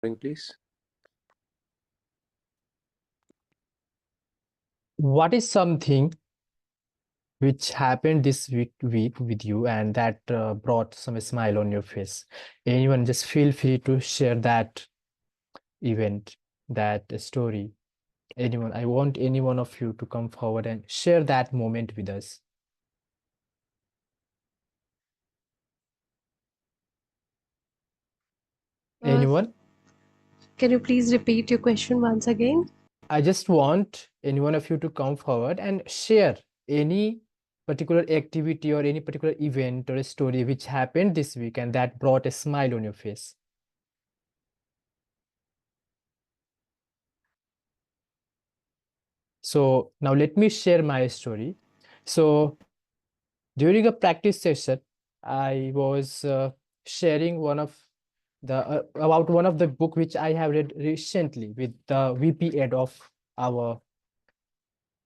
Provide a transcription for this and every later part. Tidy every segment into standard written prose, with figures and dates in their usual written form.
Please. What is something which happened this week with you and that brought some smile on your face? Anyone, just feel free to share that event, that story. Anyone, I want any one of you to come forward and share that moment with us. Uh, Anyone? can you please repeat your question once again? I just want any one of you to come forward and share any particular activity or any particular event or a story which happened this week and that brought a smile on your face. So now let me share my story. So during a practice session, I was sharing about one of the book which I have read recently with the VP ed of our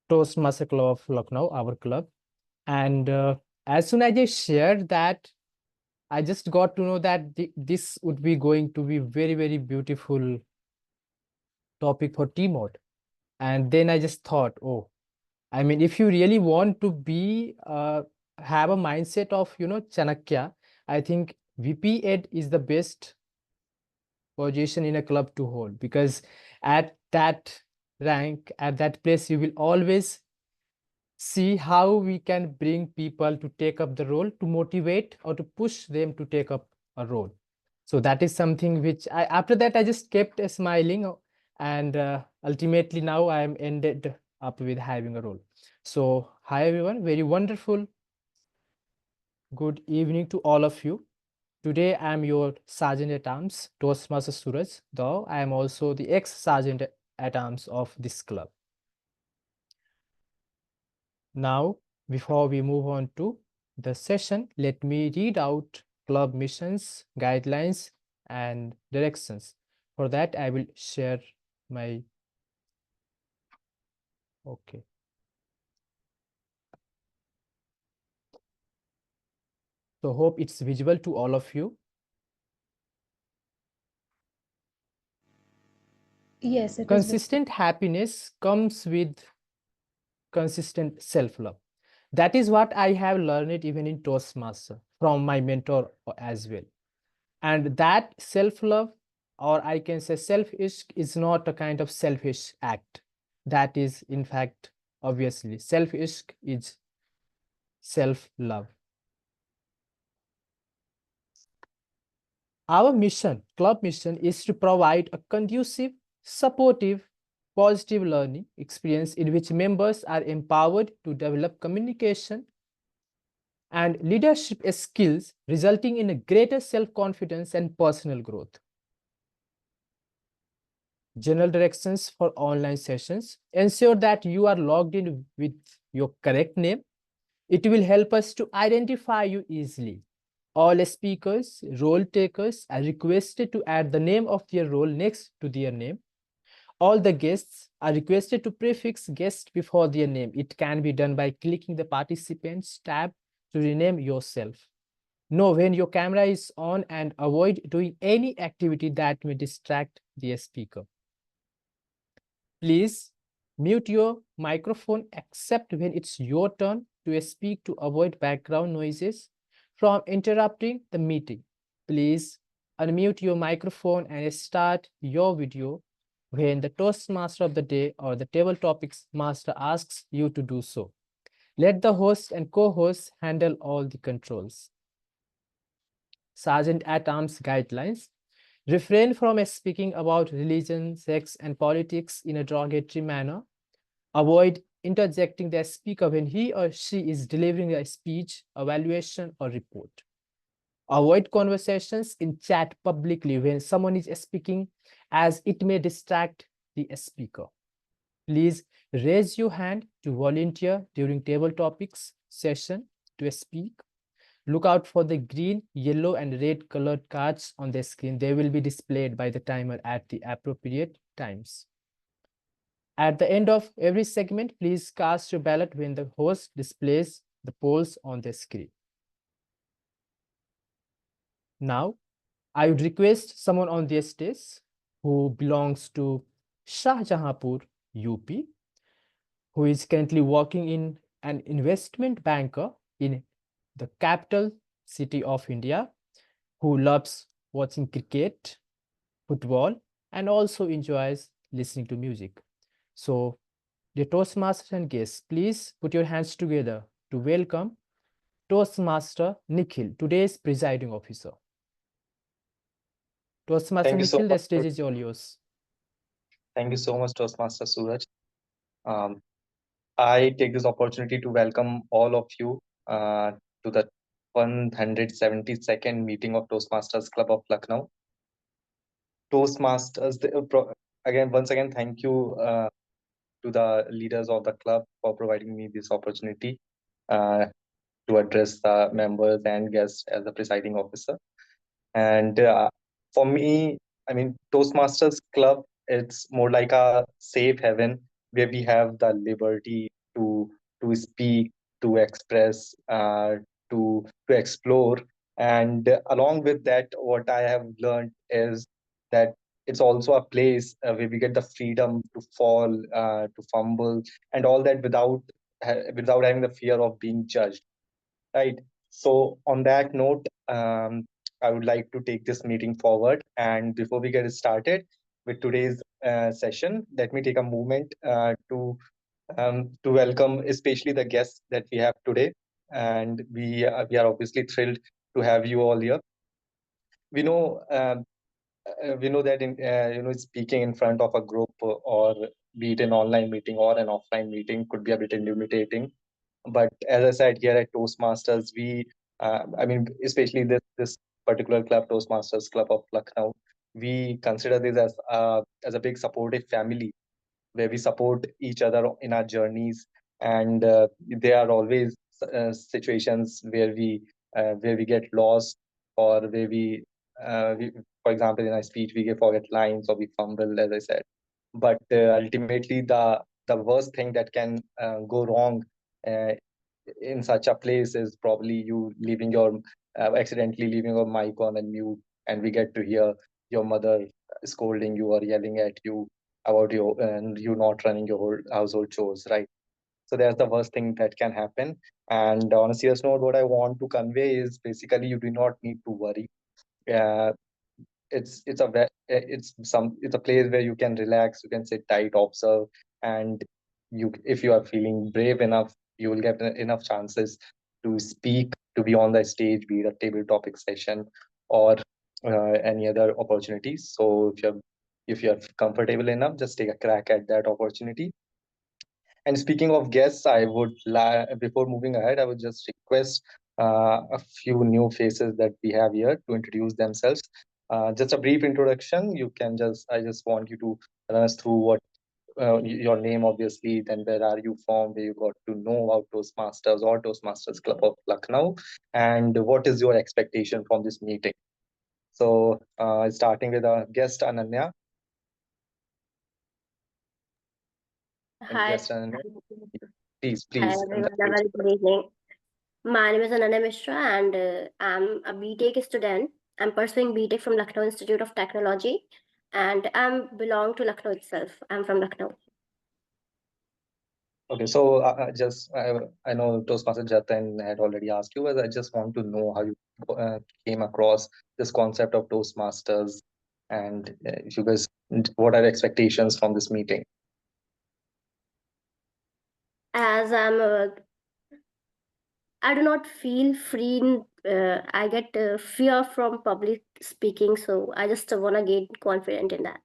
Toastmaster Club of Lucknow, our club. And as soon as I shared that, I just got to know that this would be going to be very, very beautiful topic for T-Mod. And then I just thought, oh, I mean, if you really want to be have a mindset of Chanakya, I think VP Ed is the best position in a club to hold, because at that rank, at that place, you will always see how we can bring people to take up the role, to motivate or to push them to take up a role. So that is something which after that I just kept smiling, and ultimately now I am ended up with having a role. So hi everyone, very wonderful good evening to all of you. Today I am your Sergeant at Arms, Toastmaster Suraj, though I am also the ex-Sergeant at Arms of this club. Now, before we move on to the session, let me read out club missions, guidelines, and directions. For that, I will share my, okay. So hope it's visible to all of you. Yes, it is. Consistent happiness comes with consistent self-love. That is what I have learned even in Toastmaster from my mentor as well. And that self-love, or I can say self-ishq, is not a kind of selfish act. That is, in fact, obviously, self-ishq is self-love. Our mission, club mission, is to provide a conducive, supportive, positive learning experience in which members are empowered to develop communication and leadership skills, resulting in a greater self-confidence and personal growth. General directions for online sessions: ensure that you are logged in with your correct name. It will help us to identify you easily. All speakers, role takers are requested to add the name of their role next to their name. All the guests are requested to prefix guest before their name. It can be done by clicking the participants tab to rename yourself. Know when your camera is on and avoid doing any activity that may distract the speaker. Please mute your microphone except when it's your turn to speak to avoid background noises from interrupting the meeting. Please unmute your microphone and start your video when the Toastmaster of the day or the table topics master asks you to do so. Let the host and co-host handle all the controls. Sergeant at Arms guidelines: refrain from speaking about religion, sex, and politics in a derogatory manner. Avoid interjecting the speaker when he or she is delivering a speech, evaluation, or report. Avoid conversations in chat publicly when someone is speaking, as it may distract the speaker. Please raise your hand to volunteer during table topics session to speak. Look out for the green, yellow, and red colored cards on the screen. They will be displayed by the timer at the appropriate times. At the end of every segment, please cast your ballot when the host displays the polls on the screen. Now, I would request someone on the stage who belongs to Shahjahanpur, UP, who is currently working in an investment banker in the capital city of India, who loves watching cricket, football, and also enjoys listening to music. So, dear Toastmasters and guests, please put your hands together to welcome Toastmaster Nikhil, today's presiding officer. Toastmaster Thank you so Nikhil, the much. stage is all yours. Thank you so much, Toastmaster Suraj. Um, I take this opportunity to welcome all of you to the 172nd meeting of Toastmasters Club of Lucknow. Toastmasters, once again, thank you to the leaders of the club for providing me this opportunity uh, to address the members and guests as the presiding officer. And for me, I mean, Toastmasters Club, it's more like a safe haven where we have the liberty to speak, to express, to explore. And along with that, what I have learned is that it's also a place where we get the freedom to fall, to fumble, and all that without having the fear of being judged. Right. So on that note, I would like to take this meeting forward. And before we get started with today's session, let me take a moment to welcome especially the guests that we have today. And we are obviously thrilled to have you all here. We know we know that in speaking in front of a group or be it an online meeting or an offline meeting could be a bit intimidating, but as I said, here at Toastmasters, I mean, especially this particular club, Toastmasters Club of Lucknow, we consider this as a big supportive family where we support each other in our journeys, and there are always situations where we get lost, or we, for example, in our speech we forget lines or we fumble, as I said. But ultimately, the worst thing that can go wrong uh, in such a place is probably you leaving your accidentally leaving your mic on and mute, and we get to hear your mother scolding you or yelling at you about you and you not running your whole household chores, right? So that's the worst thing that can happen. And on a serious note, what I want to convey is basically you do not need to worry. uh, it's a place where you can relax, you can sit tight, observe, and you, if you are feeling brave enough, you will get enough chances to speak, to be on the stage, be it a table topic session or any other opportunities. So if you're comfortable enough, just take a crack at that opportunity. And speaking of guests, before moving ahead, I would just request a few new faces that we have here to introduce themselves. Just a brief introduction. I just want you to run us through your name, obviously, then where are you from, where you got to know about Toastmasters or Toastmasters Club of Lucknow, and what is your expectation from this meeting. So, starting with our guest, Ananya. And Hi, guest Ananya, please, hi please, and the everyone. A stage very is good evening. My name is Ananya Mishra, and I'm a BTech student. I'm pursuing BTech from Lucknow Institute of Technology, and I belong to Lucknow itself. I'm from Lucknow. okay. So, I know Toastmaster Jatin had already asked you, but I just want to know how you came across this concept of Toastmasters, and if you guys, what are the expectations from this meeting? As I do not feel free. I get fear from public speaking, so I just wanna get confident in that.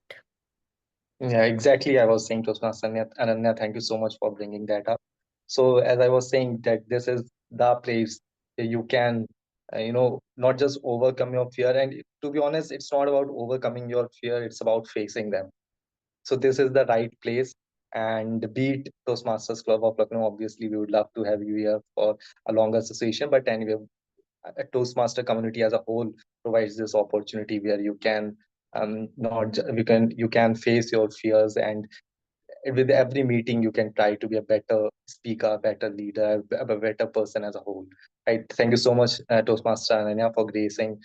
Yeah, exactly. I was saying Toastmaster Ananya, thank you so much for bringing that up. So, as I was saying, that this is the place where you can, not just overcome your fear. And to be honest, it's not about overcoming your fear, it's about facing them. So, this is the right place. And beat Toastmasters Club of Lucknow, obviously, we would love to have you here for a longer association. But anyway, a Toastmaster community as a whole provides this opportunity where you can not ju- you can face your fears, and with every meeting you can try to be a better speaker, better leader, a better person as a whole. Right. Thank you so much, Toastmaster Ananya, for gracing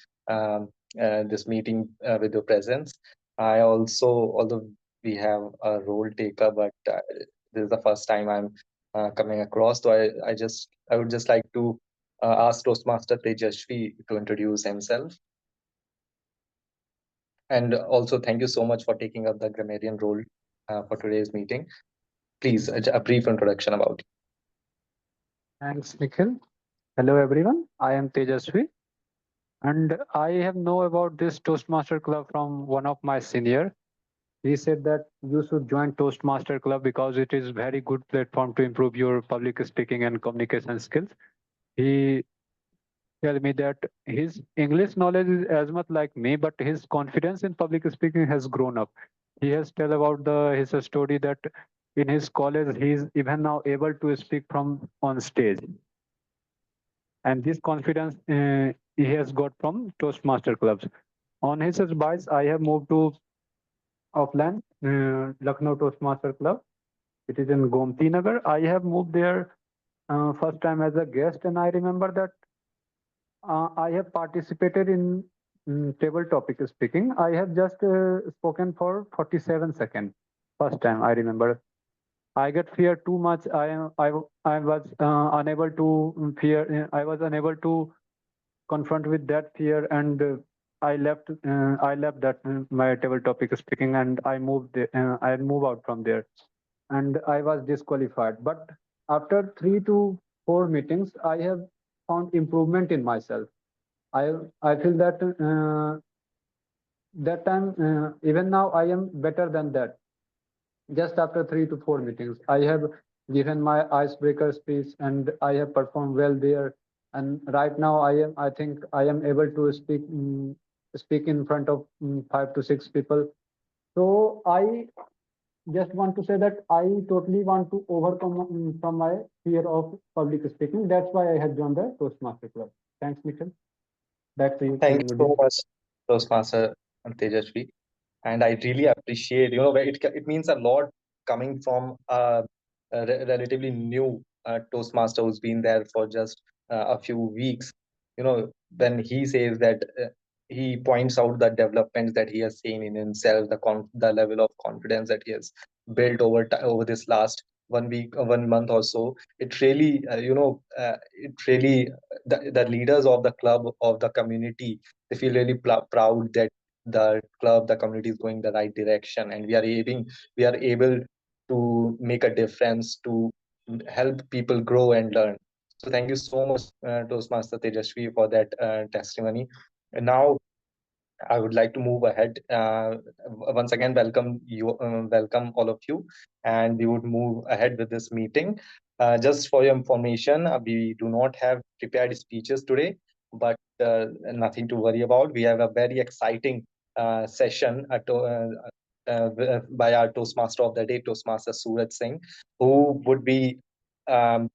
this meeting with your presence. I also, although we have a role taker, but this is the first time I'm coming across. So I would just like to ask Toastmaster Tejashvi to introduce himself. And also, thank you so much for taking up the grammarian role for today's meeting. Please, a brief introduction about you. Thanks, Nikhil. Hello, everyone. I am Tejasvi, and I have know about this Toastmaster Club from one of my senior. He said that you should join Toastmaster Club because it is very good platform to improve your public speaking and communication skills. He tell me that his English knowledge is as much like me, but his confidence in public speaking has grown up. He has tell about the his story that in his college he is even now able to speak from on stage, and this confidence he has got from Toastmaster clubs. On his advice, I have moved to Auckland, Lucknow Toastmaster Club. It is in Gomti Nagar. I have moved there first time as a guest, and I remember that I have participated in table topic speaking. I have just spoken for 47 seconds. First time I remember. I get fear too much. I was unable to fear. I was unable to confront with that fear, and I left that my table topic speaking, and I moved out from there, and I was disqualified. But after 3 to 4 meetings, I have found improvement in myself. I feel that that time even now I am better than that. Just after 3 to 4 meetings, I have given my icebreaker speech, and I have performed well there. And right now, I think I am able to speak in front of 5 to 6 people. So I just want to say that I totally want to overcome from my fear of public speaking. That's why I have joined the Toastmaster Club. Thanks, Nikhil. Back to you, Thank you Nirmudi. so much, Toastmaster Tejashvi. And I really appreciate, it means a lot coming from a relatively new Toastmaster who's been there for just a few weeks. When he says that he points out the developments that he has seen in himself, the level of confidence that he has built over this last 1 week, 1 month or so. It really, the leaders of the club, of the community, they feel really proud that the club, the community is going the right direction, and we are able to make a difference to help people grow and learn. So thank you so much, Toastmaster Tejashvi, for that testimony. And now I would like to move ahead. Once again, welcome all of you, and we would move ahead with this meeting. Just for your information, we do not have prepared speeches today, but nothing to worry about. We have a very exciting session by our Toastmaster of the day, Toastmaster Suraj Singh, who would be um,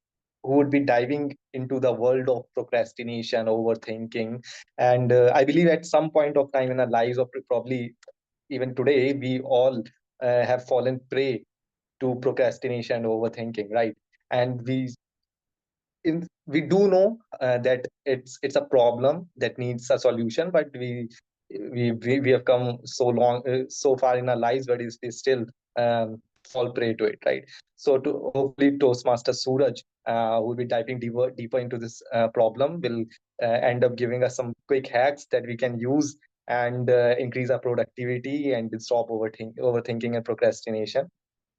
diving into the world of procrastination, overthinking, and I believe at some point of time in our lives, or probably even today, we all have fallen prey to procrastination and overthinking, right? And we do know that it's a problem that needs a solution, but we have come so far in our lives, but we still fall prey to it, right? So to hopefully Toastmaster Suraj, who will be diving deeper into this problem, will end up giving us some quick hacks that we can use and increase our productivity and stop overthinking and procrastination.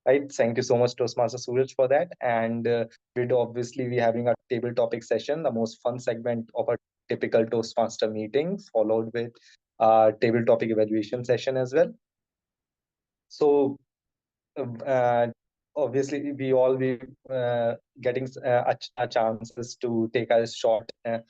Right. Thank you so much, Toastmaster Suraj, for that. And we'd obviously be having a table topic session, the most fun segment of a typical Toastmaster meeting, followed with a table topic evaluation session as well. So uh, obviously we all be getting a chances to take a shot at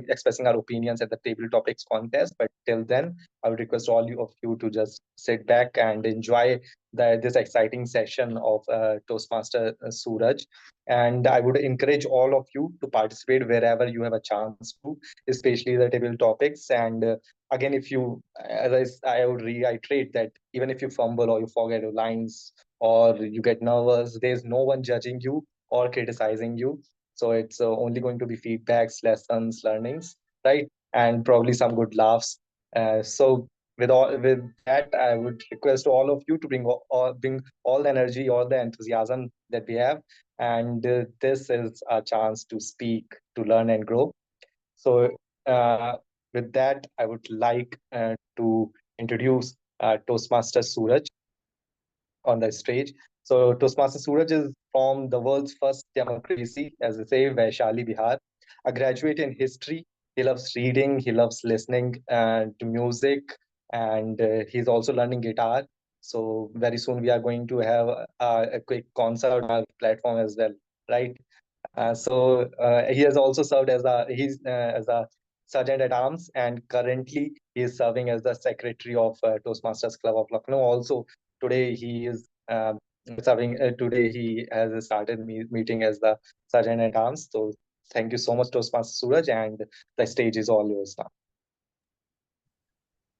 expressing our opinions at the table topics contest. But till then, I would request all of you to just sit back and enjoy this exciting session of Toastmaster Suraj. And I would encourage all of you to participate wherever you have a chance to, especially the table topics. And again, if you, I would reiterate that even if you fumble or you forget your lines or you get nervous, there's no one judging you or criticizing you. So it's only going to be feedbacks, lessons, learnings, right? And probably some good laughs. So with that, I would request all of you to bring all the energy, all the enthusiasm that we have, and this is a chance to speak, to learn, and grow. So, uh, with that, I would like to introduce Toastmaster Suraj on the stage. So Toastmaster Suraj is from the world's first democracy, as they say, Vaishali, Bihar. A graduate in history, he loves reading, he loves listening to music, and he's also learning guitar. So very soon we are going to have a quick concert on our platform as well, right? He has also served as a sergeant at arms, and currently he is serving as the secretary of Toastmasters Club of Lucknow. Also, today he is serving. Today he has started meeting as the sergeant at arms. So thank you so much, Toastmaster Suraj, and the stage is all yours now.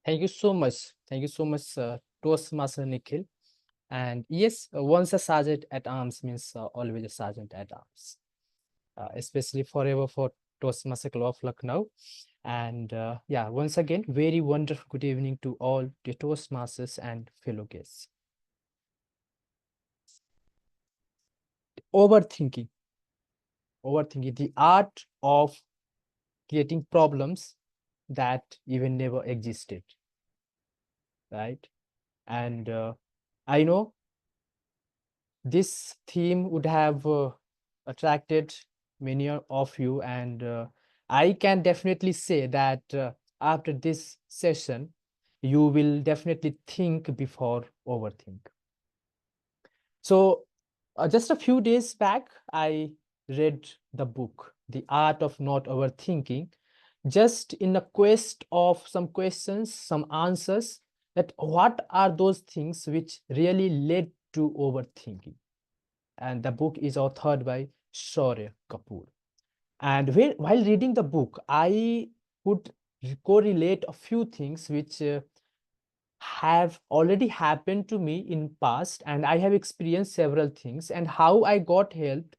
Thank you so much. Thank you so much, Toastmaster Nikhil. And yes, once a sergeant at arms means always a sergeant at arms, especially forever for Toastmaster Club of Lucknow. And yeah, once again, very wonderful good evening to all the Toastmasters and fellow guests. Overthinking, overthinking, the art of creating problems that even never existed, right? And I know this theme would have attracted many of you, and I can definitely say that after this session, you will definitely think before overthink. So just a few days back, I read the book, The Art of Not Overthinking, just in a quest of some questions, some answers, that what are those things which really led to overthinking. And the book is authored by Shaurya Kapoor. And while reading the book, I could correlate a few things which have already happened to me in past, and I have experienced several things, and how I got help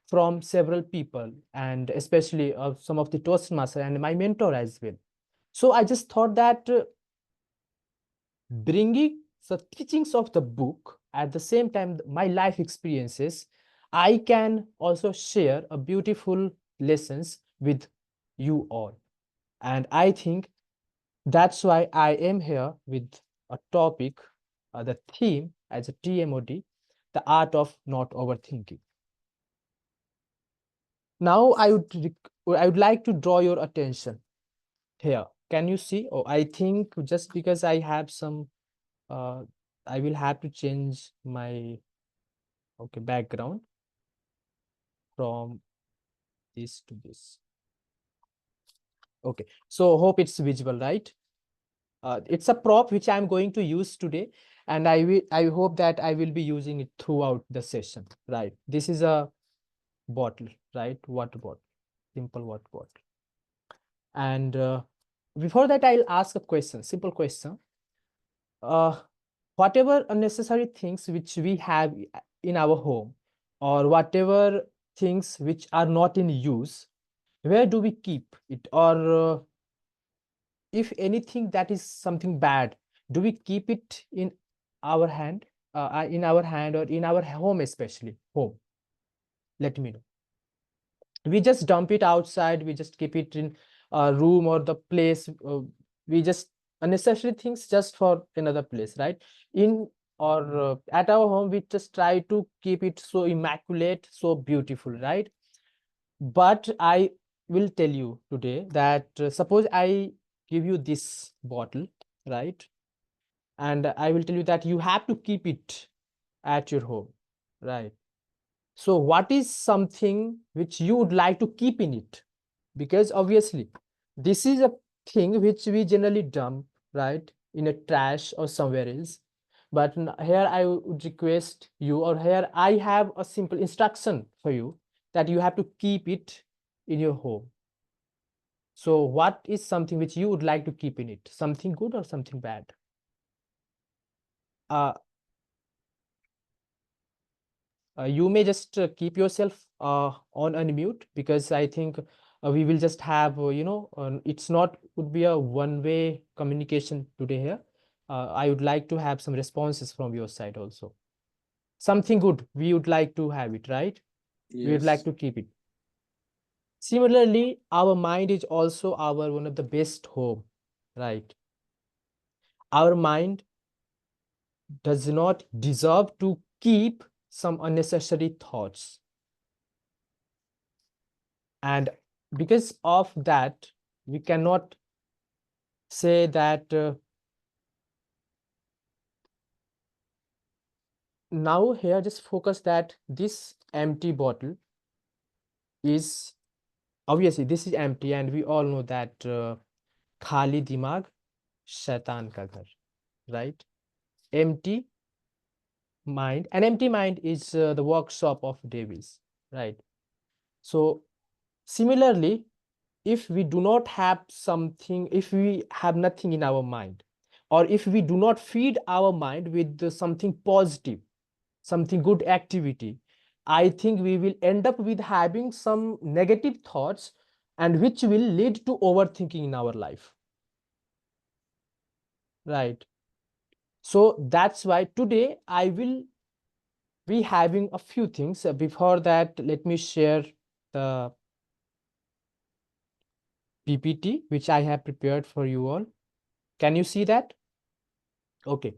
from several people, and especially some of the Toastmaster and my mentor as well. So I just thought that bringing the teachings of the book at the same time my life experiences, I can also share a beautiful lessons with you all. And I think that's why I am here with a topic, the theme as a TMOD, the art of not overthinking. Now I would like to draw your attention here. Can you see? Oh, I think just because I have some I will have to change my background from this to this. Okay, so hope it's visible, right? It's a prop which I'm going to use today, and I hope that I will be using it throughout the session, right? This is a bottle, right? Water bottle, simple water bottle. And before that, I'll ask a question, simple question. Whatever unnecessary things which we have in our home, or whatever things which are not in use, where do we keep it? Or if anything that is something bad, do we keep it in our hand, or in our home, especially home? Let me know. We just dump it outside, we just keep it in a room or the place, we just unnecessary things just for another place, right? In or at our home, we just try to keep it so immaculate, so beautiful, right? But I will tell you today that suppose I give you this bottle, right? And I will tell you that you have to keep it at your home, right? So what is something which you would like to keep in it? Because obviously this is a thing which we generally dump, right, in a trash or somewhere else. But here I would request you, or here I have a simple instruction for you, that you have to keep it in your home. So what is something which you would like to keep in it? Something good or something bad? You may just keep yourself on unmute, because I think we will just have, it's not would be a one-way communication today here. I would like to have some responses from your side also. Something good, we would like to have it, right? We would like Yes. to keep it. Similarly, our mind is also our one of the best home, right? Our mind does not deserve to keep some unnecessary thoughts. And because of that, we cannot say that now here just focus that this empty bottle is obviously this is empty, and we all know that khali dimag shaitan ka ghar, right? Empty mind, an empty mind is the workshop of devils, right? So similarly, if we do not have something, if we have nothing in our mind, or if we do not feed our mind with something positive, something good activity, I think we will end up with having some negative thoughts, and which will lead to overthinking in our life, right? So that's why today I will be having a few things. Before that, let me share the PPT which I have prepared for you all. Can you see that? Okay.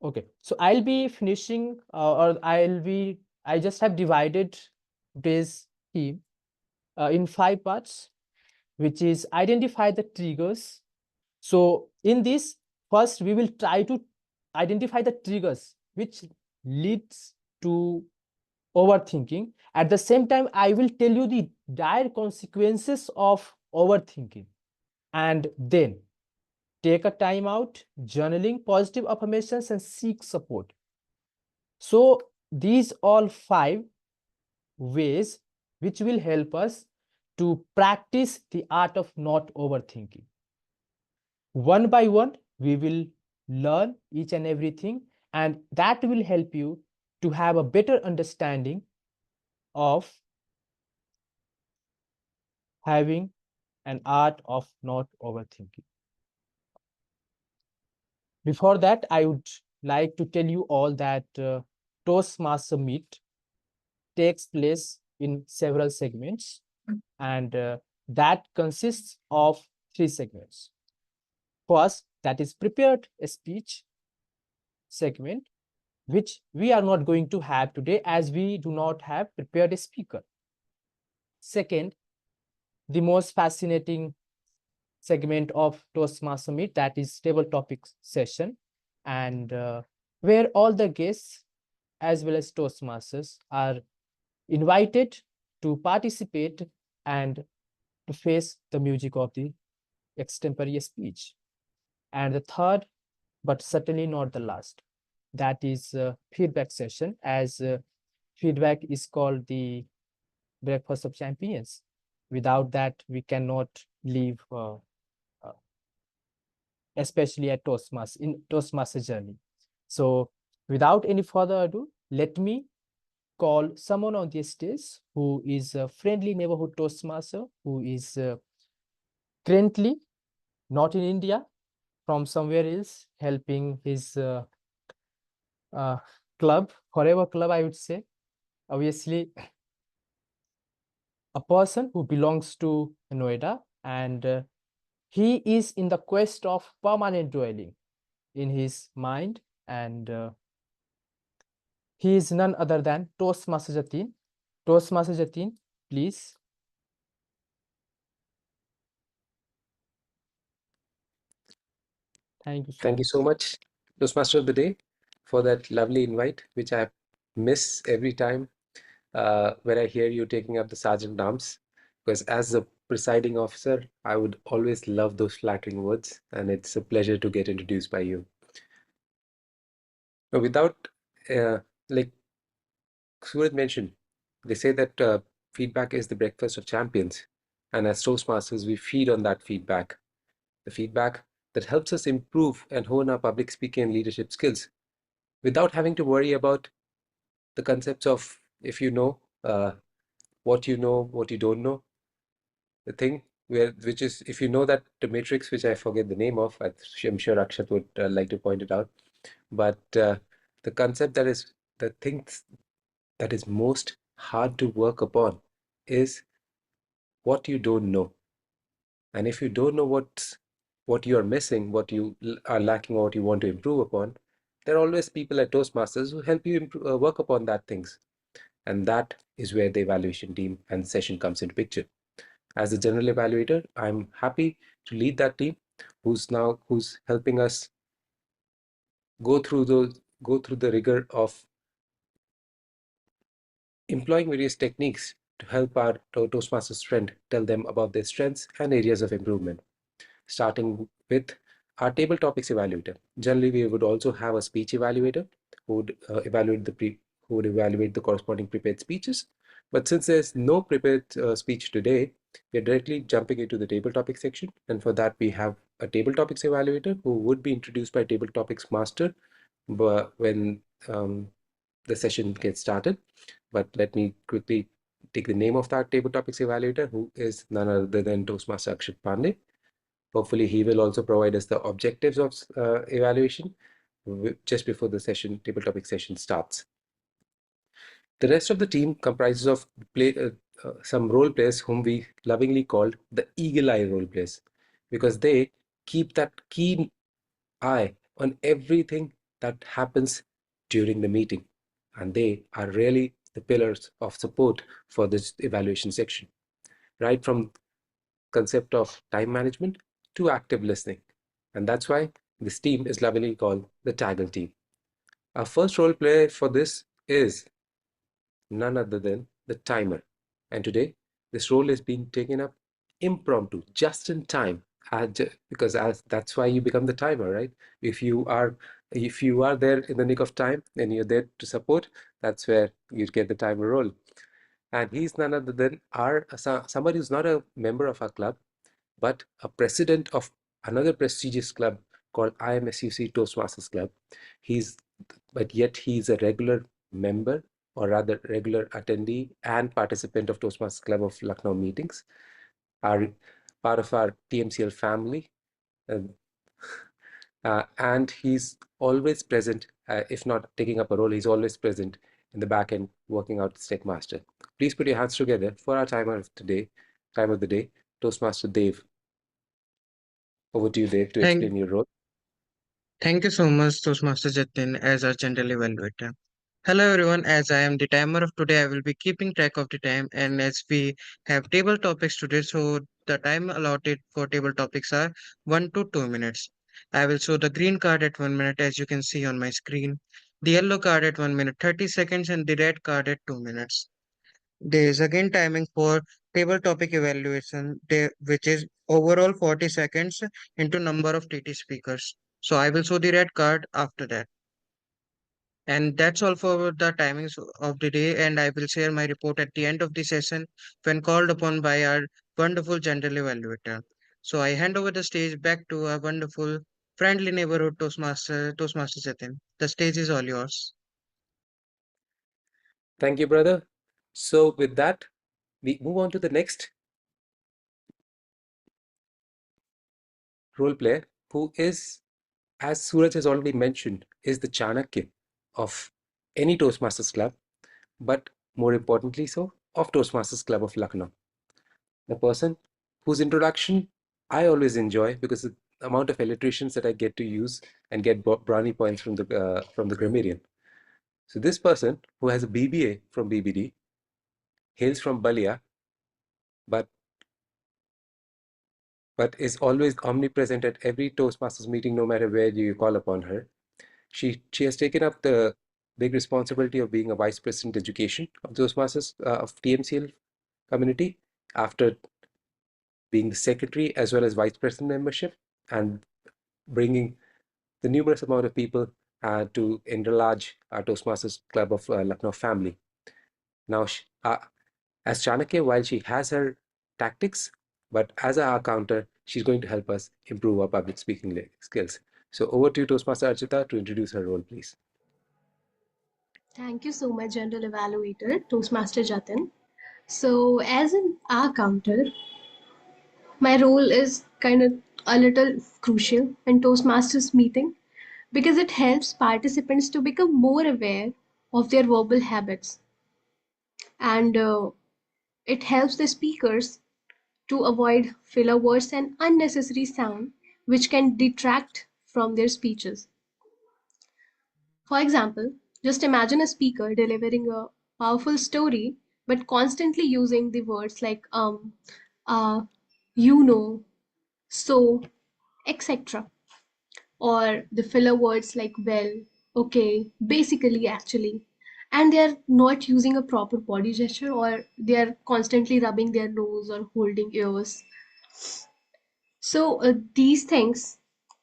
Okay, so I'll be finishing I just have divided this theme in 5 parts, which is identify the triggers. So in this, first we will try to identify the triggers which leads to overthinking. At the same time, I will tell you the dire consequences of overthinking. And then take a time out, journaling, positive affirmations, and seek support. So these all 5 ways which will help us to practice the art of not overthinking. One by one, we will learn each and everything, and that will help you to have a better understanding of having an art of not overthinking. Before that, I would like to tell you all that Toastmaster Meet takes place in several segments, and that consists of 3 segments. First, that is prepared speech segment, which we are not going to have today as we do not have prepared a speaker. Second, the most fascinating segment of Toastmaster Meet, that is table topics session, and where all the guests as well as Toastmasters are invited to participate and to face the music of the extempore speech. And the third, but certainly not the last, that is feedback session, as feedback is called the breakfast of champions. Without that, we cannot live, especially at Toastmaster journey. So without any further ado, let me call someone on the stage who is a friendly neighborhood Toastmaster, who is currently not in India, from somewhere else, helping his club, forever club, I would say. Obviously, a person who belongs to Noida, and he is in the quest of permanent dwelling in his mind, and he is none other than Toastmaster Jatin. Toastmaster Jatin, please. Thank you so Thank much. you so much, Toastmaster of the Day, for that lovely invite, which I miss every time when I hear you taking up the Sergeant Arms. Because as a presiding officer, I would always love those flattering words, and it's a pleasure to get introduced by you. Now, without, like Suraj mentioned, they say that feedback is the breakfast of champions. And as Toastmasters, we feed on that feedback, the feedback that helps us improve and hone our public speaking and leadership skills without having to worry about the concepts of if you know what you know, what you don't know. The thing which is, if you know that the matrix, which I forget the name of, I'm sure Akshat would like to point it out. But the concept that is the thing that is most hard to work upon is what you don't know. And if you don't know what you are missing, what you are lacking, or what you want to improve upon, there are always people at Toastmasters who help you work upon that things. And that is where the evaluation team and session comes into picture. As a general evaluator, I'm happy to lead that team who's helping us go through the rigor of employing various techniques to help our Toastmasters friend tell them about their strengths and areas of improvement, starting with our table topics evaluator. Generally, we would also have a speech evaluator who would evaluate the corresponding prepared speeches. But since there's no prepared speech today, we're directly jumping into the table topics section. And for that, we have a table topics evaluator who would be introduced by table topics master when the session gets started. But let me quickly take the name of that table topics evaluator, who is none other than Toastmaster Akshat Pandey. Hopefully, he will also provide us the objectives of evaluation just before the table topic session starts. The rest of the team comprises of some role players whom we lovingly called the eagle eye role players, because they keep that keen eye on everything that happens during the meeting. And they are really the pillars of support for this evaluation section, right from concept of time management to active listening. And that's why this team is lovingly called the Taggle team. Our first role play for this is none other than the timer. And today, this role is being taken up impromptu, just in time, because that's why you become the timer, right? If you are there in the nick of time and you're there to support, that's where you get the timer role. And he's none other than somebody who's not a member of our club, but a president of another prestigious club called IMSUC Toastmasters Club. But yet he's a regular member, or rather regular attendee and participant of Toastmasters Club of Lucknow meetings, are part of our TMCL family. And he's always present, if not taking up a role, he's always present in the back end working out as Tech Master. Please put your hands together for our time of the day, Toastmaster Dave. Over to you, Dave, to Thank, explain your role. thank you so much, Toastmaster Jatin, as our general evaluator. Hello, everyone. As I am the timer of today, I will be keeping track of the time. And as we have table topics today, so the time allotted for table topics are 1 to 2 minutes. I will show the green card at 1 minute, as you can see on my screen, the yellow card at 1 minute 30 seconds, and the red card at 2 minutes. There is again timing for table topic evaluation, which is overall 40 seconds into number of TT speakers. So I will show the red card after that. And that's all for the timings of the day. And I will share my report at the end of the session when called upon by our wonderful general evaluator. So I hand over the stage back to our wonderful friendly neighborhood Toastmaster Jatin. The stage is all yours. Thank you, brother. So with that, we move on to the next role player, who is, as Suraj has already mentioned, is the Chanakya of any Toastmasters club, but more importantly so, of Toastmasters Club of Lucknow. The person whose introduction I always enjoy, because the amount of illustrations that I get to use and get brownie points from the grammarian. So this person, who has a BBA from BBD, hails from Balia, but is always omnipresent at every Toastmasters meeting, no matter where you call upon her. She has taken up the big responsibility of being a vice president education of Toastmasters of TMCL community, after being the secretary as well as vice president membership, and bringing the numerous amount of people to enlarge our Toastmasters Club of Lucknow family. Now, as Chanakya, while she has her tactics, but as our counter, she's going to help us improve our public speaking skills. So over to you, Toastmaster Archita, to introduce her role, please. Thank you so much, General Evaluator, Toastmaster Jatin. So, as an R counter, my role is kind of a little crucial in Toastmasters meeting because it helps participants to become more aware of their verbal habits, and it helps the speakers to avoid filler words and unnecessary sound which can detract from their speeches. For example, just imagine a speaker delivering a powerful story but constantly using the words like uh, you know, so, etc. Or the filler words like well, okay, basically, actually. And they are not using a proper body gesture, or they are constantly rubbing their nose or holding ears. So these things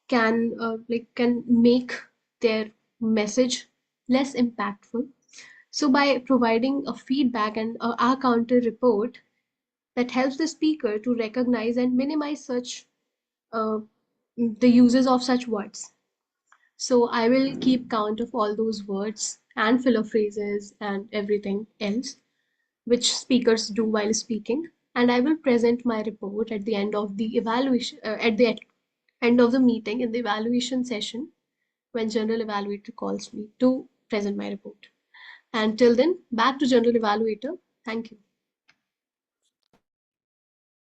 can make their message less impactful. So by providing a feedback and our counter report that helps the speaker to recognize and minimize such uh, the uses of such words. So I will keep count of all those words and filler phrases and everything else which speakers do while speaking, and I will present my report at the end of the evaluation at the end of the meeting in the evaluation session when general evaluator calls me to present my report. And till then, back to general evaluator. Thank you.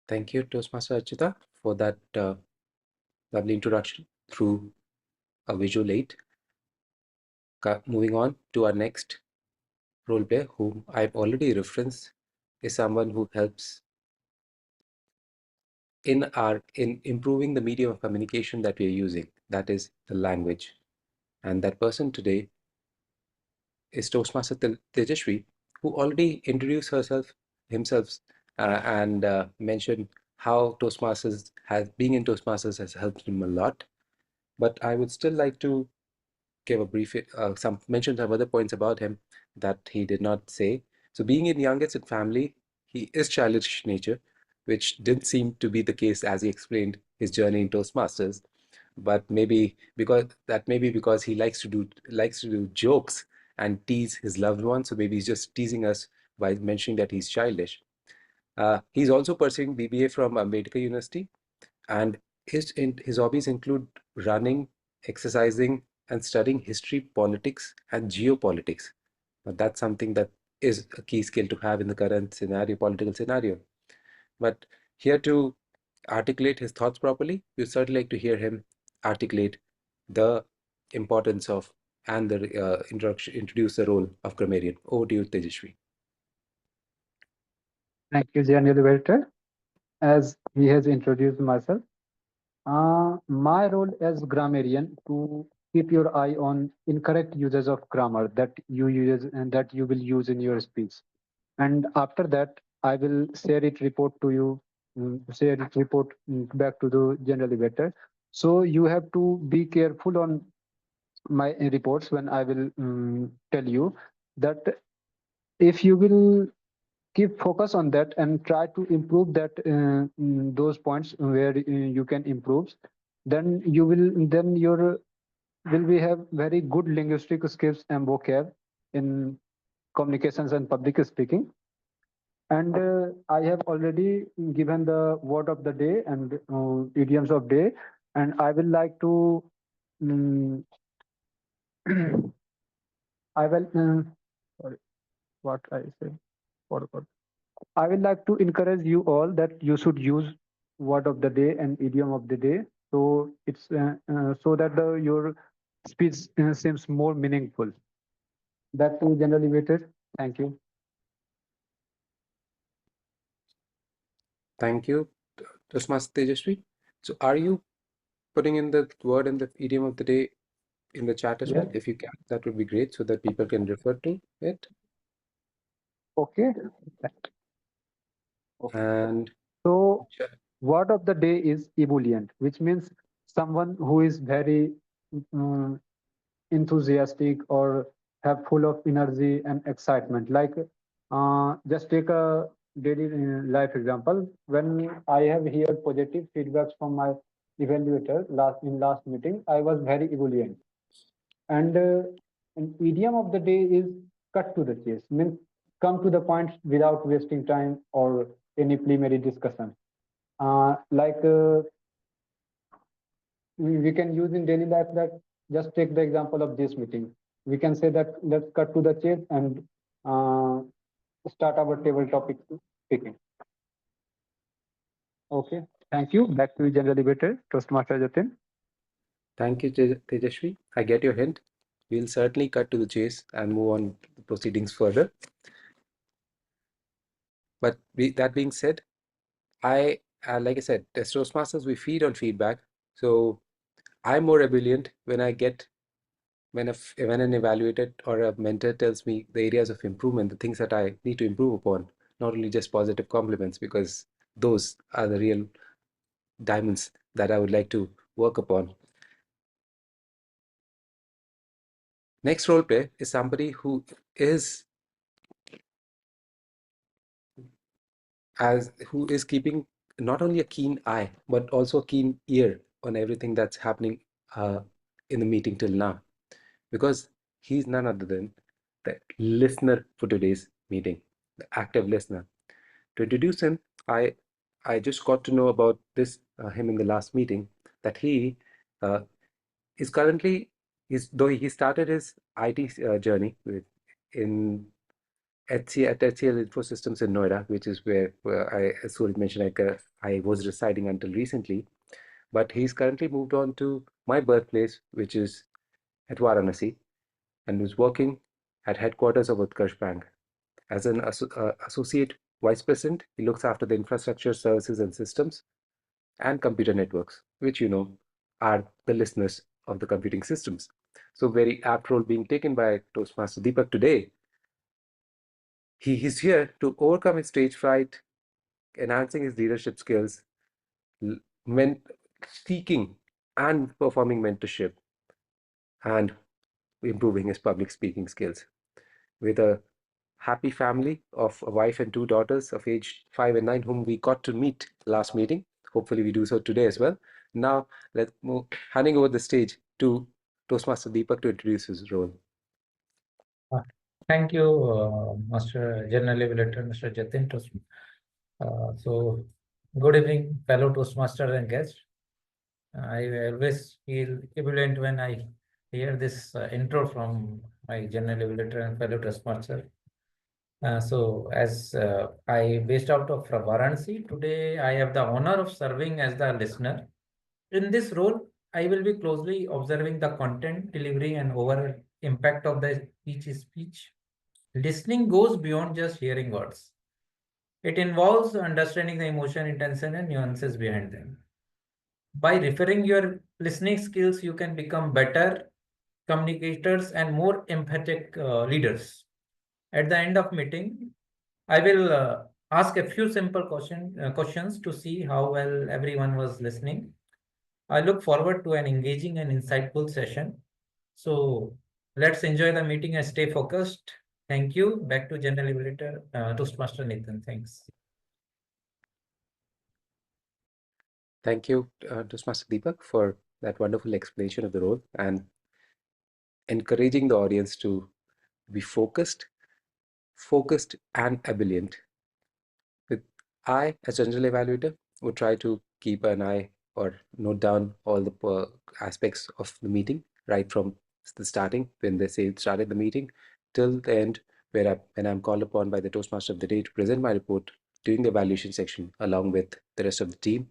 Thank you, Toastmaster Archita, for that lovely introduction through a visual aid. Moving on to our next role player, whom I've already referenced, is someone who helps in improving the medium of communication that we are using, that is the language. And that person today is Toastmaster Tejashwi, who already introduced himself, and mentioned how being in Toastmasters has helped him a lot. But I would still like to give a brief, mention some other points about him that he did not say. So being in youngest in family, he is childish nature, which didn't seem to be the case as he explained his journey in Toastmasters. But maybe because he likes to do jokes and tease his loved ones. So maybe he's just teasing us by mentioning that he's childish. He's also pursuing BBA from Ambedkar University, and his hobbies include running, exercising, and studying history, politics, and geopolitics. But that's something that is a key skill to have in the current political scenario. But here to articulate his thoughts properly, we'd certainly like to hear him articulate the importance of and the introduce the role of grammarian. Over to you, Tejashwi. Thank you, General Evaluator. As he has introduced myself, my role as grammarian to keep your eye on incorrect uses of grammar that you use and that you will use in your speech. And after that, I will share it report to you, share it report back to the general evaluator. So you have to be careful on my reports when I will tell you that if you will keep focus on that and try to improve those points where you can improve, then your will we have very good linguistic skills and vocab in communications and public speaking. And I have already given the word of the day and idioms of day, and I will like to um, I will sorry, what I say forgot. I will like to encourage you all that you should use word of the day and idiom of the day, so it's so that your speech seems more meaningful. That to generally weighted. Thank you. Thank you, Toastmaster Tejashwi. So are you putting in the word and the idiom of the day in the chat as Yes. well? If you can, that would be great so that people can refer to it. Okay. Okay. And So word of the day is ebullient, which means someone who is very um, enthusiastic or have full of energy and excitement. Like just take a daily life example. When I have heard positive feedbacks from my evaluator last meeting, I was very ebullient. And an idiom of the day is cut to the chase, means come to the point without wasting time or any preliminary discussion. Like we can use in daily life that just take the example of this meeting. We can say that let's cut to the chase and uh, start our table topic speaking. Okay, thank you. Back to you, General Debater, Toastmaster Jatin. Thank you, Tejashwi. I get your hint. We'll certainly cut to the chase and move on the proceedings further. But that being said, like I said, as Toastmasters, we feed on feedback. So I'm more ebullient when I get when an evaluator or a mentor tells me the areas of improvement, the things that I need to improve upon, not only just positive compliments, because those are the real diamonds that I would like to work upon. Next role play is somebody who is keeping not only a keen eye but also a keen ear on everything that's happening in the meeting till now, because he's none other than the listener for today's meeting, the active listener. To introduce him, I just got to know about him in the last meeting, that he uh, is currently though he started his IT journey in at HCL Infosystems in Noida, which is where as Suraj mentioned, I was residing until recently. But he's currently moved on to my birthplace, which is at Varanasi, and was working at headquarters of Utkarsh Bank. As an associate vice president, he looks after the infrastructure, services, and systems, and computer networks, which are the listeners of the computing systems. So very apt role being taken by Toastmaster Deepak today. He is here to overcome his stage fright, enhancing his leadership skills, seeking and performing mentorship, and improving his public speaking skills. With a happy family of a wife and two daughters of age 5 and 9, whom we got to meet last meeting. Hopefully we do so today as well. Now let's move, handing over the stage to Toastmaster Deepak to introduce his role. Thank you, Master General Evaluator, Mr. Jatin. So, good evening, fellow Toastmasters and guests. I always feel ebullient when I hear this intro from my General Evaluator and fellow Toastmaster. As I based out of Varanasi, today I have the honor of serving as the listener. In this role, I will be closely observing the content, delivery, and overall impact of the each speech. Listening goes beyond just hearing words. It involves understanding the emotion, intention, and nuances behind them. By referring your listening skills, you can become better communicators and more empathetic leaders. At the end of meeting, I will ask a few simple questions to see how well everyone was listening. I look forward to an engaging and insightful session. So let's enjoy the meeting and stay focused. Thank you. Back to General Evaluator, Toastmaster Nathan. Thanks. Thank you, Toastmaster Deepak, for that wonderful explanation of the role and encouraging the audience to be focused and ebullient. I, as general evaluator, would try to keep an eye or note down all the aspects of the meeting, right from the starting, when they say started the meeting, till the end, when I'm called upon by the Toastmaster of the day to present my report during the evaluation section along with the rest of the team,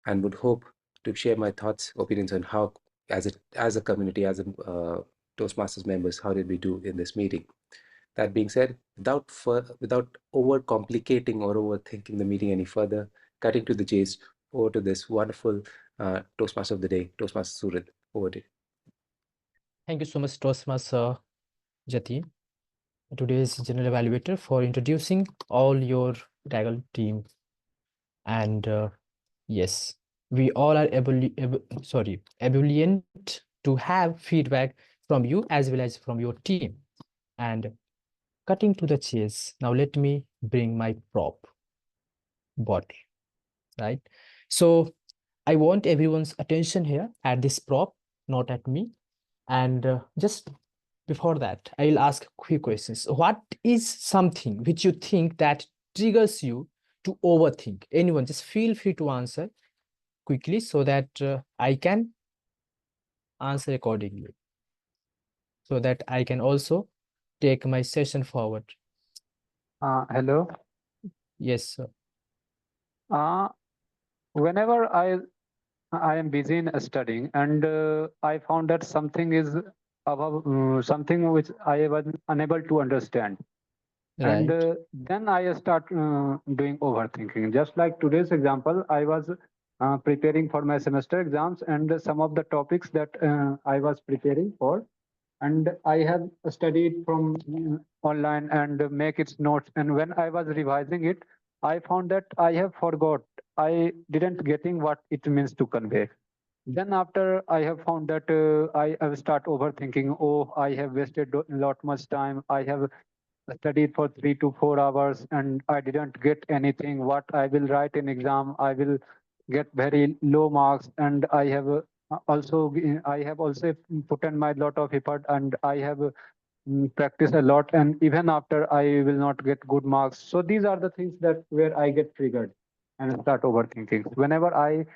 and would hope to share my thoughts, opinions on how, as a community, as a Toastmasters members, how did we do in this meeting. That being said, without over complicating or overthinking the meeting any further, cutting to the chase, over to this wonderful Toastmaster of the day, Toastmaster Suraj. Over to you. Thank you so much, Toastmaster Jatin, today's General Evaluator, for introducing all your Taggle team. And yes, we all are ebullient to have feedback from you as well as from your team. And cutting to the chase, now let me bring my prop bottle, right? So I want everyone's attention here at this prop, not at me. And just before that, I will ask quick questions. What is something which you think that triggers you to overthink? Anyone, just feel free to answer quickly so that I can answer accordingly, so that I can also take my session forward. Hello. Yes, sir. Whenever I am busy in studying, and I found that something is above something which I was unable to understand. And Right. then I start doing overthinking. Just like today's example, I was preparing for my semester exams, and some of the topics that I was preparing for, and I have studied from online and make its notes. And when I was revising it, I found that I have forgot. I didn't getting what it means to convey. Then after I have found that I have start overthinking. Oh, I have wasted a lot much time. I have studied for 3 to 4 hours and I didn't get anything. What I will write in exam, I will get very low marks. And I have also put in my lot of effort, and I have practiced a lot. And even after, I will not get good marks. So these are the things that where I get triggered and start overthinking. Whenever I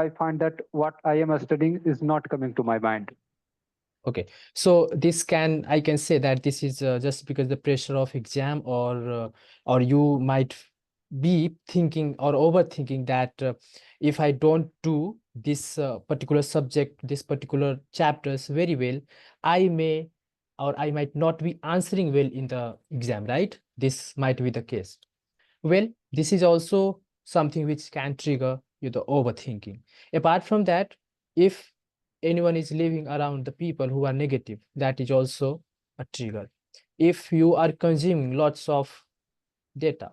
find that what I am studying is not coming to my mind. Okay, so I can say that this is just because the pressure of exam, or you might be thinking or overthinking that if I don't do this particular subject, this particular chapters very well, I may or I might not be answering well in the exam, right? This might be the case. Well, this is also something which can trigger you the overthinking. Apart from that, if anyone is living around the people who are negative, that is also a trigger. If you are consuming lots of data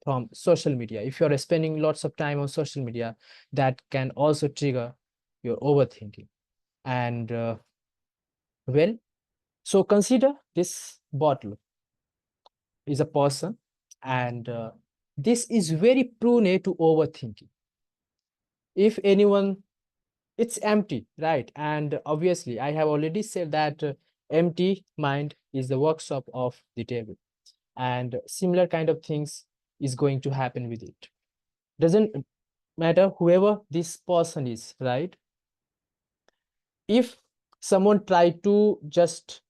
from social media, if you are spending lots of time on social media, that can also trigger your overthinking. And well, so consider this bottle is a person, and this is very prone to overthinking. If anyone, it's empty, right? And obviously I have already said that empty mind is the workshop of the devil, and similar kind of things is going to happen with it. Doesn't matter whoever this person is, right? If someone try to just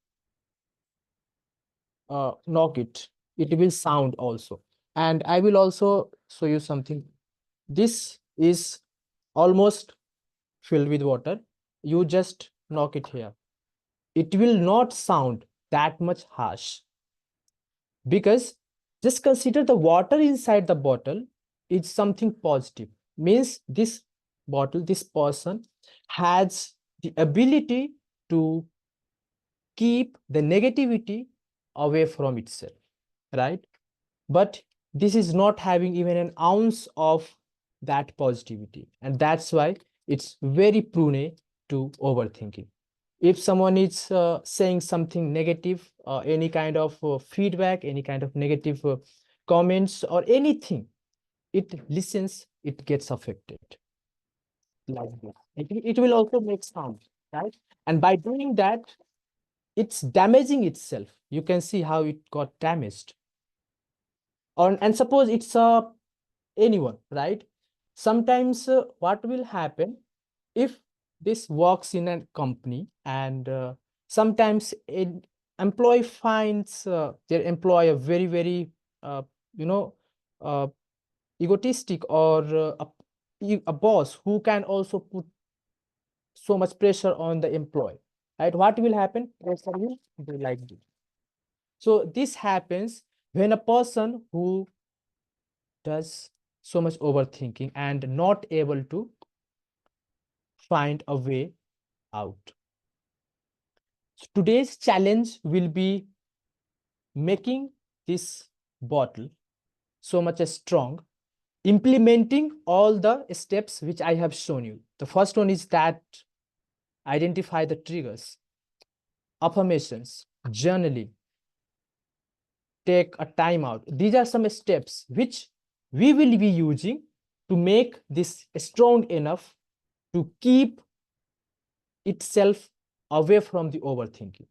knock it, it will sound also. And I will also show you something. This is almost filled with water. You just knock it here. It will not sound that much harsh, because just consider the water inside the bottle is something positive. Means this bottle, this person has the ability to keep the negativity away from itself, right? But this is not having even an ounce of that positivity, and that's why it's very prone to overthinking. If someone is saying something negative, any kind of feedback, any kind of negative comments or anything, it listens, it gets affected like that. It will also make sound, right? And by doing that, it's damaging itself. You can see how it got damaged. And suppose it's anyone, right? Sometimes what will happen if this works in a company, and sometimes an employee finds their employer very, very, uh, you know, uh, egotistic, or a boss who can also put so much pressure on the employee, right? What will happen? Pressure will be like this. So this happens when a person who does so much overthinking and not able to find a way out. So today's challenge will be making this bottle so much strong, implementing all the steps which I have shown you. The first one is that identify the triggers, affirmations, journaling, take a time out. These are some steps which we will be using to make this strong enough to keep itself away from the overthinking.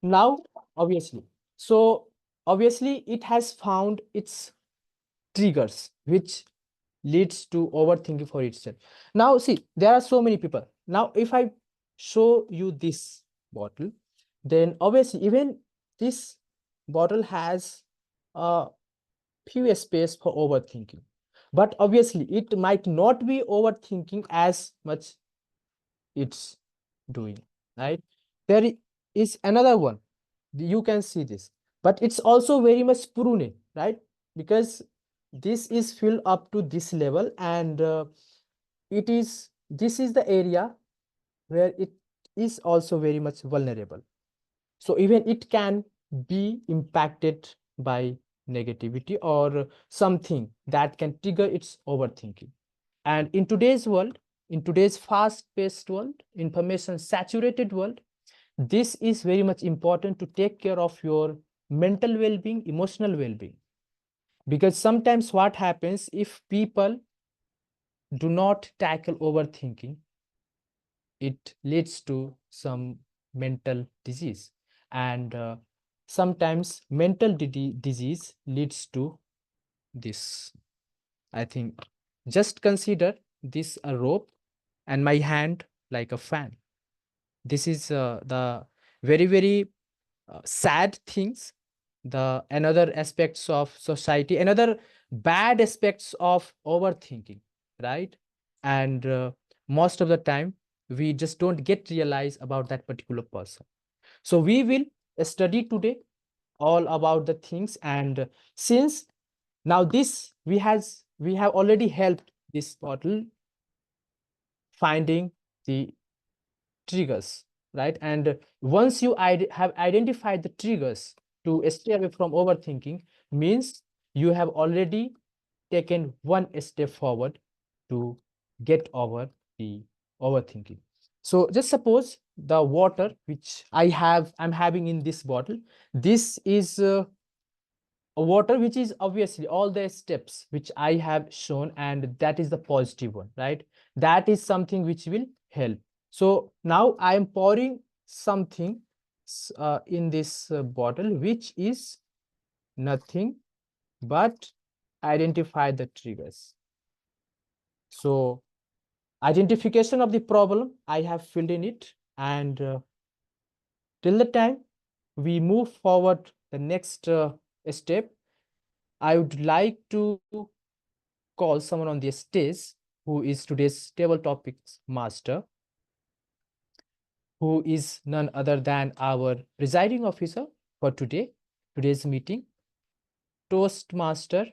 Now, obviously it has found its triggers which leads to overthinking for itself. Now see, there are so many people. Now if I show you this bottle, then obviously even this bottle has a few space for overthinking, but obviously it might not be overthinking as much it's doing, right? There is another one, you can see this, but it's also very much prune, right? Because this is filled up to this level, and this is the area where it is also very much vulnerable. So even it can be impacted by negativity or something that can trigger its overthinking. And in today's world, in today's fast-paced world, information saturated world, this is very much important to take care of your mental well-being, emotional well-being. Because sometimes what happens, if people do not tackle overthinking, it leads to some mental disease. And sometimes mental disease leads to this. I think just consider this a rope and my hand like a fan. This is the very sad things, the another aspects of society, another bad aspects of overthinking, right? And most of the time we just don't get realize about that particular person. So we will study today all about the things, and since now this we have already helped this bottle finding the triggers, right? And once you have identified the triggers to stay away from overthinking, means you have already taken one step forward to get over the overthinking. So just suppose the water which I'm having in this bottle, this is a water which is obviously all the steps which I have shown, and that is the positive one, right? That is something which will help. So now I am pouring something in this bottle, which is nothing but identify the triggers. So identification of the problem, I have filled in it, and till the time we move forward the next step, I would like to call someone on the stage who is today's table topics master, who is none other than our presiding officer for today's meeting, Toastmaster,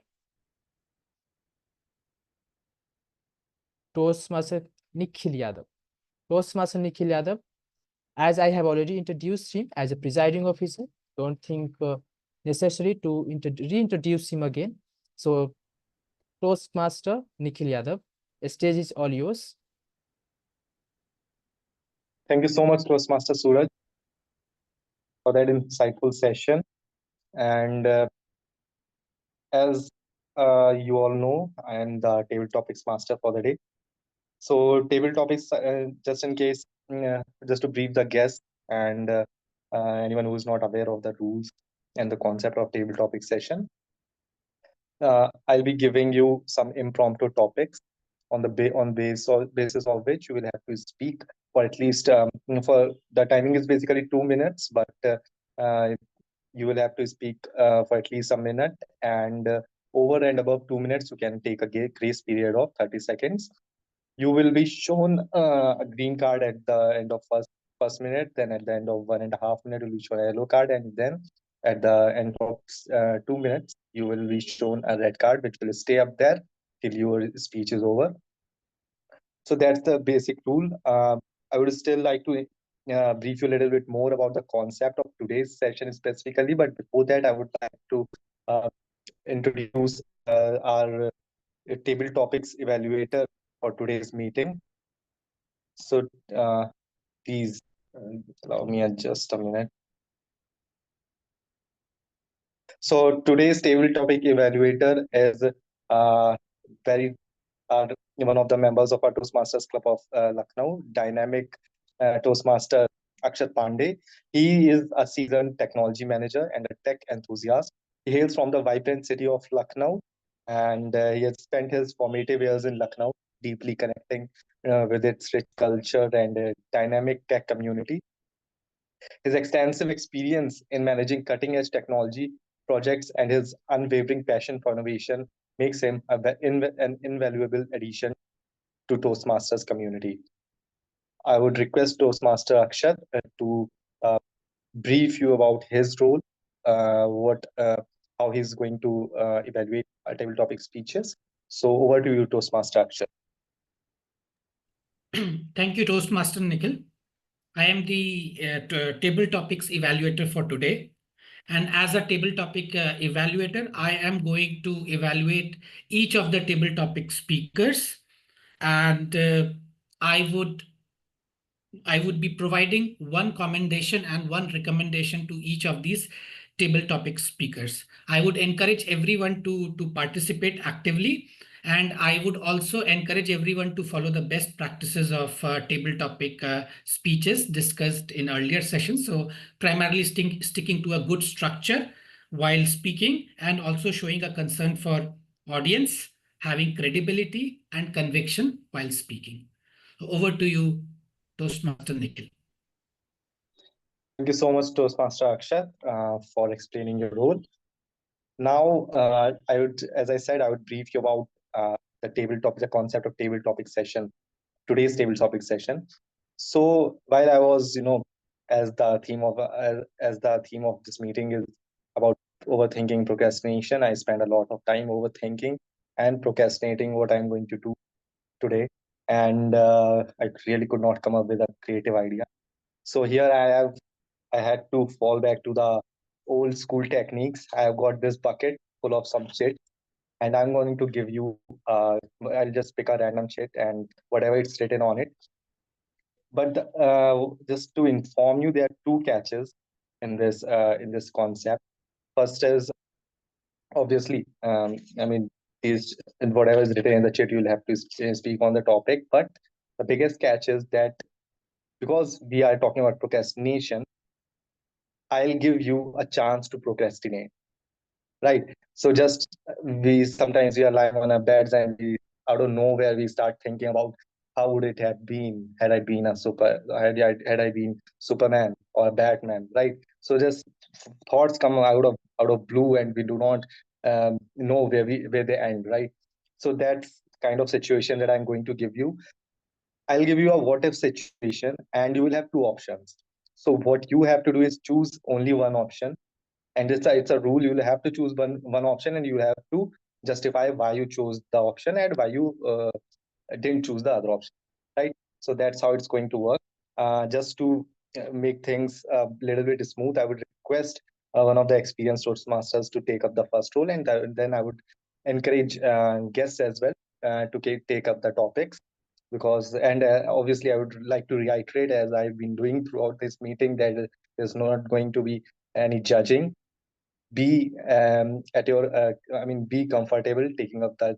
Toastmaster Nikhil Yadav. Toastmaster Nikhil Yadav, as I have already introduced him as a presiding officer, don't think necessary to reintroduce him again. So Toastmaster Nikhil Yadav, the stage is all yours. Thank you so much, Toastmaster Suraj, for that insightful session. And as you all know, I am the table topics master for the day. So, table topics, just in case, just to brief the guests and anyone who is not aware of the rules and the concept of table topic session, I'll be giving you some impromptu topics on the basis of which you will have to speak for at least for the timing is basically 2 minutes, but you will have to speak for at least a minute, and over and above 2 minutes you can take a grace period of 30 seconds. You will be shown a green card at the end of first minute, then at the end of 1.5 minutes you will be shown a yellow card, and then at the end of 2 minutes you will be shown a red card which will stay up there till your speech is over. So that's the basic rule. I would still like to brief you a little bit more about the concept of today's session specifically, but before that I would like to uh, introduce our table topics evaluator for today's meeting. So please allow me just a minute. So today's table topic evaluator is very one of the members of our Toastmasters Club of Lucknow, dynamic Toastmaster Akshat Pandey. He is a seasoned technology manager and a tech enthusiast. He hails from the vibrant city of Lucknow, and he has spent his formative years in Lucknow, deeply connecting with its rich culture and dynamic tech community. His extensive experience in managing cutting edge technology projects and his unwavering passion for innovation makes him an invaluable addition to Toastmasters community. I would request Toastmaster Akshat to uh, brief you about his role, what how he's going to evaluate table topic speeches. So over to you, Toastmaster Akshat. Thank you, Toastmaster Nikhil. I am the table topics evaluator for today. And as a table topic evaluator, I am going to evaluate each of the table topic speakers. And I would be providing one commendation and one recommendation to each of these table topic speakers. I would encourage everyone to participate actively, and I would also encourage everyone to follow the best practices of table topic speeches discussed in earlier sessions. So primarily sticking to a good structure while speaking, and also showing a concern for audience, having credibility and conviction while speaking. Over to you, Toastmaster Nikhil. Thank you so much, Toastmaster Akshat, for explaining your role. Now, I would, as I said, I would brief you about the table topic, the concept of table topic session, today's table topic session. So while I was, as the theme of this meeting is about overthinking, procrastination, I spent a lot of time overthinking and procrastinating what I'm going to do today, and I really could not come up with a creative idea. So here I had to fall back to the old school techniques. I have got this bucket full of some shit, and I'm going to give you. I'll just pick a random shit and whatever it's written on it. But just to inform you, there are two catches in this concept. First is obviously, I mean, is whatever is written in the chat, you'll have to speak on the topic. But the biggest catch is that because we are talking about procrastination, I'll give you a chance to procrastinate, right? So just sometimes we are lying on our beds and we out of nowhere we start thinking about how would it have been had I been had I been Superman or Batman, right? So just thoughts come out of blue and we do not know where they end, right? So that's kind of situation that I'm going to give you. I'll give you a what if situation and you will have two options. So what you have to do is choose only one option, and it's a rule. You'll have to choose one option and you have to justify why you chose the option and why you didn't choose the other option, right? So that's how it's going to work. Just to make things a little bit smooth, I would request one of the experienced Toastmasters to take up the first role, and then I would encourage guests as well to take up the topics, because and obviously I would like to reiterate, as I've been doing throughout this meeting, that there's not going to be any judging. Be at your I mean, be comfortable taking up the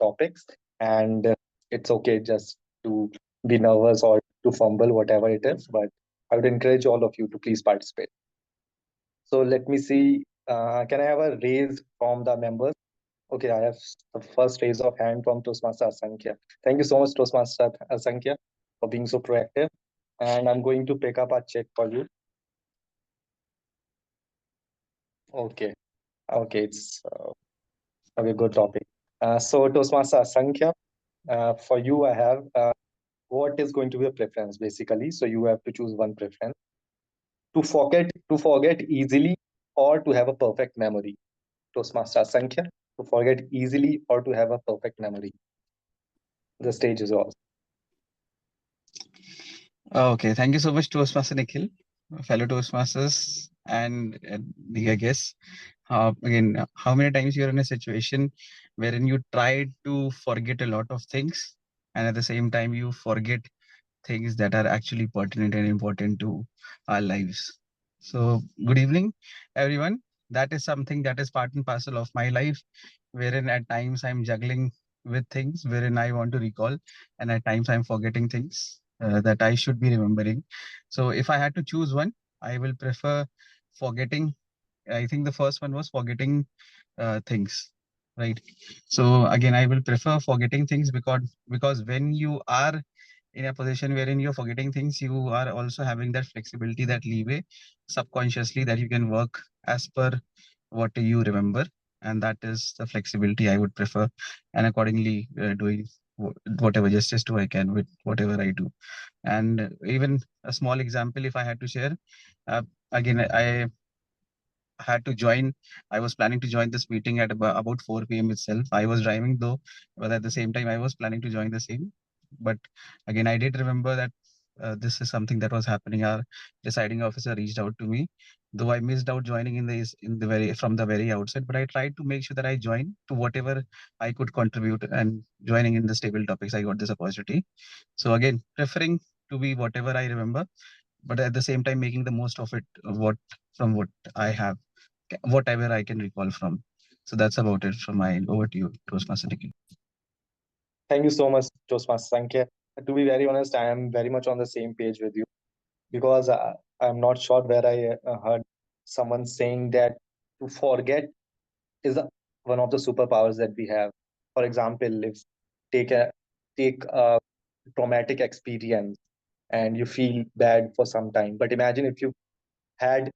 topics, and it's okay just to be nervous or to fumble, whatever it is, but I would encourage all of you to please participate. So let me see, can I have a raise from the members? Okay, I have the first raise of hand from Toastmaster Asankhya. Thank you so much, Toastmaster Asankhya, for being so proactive, and I'm going to pick up a check for you. Okay. Okay, it's a good topic. So Toastmaster Asankhya, for you, I have what is going to be a preference basically. So you have to choose one preference: to forget easily, or to have a perfect memory. Toastmaster Asankhya, to forget easily or to have a perfect memory. The stage is yours. Okay, thank you so much, Toastmaster Nikhil, fellow Toastmasters, and dear guests. Again, how many times you're in a situation wherein you try to forget a lot of things, and at the same time you forget things that are actually pertinent and important to our lives. So, good evening, everyone. That is something that is part and parcel of my life, wherein at times I'm juggling with things wherein I want to recall, and at times I'm forgetting things that I should be remembering. So if I had to choose one, I will prefer forgetting. I think the first one was forgetting things, right? So again, I will prefer forgetting things because when you are in a position wherein you're forgetting things, you are also having that flexibility, that leeway subconsciously that you can work as per what you remember, and that is the flexibility I would prefer, and accordingly doing whatever justice to I can with whatever I do. And even a small example, if I had to share, uh, again, I had to join. I was planning to join this meeting at about 4 p.m. itself. I was driving though, but at the same time, I was planning to join the same. But again, I did remember that this is something that was happening. Our deciding officer reached out to me, though I missed out joining in the very from the very outset. But I tried to make sure that I join to whatever I could contribute, and joining in the stable topics, I got this opportunity. So again, preferring to be whatever I remember, but at the same time making the most of it, what I have, whatever I can recall from. So that's about it from my end. Over to you, Toastmaster Nikhil. Thank you so much, Toastmaster Sankhya. To be very honest, I am very much on the same page with you because I'm not sure where I heard someone saying that to forget is one of the superpowers that we have. For example, if take a take a traumatic experience and you feel bad for some time, but imagine if you had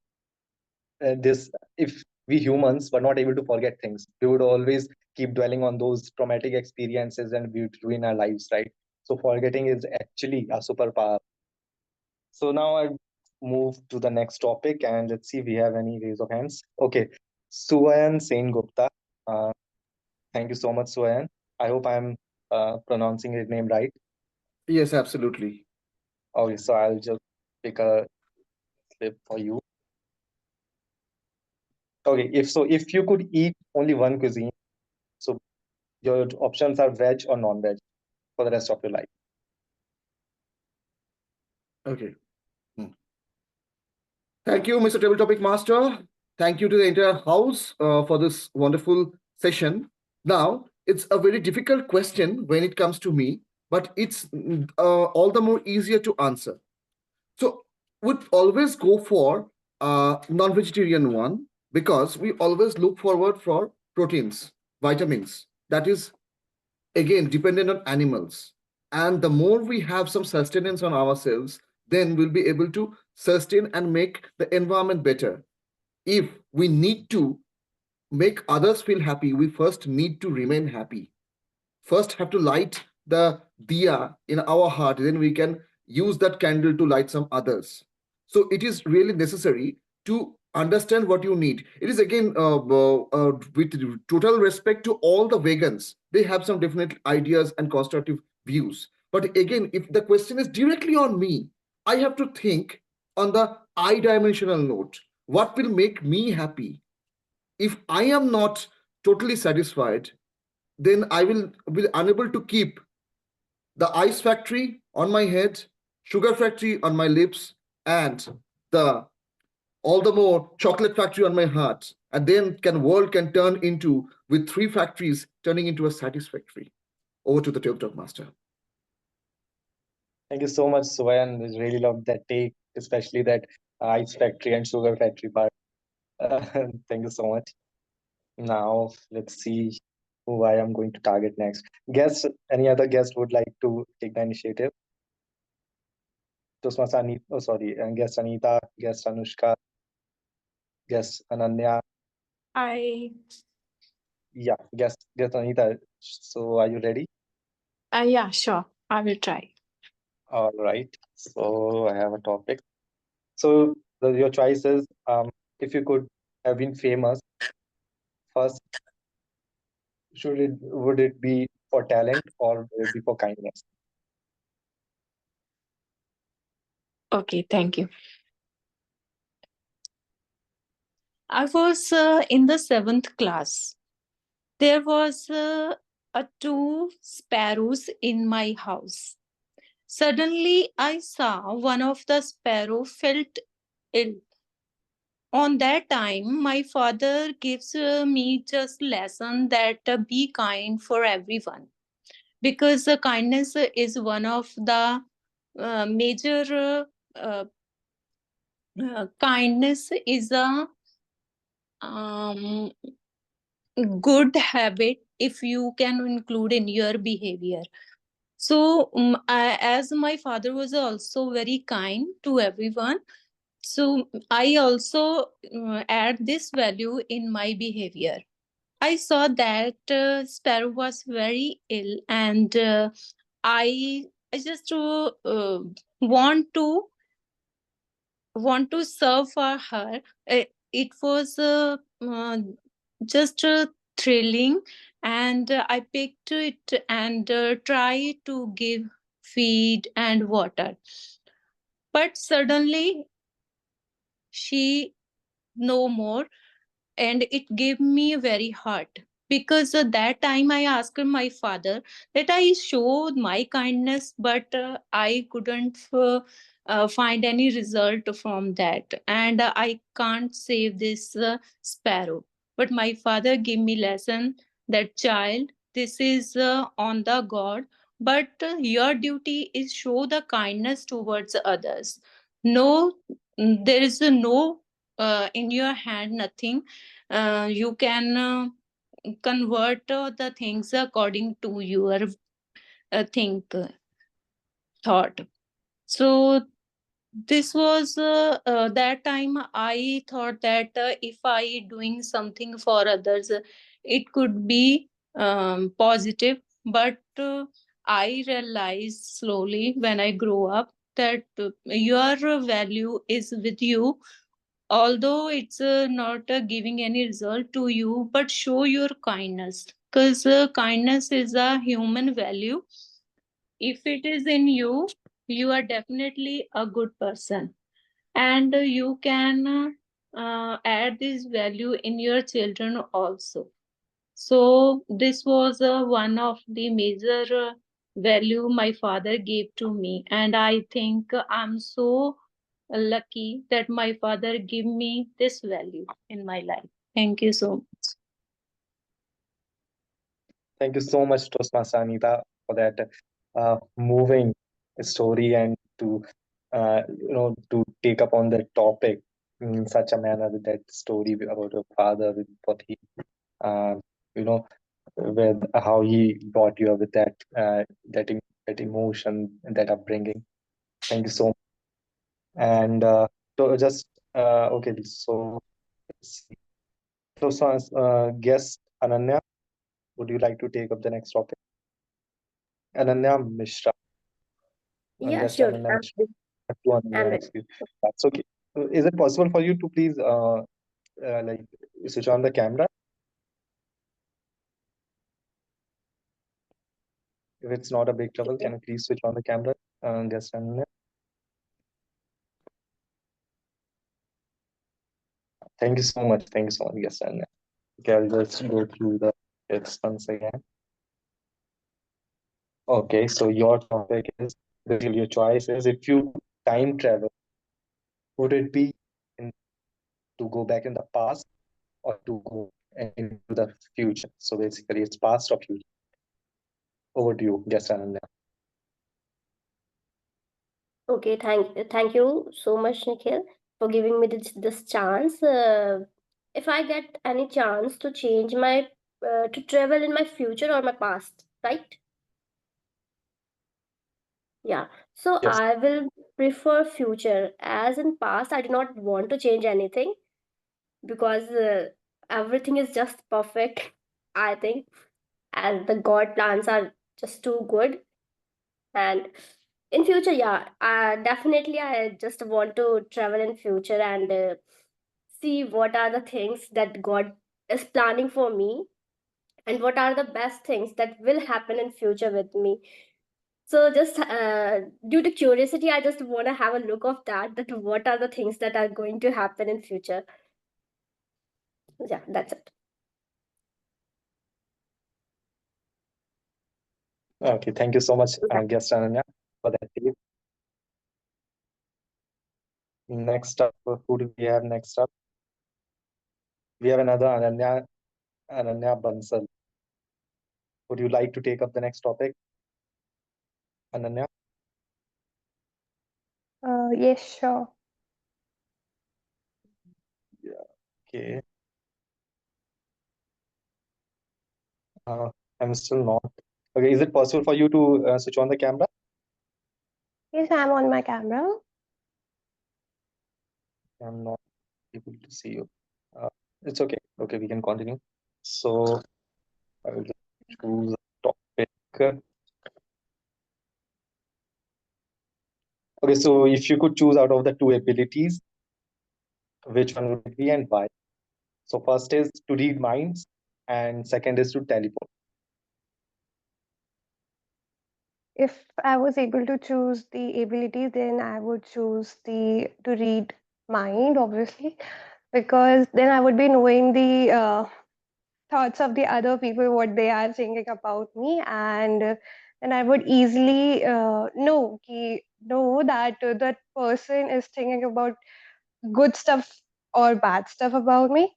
this, if we humans were not able to forget things, we would always keep dwelling on those traumatic experiences and we would ruin our lives, right? So forgetting is actually a superpower. So now I move to the next topic and let's see if we have any raise of hands. Okay, Suvayan Sen Gupta. Uh, thank you so much, Suvayan. I hope I'm pronouncing his name right. Yes, absolutely. Okay, so I'll just pick a slip for you. Okay, if you could eat only one cuisine, so your options are veg or non-veg for the rest of your life. Okay. Thank you, Mr. Table Topic Master. Thank you to the entire house for this wonderful session. Now, it's a very difficult question when it comes to me, but it's all the more easier to answer. So, would always go for non-vegetarian one because we always look forward for proteins, vitamins. That is again dependent on animals, and the more we have some sustenance on ourselves, then we'll be able to sustain and make the environment better. If we need to make others feel happy, we first need to remain happy. First have to light the diya in our heart, then we can use that candle to light some others. So it is really necessary to understand what you need. It is again with total respect to all the vegans, they have some definite ideas and constructive views, but again if the question is directly on me, I have to think on the I dimensional note. What will make me happy? If I am not totally satisfied, then I will be unable to keep the ice factory on my head, sugar factory on my lips, and the all the more chocolate factory on my heart. And then world can turn into with three factories turning into a satisfactory. Over to the TikTok master. Thank you so much, Suvayan. I really loved that take, especially that ice factory and sugar factory part. Thank you so much. Now let's see who I am going to target next. Guest, any other guest would like to take the initiative? Toastmaster Anita, oh sorry, guest Anita, guest Anushka, guest Ananya. I Yeah, guest Anita. So are you ready? Yeah, sure. I will try. All right. So I have a topic. So your choice is if you could have been famous first, would it be for talent or would it be for kindness? Okay, thank you. I was in the seventh class. There was a two sparrows in my house. Suddenly, I saw one of the sparrow felt ill. On that time, my father gives me just lesson that be kind for everyone. because kindness is one of the major kindness is a um, good habit if you can include in your behavior. So as my father was also very kind to everyone, so I also add this value in my behavior. I saw that Sparrow was very ill, and I just want to serve for her. It was just thrilling, and I picked it and tried to give feed and water. But suddenly she no more, and it gave me a very hurt, because at that time I asked my father that I showed my kindness, but I couldn't find any result from that, and I can't save this sparrow. But my father gave me lesson that, child, this is on the god, but your duty is show the kindness towards others. No, there is no in your hand nothing. You can convert the things according to your think thought. So this was that time I thought that if I doing something for others, it could be positive. But I realized slowly when I grow up that your value is with you, although it's not giving any result to you, but show your kindness, because kindness is a human value. If it is in you, you are definitely a good person, and you can add this value in your children also. So this was one of the major value my father gave to me, and I think I'm so lucky that my father gave me this value in my life. Thank you so much. Thank you so much, Toastmaster Anita, for that moving story, and to to take up on that topic in such a manner, with that story about your father, with what he uh, you know with how he brought you up with that emotion and that upbringing. Thank you so much. And so just okay, so let's see. Guest Ananya, would you like to take up the next topic? Ananya Mishra. Yeah, Guest sure. Ananya I'm Mishra. ready. I have to I'm Ananya, ready. excuse. That's okay. Is it possible for you to please like switch on the camera? If it's not a big trouble, can you please switch on the camera, guest Ananya? Thank you so much. Thank you so much, guest Ananya. Okay, I'll just go through the text once again. Okay, so your topic is, basically your choice is, if you time travel, would it be in, to go back in the past or to go into the future? So basically, it's past or future. Over to you, guest Ananya. Okay, thank you so much, Nikhil, for giving me this chance. If I get any chance to change my to travel in my future or my past, right? Yeah. So Yes. I will prefer future. As in past, I do not want to change anything, because everything is just perfect. I think, as the God plans are just too good. And in future, yeah, definitely I just want to travel in future and see what are the things that God is planning for me, and what are the best things that will happen in future with me. So just due to curiosity, I just want to have a look of that what are the things that are going to happen in future. Yeah, that's it. Okay, thank you so much, guest Ananya, for that tip. Next up, who do we have next up? We have another Ananya Bansal. Would you like to take up the next topic, Ananya? Yes, sure. Yeah. Okay. I'm still not. Okay, is it possible for you to switch on the camera? Yes, I'm on my camera. I'm not able to see you. Uh, it's okay. Okay, we can continue. So I will just choose a topic. Okay, so if you could choose out of the two abilities, which one would it be and why? So first is to read minds, and second is to teleport. If I was able to choose the ability, then I would choose the to read mind, obviously, because then I would be knowing the thoughts of the other people, what they are thinking about me, and then I would easily know that that person is thinking about good stuff or bad stuff about me.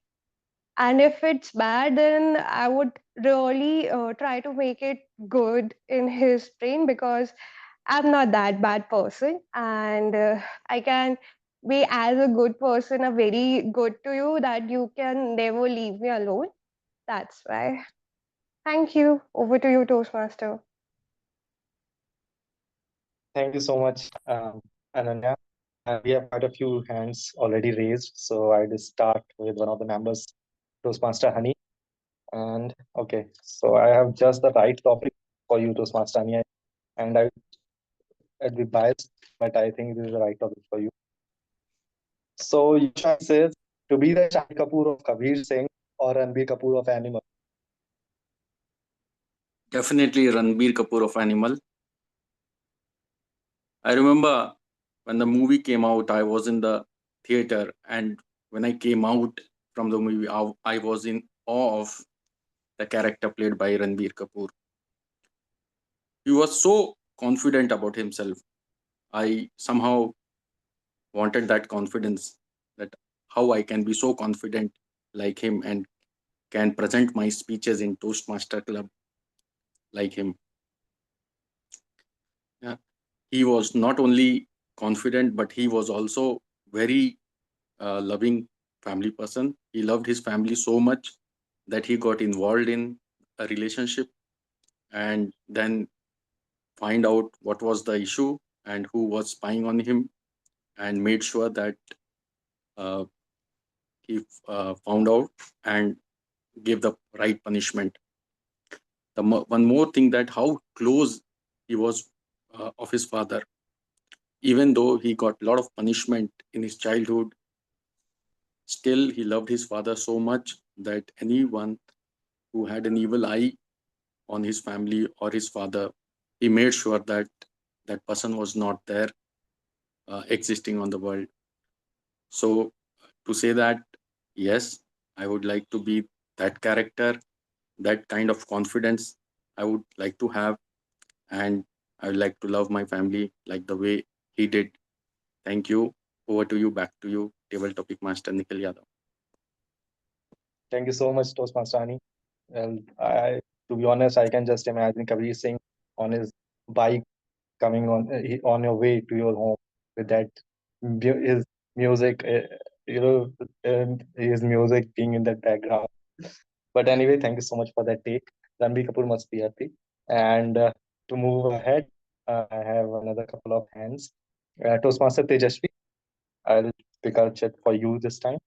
And if it's bad, then I would really try to make it good in his brain, because I'm not that bad person, and I can be as a good person, a very good to you, that you can never leave me alone. That's why. Thank you. Over to you, Toastmaster. Thank you so much, Ananya. And we have quite a few hands already raised, so I will start with one of the members, Toastmaster Honey. And okay, so I have just the right topic for you, Toastmaster Honey, and I'd be biased, but I think this is the right topic for you. So your choice is to be the Shahid Kapoor of Kabir Singh or Ranbir Kapoor of Animal. Definitely Ranbir Kapoor of Animal. I remember when the movie came out, I was in the theater, and when I came out from the movie, I was in awe of the character played by Ranbir Kapoor. He was so confident about himself. I somehow wanted that confidence, that how I can be so confident like him and can present my speeches in Toastmaster Club like him. Yeah. He was not only confident, but he was also very loving family person. He loved his family so much that he got involved in a relationship and then find out what was the issue and who was spying on him, and made sure that uh, he found out and gave the right punishment. One more thing, that how close he was of his father, even though he got a lot of punishment in his childhood. Still, he loved his father so much that anyone who had an evil eye on his family or his father, he made sure that that person was not there existing on the world. So, to say that, yes, I would like to be that character, that kind of confidence I would like to have, and I would like to love my family like the way he did. Thank you. Over to you, back to you, table topic master Nikhil Yadav. Thank you so much, Toastmaster Honey. Well, to be honest, I can just imagine Kabir Singh on his bike coming on your way to your home with that his music, his music being in the background. But anyway, thank you so much for that take. Ranbir Kapoor must be happy. And to move ahead, I have another couple of hands. Toastmaster Tejashvi, I'll pick a chat for you this time.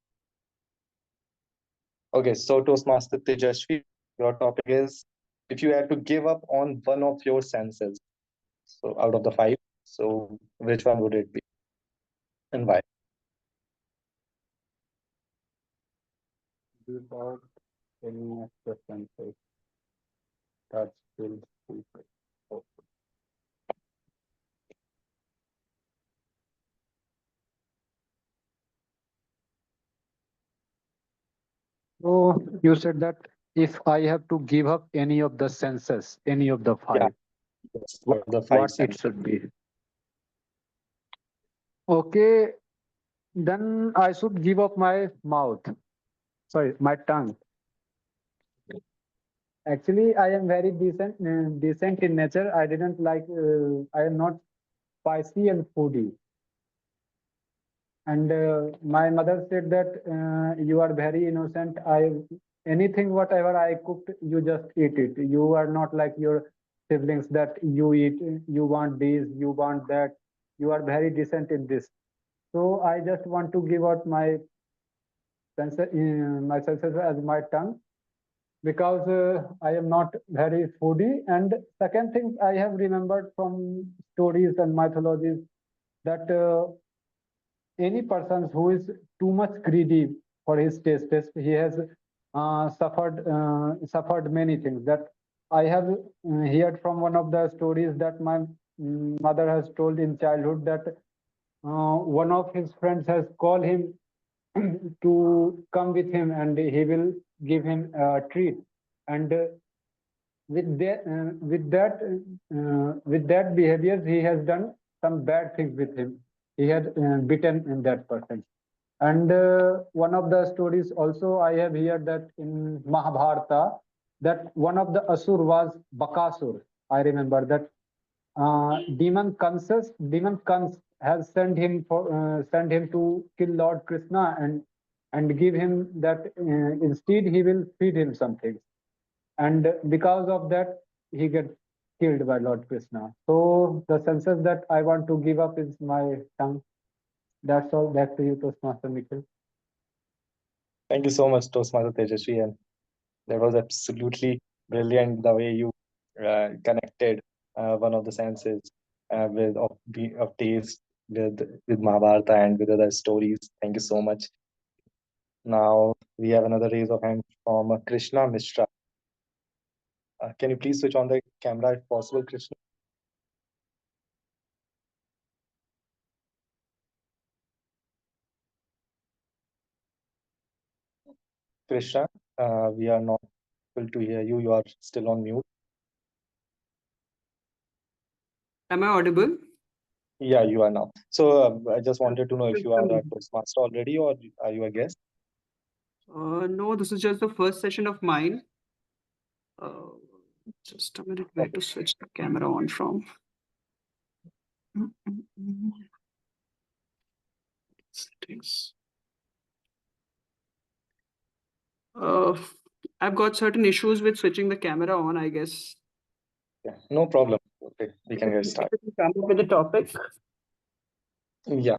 Okay, so Toastmaster Tejashvi, your topic is if you had to give up on one of your senses, so out of the five, so which one would it be and why? Without any of the senses, touch, feel, speak. So you said that if I have to give up any of the senses, any of the Yeah, five, yes, out of the five what it senses. should be. Okay, then I should give up my mouth. Sorry, my tongue. Actually, I am very decent in nature. I didn't like. I am not spicy and foodie. And my mother said that you are very innocent. Anything whatever I cooked, you just eat it. You are not like your siblings that you eat. You want this, you want that. You are very decent in this. So I just want to give out my senses as my tongue because I am not very foodie. And second thing I have remembered from stories and mythologies that any person who is too much greedy for his taste, he has suffered many things. That I have heard from one of the stories that my mother has told in childhood that one of his friends has called him to come with him and he will give him a treat. And with that behavior, he has done some bad things with him. He had bitten in that person. And one of the stories also I have heard that in Mahabharata, that one of the asur was Bakasur. I remember that demon Kans has sent him to kill Lord Krishna and give him that instead he will feed him something, and because of that he gets killed by Lord Krishna. So the senses that I want to give up is my tongue. That's all. Back to you, Toastmaster Nikhil. Thank you so much, Toastmaster Tejasvi, and that was absolutely brilliant the way you connected one of the senses of taste with Mahabharata and with other stories. Thank you so much. Now we have another raise of hand from Krishna Mishra. Can you please switch on the camera if possible, Krishna? Krishna, we are not able to hear you. You are still on mute. Am I audible? Yeah, you are now. So I just wanted to know if you are a Toastmaster already or are you a guest? No, this is just the first session of mine. Just a minute, where to switch the camera on from? Settings. I've got certain issues with switching the camera on, I guess. Yeah, no problem. Okay, we can get started. Come up with the topic. Yeah.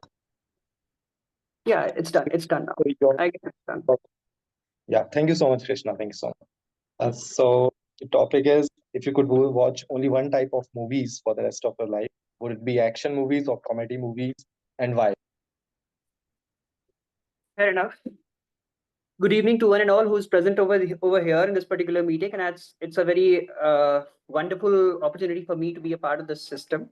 Yeah, it's done. It's done now. I guess it's done. Yeah, thank you so much, Krishna. Thank you so much. So the topic is, if you could watch only one type of movies for the rest of your life, would it be action movies or comedy movies, and why? Fair enough. Good evening to one and all who's present over here in this particular meeting, and it's a very wonderful opportunity for me to be a part of this system.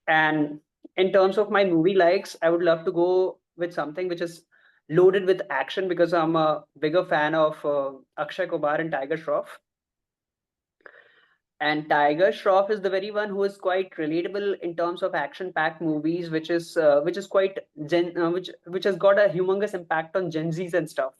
And in terms of my movie likes, I would love to go with something which is loaded with action because I'm a bigger fan of Akshay Kumar and Tiger Shroff. And Tiger Shroff is the very one who is quite relatable in terms of action-packed movies, which is quite which has got a humongous impact on Gen Zs and stuff.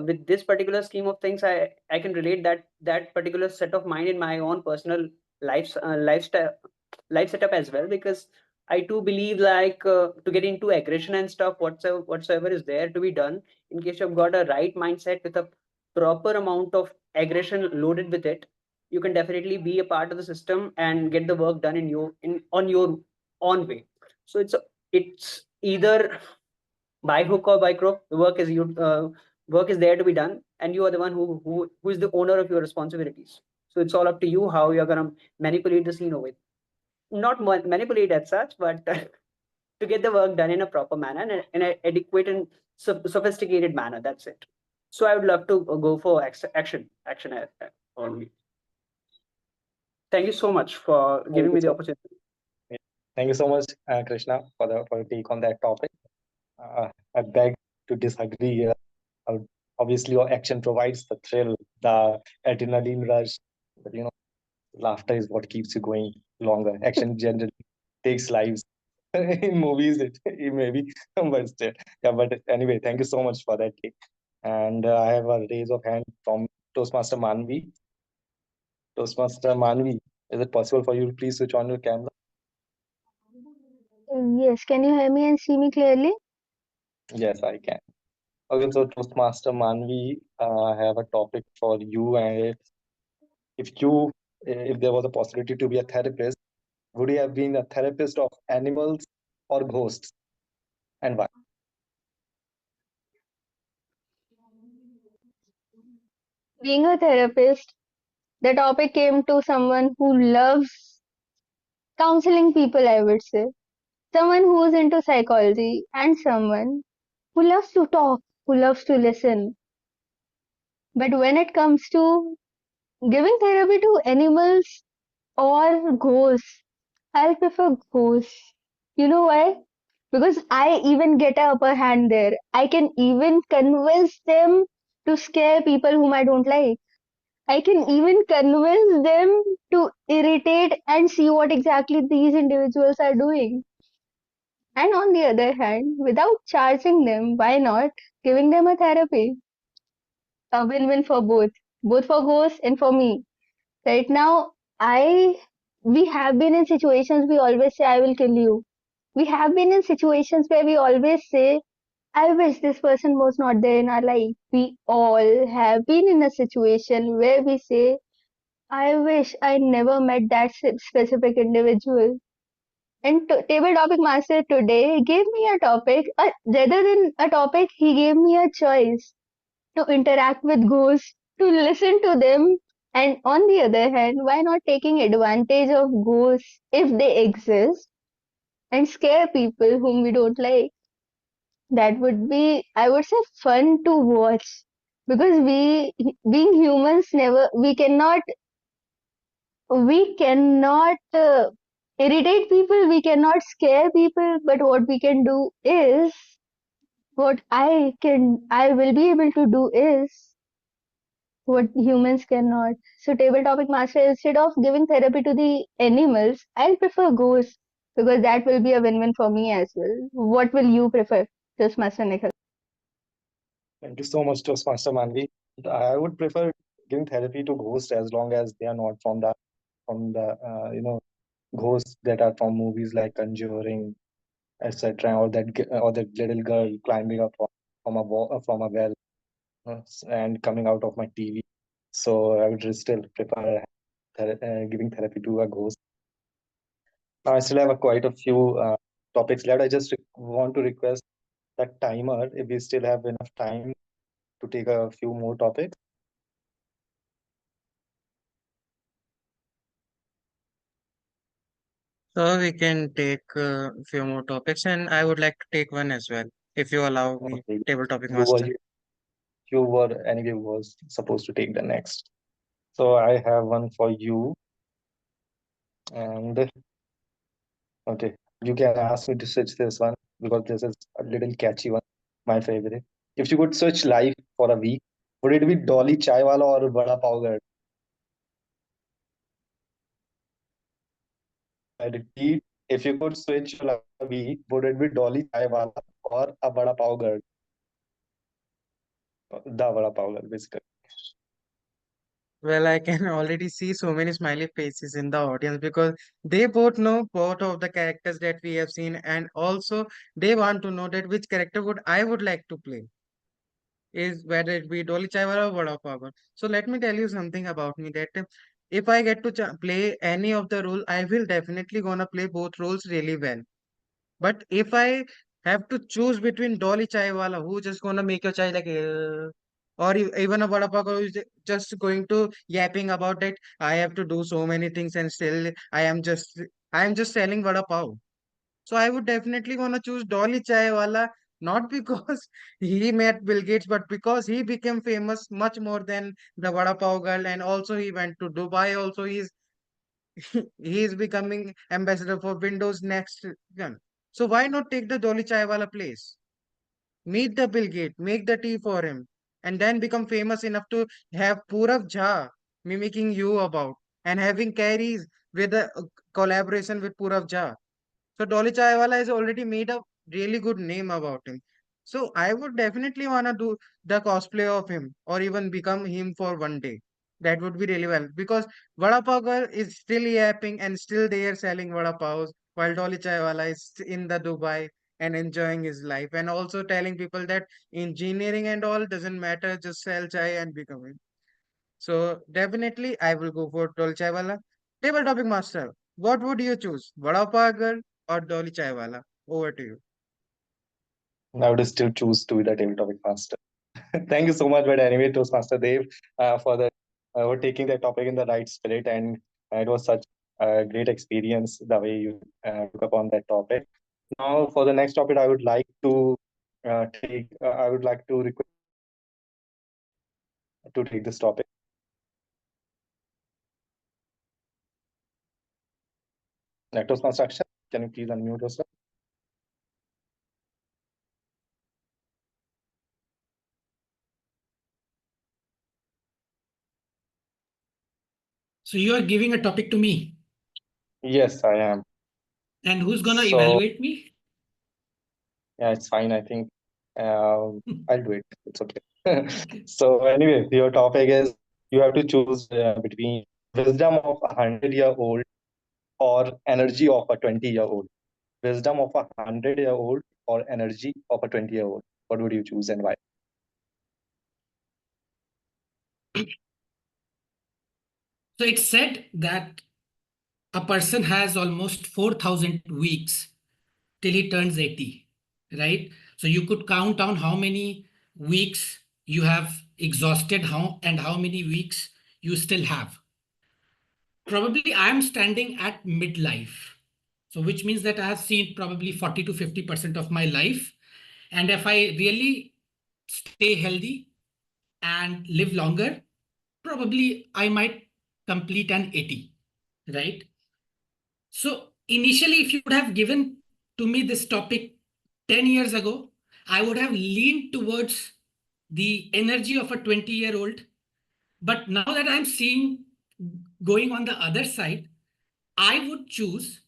With this particular scheme of things, I can relate that particular set of mind in my own personal life setup as well, because I too believe like to get into aggression and stuff whatsoever is there to be done, in case you've got a right mindset with a proper amount of aggression loaded with it, you can definitely be a part of the system and get the work done on your own way. So it's either by hook or by crook, the work is there to be done, and you are the one who is the owner of your responsibilities. So it's all up to you how you're gonna manipulate the scene over it. Not manipulate as such, but to get the work done in a proper manner and in an adequate and sophisticated manner. That's it. So I would love to go for action only. Thank you so much for giving me the opportunity. Thank you so much, Krishna, for your take on that topic. I beg to disagree here. Obviously, your action provides the thrill, the adrenaline rush. But laughter is what keeps you going longer. Action generally takes lives. In movies, it may be, but still, yeah. But anyway, thank you so much for that take. And I have a raise of hand from Toastmaster Manvi. Toastmaster Manvi, is it possible for you to please switch on your camera? Yes, can you hear me and see me clearly? Yes, I can. Okay, so Toastmaster Manvi, I have a topic for you, and if there was a possibility to be a therapist, would you have been a therapist of animals or ghosts, and why? Being a therapist, the topic came to someone who loves counseling people, I would say. Someone who is into psychology and someone who loves to talk, who loves to listen. But when it comes to giving therapy to animals or ghosts, I'll prefer ghosts. You know why? Because I even get a upper hand there. I can even convince them to scare people whom I don't like. I can even convince them to irritate and see what exactly these individuals are doing. And on the other hand, without charging them, why not giving them a therapy? A win-win for both for ghosts and for me. Right now, I we have been in situations we always say I will kill you. We have been in situations where we always say I wish this person was not there in our life. We all have been in a situation where we say I wish I never met that specific individual. And Table Topic Master today gave me a topic, rather than a topic, he gave me a choice to interact with ghosts, to listen to them, and on the other hand, why not taking advantage of ghosts if they exist and scare people whom we don't like? That would be, I would say, fun to watch because being humans, we cannot irritate people, we cannot scare people, but what we can do is, I will be able to do is what humans cannot. So, Table Topic Master, instead of giving therapy to the animals, I'll prefer ghosts because that will be a win-win for me as well. What will you prefer, just Master Nikhil? Thank you so much, Toastmaster Manvi. I would prefer giving therapy to ghosts as long as they are not from the ghosts that are from movies like Conjuring, etc., or that little girl climbing up from a wall, from a well, and coming out of my TV. So I would still prefer giving therapy to a ghost. Now I still have quite a few topics left. I just want to request that timer if we still have enough time to take a few more topics. So we can take a few more topics, and I would like to take one as well, if you allow me, Okay, Table Topic you were Master. you were anyway was supposed to take the next. So I have one for you, and okay, you can ask me to switch this one because this is a little catchy one, my favorite. If you could switch life for a week, would it be Dolly Chaiwala or Vada Pav Girl? I repeat, if you could switch your life for a week, would it be Dolly Chaiwala or a Vada Pav Girl? The Vada Pav Girl, basically. Well, I can already see so many smiley faces in the audience because they both know both of the characters that we have seen, and also they want to know that which character would I would like to play, is whether it be Dolly Chaiwala or Vada Pav. So let me tell you something about me that if I get to play any of the role, I will definitely gonna play both roles really well. But if I have to choose between Dolly Chaiwala, who just gonna make your chai like, or even a vada pav who is just going to yapping about that I have to do so many things and still I am just selling vada pav. So I would definitely gonna choose Dolly Chaiwala, not because he met Bill Gates, but because he became famous much more than the vada pav girl, and also he went to Dubai. Also, he is becoming ambassador for Windows Next Gen. So why not take the Dolly Chaiwala place? Meet the Bill Gates, make the tea for him, and then become famous enough to have Purav Jha mimicking you about and having carries with a collaboration with Purav Jha. So Dolly Chaiwala has already made a really good name about him. So I would definitely wanna do the cosplay of him or even become him for one day. That would be really well because Vada Pav Girl is still yapping and still there selling Vada Pavs while Dolly Chaiwala is in the Dubai and enjoying his life and also telling people that engineering and all doesn't matter, just sell chai and become it. So definitely I will go for Dolly Chaiwala. Table topic master, what would you choose? Vada Pav Girl or Dolly Chaiwala? Over to you. I would still choose to be the table topic master. Thank you so much, but anyway, Toastmaster Dave, for taking the topic in the right spirit, and it was such a great experience the way you took upon that topic. Now, for the next topic, I would like to I would like to request to take this topic. Toastmaster Akshay, can you please unmute yourself? So you are giving a topic to me. Yes, I am. And who's gonna So evaluate me? yeah, it's fine. I think I'll do it. It's okay. So anyway, your topic is you have to choose between wisdom of 100-year-old or energy of a 20-year-old. Wisdom of a 100-year-old or energy of a 20-year-old. What would you choose and why? So it's said that a person has almost 4,000 weeks till he turns 80, right? So you could count down how many weeks you have exhausted how many weeks you still have. Probably I am standing at midlife. So which means that I have seen probably 40 to 50% of my life. And if I really stay healthy and live longer, probably I might complete an 80, right? So initially, if you would have given to me this topic 10 years ago, I would have leaned towards the energy of a 20-year-old. But now that I'm seeing going on the other side, I would choose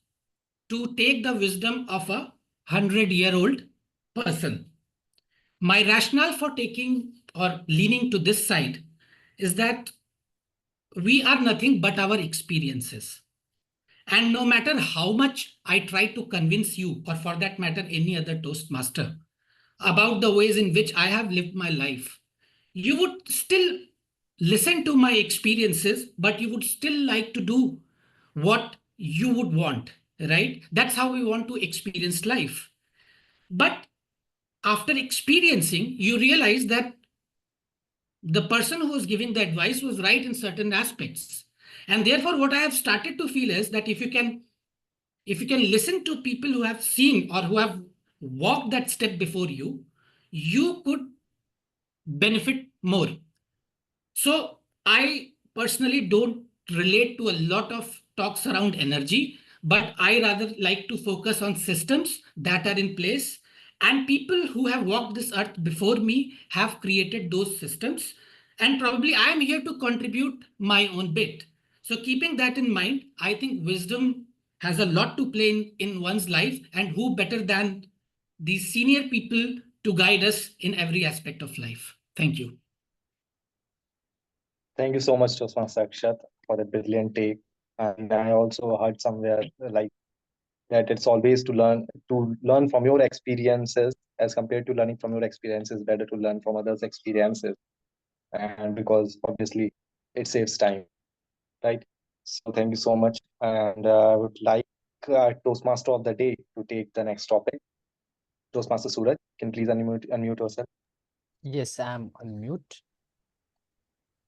to take the wisdom of a 100-year-old person. My rationale for taking or leaning to this side is that we are nothing but our experiences. And no matter how much I try to convince you, or for that matter, any other Toastmaster, about the ways in which I have lived my life, you would still listen to my experiences, but you would still like to do what you would want, right? That's how we want to experience life. But after experiencing, you realize that the person who was giving the advice was right in certain aspects. And therefore, what I have started to feel is that if you can listen to people who have seen or who have walked that step before you, you could benefit more. So I personally don't relate to a lot of talks around energy, but I rather like to focus on systems that are in place. And people who have walked this earth before me have created those systems. And probably I am here to contribute my own bit. So, keeping that in mind, I think wisdom has a lot to play in one's life. And who better than these senior people to guide us in every aspect of life? Thank you. Thank you so much, Toastmaster Akshat, for the brilliant take. And I also heard somewhere like that it's always to learn from your experiences as compared to learning from your experiences, better to learn from others' experiences. And because obviously it saves time, right? So thank you so much. And I would like Toastmaster of the day to take the next topic. Toastmaster Suraj, can you please unmute yourself? Yes, I'm on mute.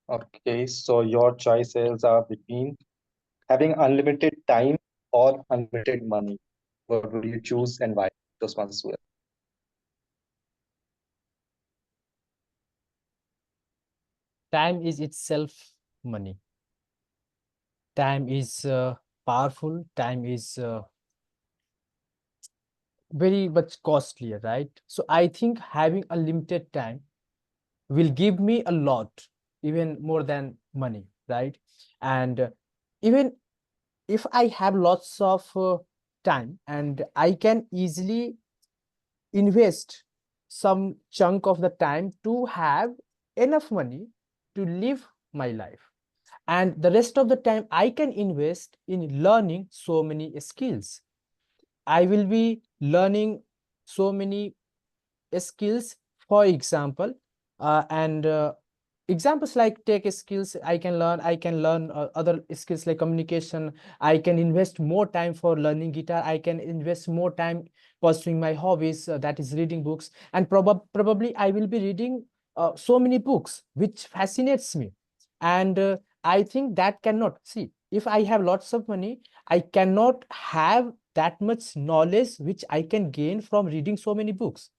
Okay, so your choices are between having unlimited time or unlimited money. What would you choose and why? Toastmaster Suraj. Time is itself money. Time is powerful. Time is very much costlier, right? So I think having a limited time will give me a lot, even more than money, right? And even if I have lots of time and I can easily invest some chunk of the time to have enough money to live my life, and the rest of the time I can invest in learning so many skills. I will be learning so many skills, for example, and examples like tech skills. I can learn other skills like communication. I can invest more time for learning guitar. I can invest more time pursuing my hobbies, that is reading books, and probably I will be reading so many books which fascinates me. And I think that cannot see, if I have lots of money, I cannot have that much knowledge which I can gain from reading so many books.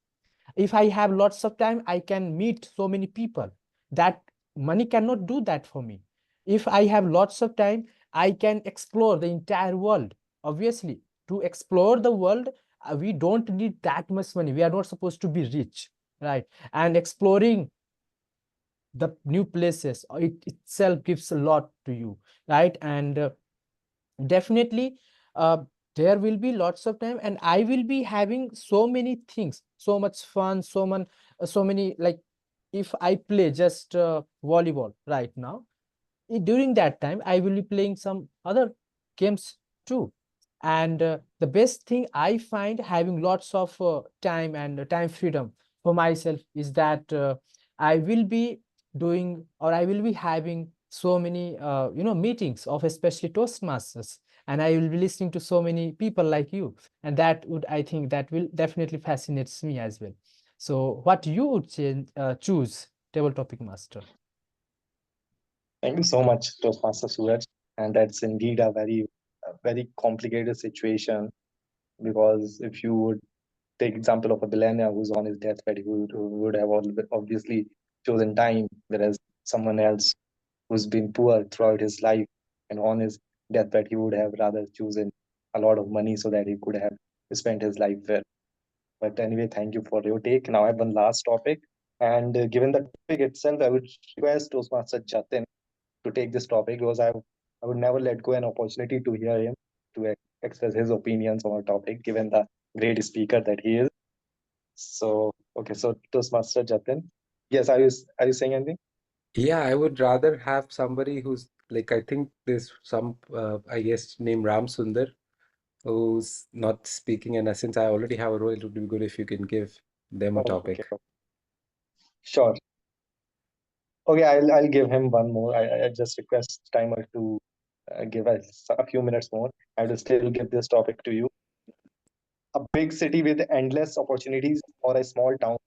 If I have lots of time, I can meet so many people. That money cannot do that for me. If I have lots of time, I can explore the entire world. Obviously, to explore the world, we don't need that much money. We are not supposed to be rich, right? And exploring the new places, it itself gives a lot to you, right? And definitely, there will be lots of time, and I will be having so many things, so much fun, so many, like, if I play just volleyball right now, during that time I will be playing some other games too. And the best thing I find having lots of time and time freedom for myself is that I will be doing, or I will be having so many meetings of especially Toastmasters, and I will be listening to so many people like you, and that would, I think, that will definitely fascinates me as well. So what you would choose, table topic master? Thank you so much, Toastmaster Suraj. And that's indeed a very complicated situation, because if you would take example of a billionaire who's on his deathbed, who would have obviously chosen time, whereas someone else who's been poor throughout his life and on his deathbed, he would have rather chosen a lot of money so that he could have spent his life well. But anyway, thank you for your take. Now I have one last topic, and given the topic itself, I would request Toastmaster Jatin to take this topic, because I would never let go an opportunity to hear him to express his opinions on a topic, given the great speaker that he is. So okay, so Toastmaster Jatin, yes, are you saying anything? Yeah, I would rather have somebody who's like, I think there's some, I guess, named Ram Sundar, who's not speaking. And since I already have a role, it would be good if you can give them a Oh, topic. okay, sure. Okay, I'll give him one more. I just request timer to give us a few minutes more. I will still give this topic to you. A big city with endless opportunities, or a small town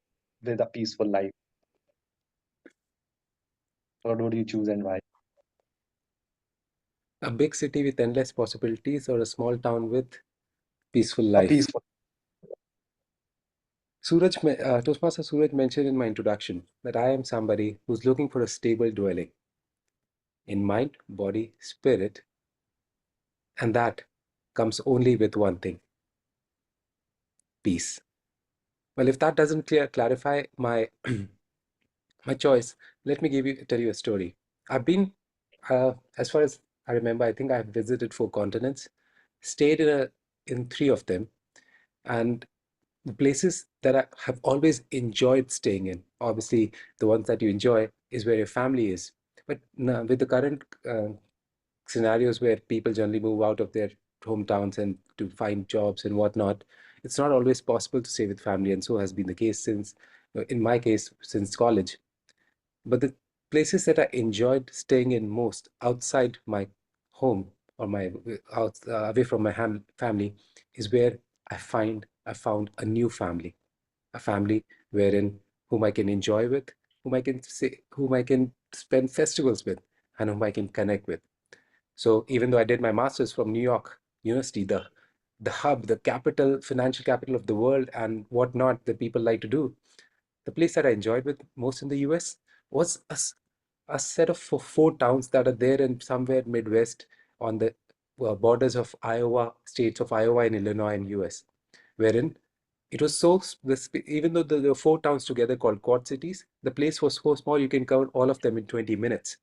with a peaceful life? What would you choose and why? A big city with endless possibilities or a small town with peaceful A life? peaceful. Toastmaster Suraj mentioned in my introduction that I am somebody who's looking for a stable dwelling in mind, body, spirit, and that comes only with one thing: peace. Well, if that doesn't clarify my my choice, let me tell you a story. I've been, as far as I remember, I think I've visited 4 continents, stayed in 3 of them, and the places that I have always enjoyed staying in. Obviously, the ones that you enjoy is where your family is. But now, with the current scenarios where people generally move out of their hometowns and to find jobs and whatnot, it's not always possible to stay with family, and so has been the case since, in my case, since college. But the places that I enjoyed staying in most outside my home, or my away from my family, is where I found a new family, a family wherein whom I can enjoy with, whom I can spend festivals with, and whom I can connect with. So even though I did my master's from New York University, the hub, the capital, financial capital of the world, and whatnot that people like to do, the place that I enjoyed with most in the US was a set of 4 towns that are there in somewhere Midwest on the borders of Iowa, states of Iowa and Illinois and US, wherein it was so, even though there were 4 towns together called quad cities, the place was so small you can cover all of them in 20 minutes.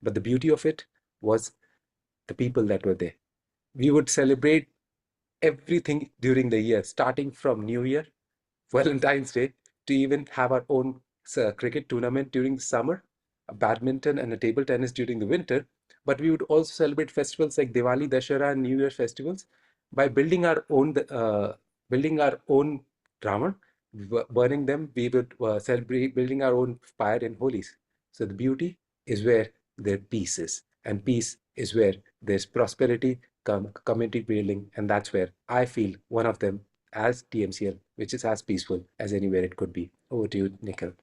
But the beauty of it was the people that were there. We would celebrate everything during the year, starting from New Year, Valentine's Day, to even have our own cricket tournament during the summer, a badminton and a table tennis during the winter. But we would also celebrate festivals like Diwali, Dashera, and New Year festivals by building our own Ravan, burning them. We would celebrate building our own fire in Holi's. So the beauty is where their peace is, and peace is where there's prosperity, community building, and that's where I feel one of them as TMCL, which is as peaceful as anywhere it could be. Over to you, Nikhil.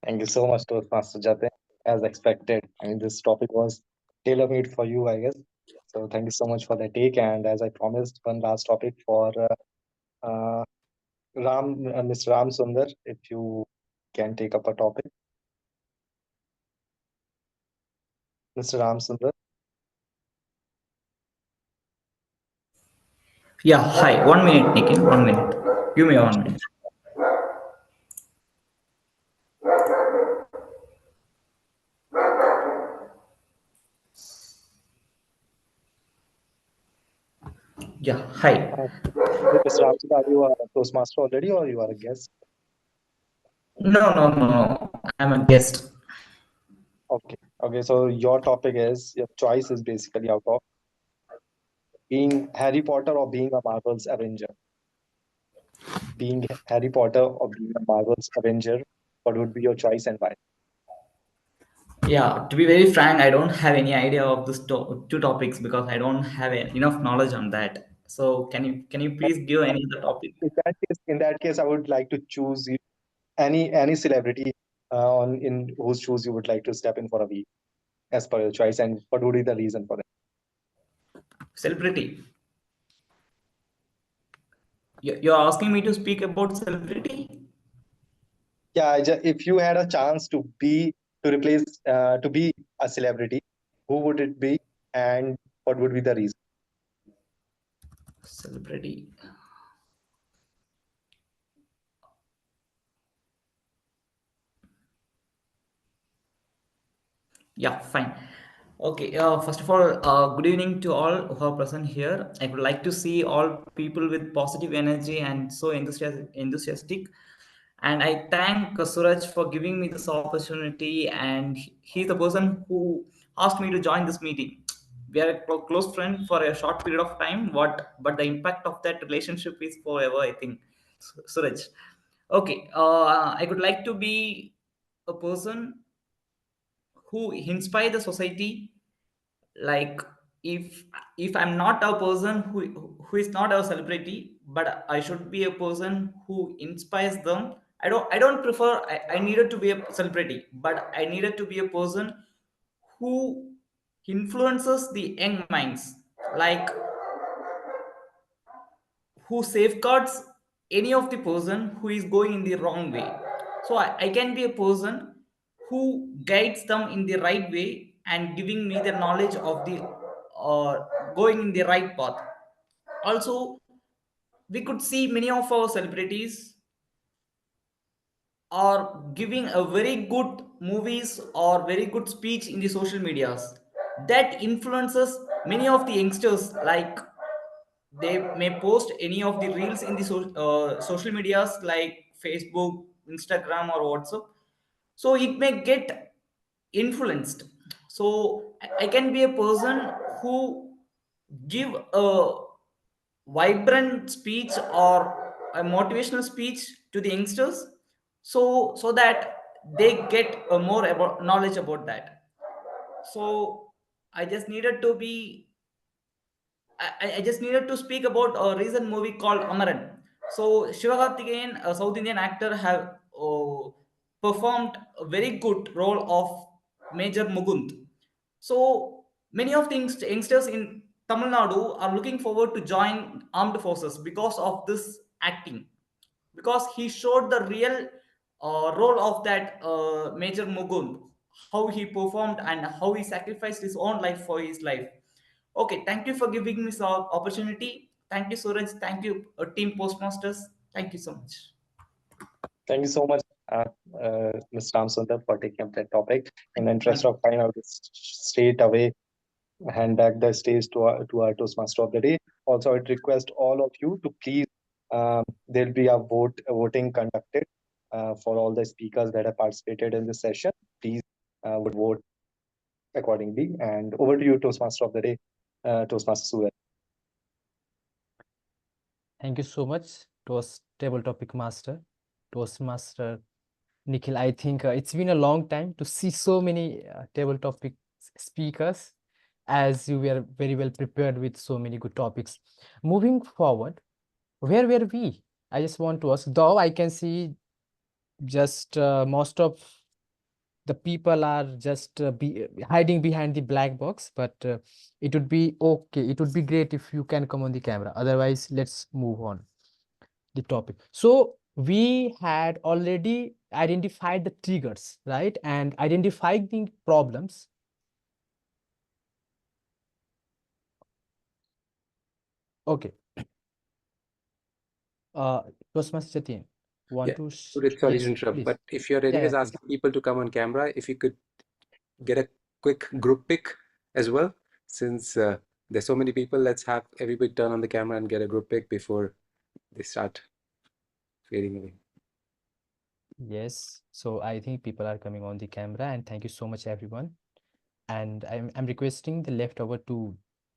Thank you so much, Toastmaster Jatin. As expected, I mean, this topic was tailor-made for you, I guess. So thank you so much for the take. And as I promised, one last topic for Mr. Ram Sundar, if you can take up a topic. Mr. Ram Sundar. Yeah, hi. 1 minute, Nikhil. 1 minute. Give me 1 minute. Yeah, hi. Mr. Ram Sundar, are you a Toastmaster already or you are a guest? No. I'm a guest. Okay. Okay. So your topic is, your choice is basically out of being Harry Potter or being a Marvel's Avenger. Being Harry Potter or being a Marvel's Avenger, what would be your choice and why? Yeah, to be very frank, I don't have any idea of these two topics because I don't have enough knowledge on that. So can you please give any other topic? In that case, I would like to choose any celebrity on in whose shoes you would like to step in for a week, as per your choice, and what would be the reason for that? Celebrity. You're asking me to speak about celebrity? Yeah, if you had a chance to be a celebrity, who would it be, and what would be the reason? Celebrity. Yeah, fine. Okay, first of all, good evening to all who are present here. I would like to see all people with positive energy and so enthusiastic. And I thank Suraj for giving me this opportunity. And he's the person who asked me to join this meeting. We are a close friend for a short period of time. But the impact of that relationship is forever, I think. Suraj. Okay, I would like to be a person who inspire the society. Like if I'm not a person who is not a celebrity, but I should be a person who inspires them. I don't prefer I needed to be a celebrity, but I needed to be a person who influences the young minds, like who safeguards any of the person who is going in the wrong way. So I can be a person who guides them in the right way and giving me the knowledge of the going in the right path. Also, we could see many of our celebrities are giving a very good movies or very good speech in the social medias that influences many of the youngsters. Like they may post any of the reels in the social medias like Facebook, Instagram, or WhatsApp, so it may get influenced. So I can be a person who give a vibrant speech or a motivational speech to the youngsters, so that they get a more about knowledge about that. So I just needed to be I just needed to speak about a recent movie called Amaran. So Shivakarthikeyan, a South Indian actor, have performed a very good role of Major Mugund. So many of the youngsters in Tamil Nadu are looking forward to join armed forces because of this acting, because he showed the real role of that Major Mugund, how he performed and how he sacrificed his own life for his life. Okay, thank you for giving me this opportunity. Thank you, Suraj. Thank you, team Postmasters. Thank you so much. Thank you so much, Mr. Ram Sundar, for taking up that topic. In the interest Thank of time, I will just straight away hand back the stage to our Toastmaster of the day. Also, I would request all of you to please There'll be a voting conducted for all the speakers that have participated in this session. Please would vote accordingly. And over to you, Toastmaster of the day, Toastmaster Suel. Thank you so much, Table Topic Master, Toastmaster Nikhil. I think it's been a long time to see so many table topic speakers, as you were very well prepared with so many good topics. Moving forward, where were we? I just want to ask, though I can see just most of the people are just hiding behind the black box, but it would be okay. It would be great if you can come on the camera. Otherwise, let's move on the topic. So we had already identified the triggers, right? And identified the problems. Okay. Toastmaster Jatin, want Yeah, to sorry to yes, interrupt, please. but if you're Yeah, anyways yeah. asking people to come on camera, if you could get a quick group pic as well, since there's so many people, let's have everybody turn on the camera and get a group pic before they start fading away. Yes, so I think people are coming on the camera, and thank you so much, everyone. And I'm requesting the leftover to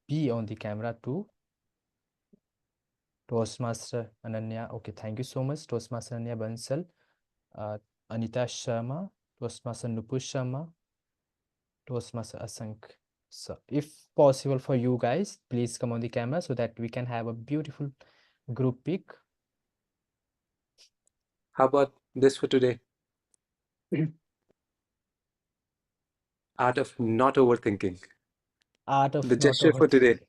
be on the camera too. Toastmaster Ananya. Okay, thank you so much, Toastmaster Ananya Bansal, Anita Sharma, Toastmaster Nupur Sharma, Toastmaster Asank. So, if possible for you guys, please come on the camera so that we can have a beautiful group pic. How about this for today? Art of not overthinking. Art of The not gesture for today. overthinking.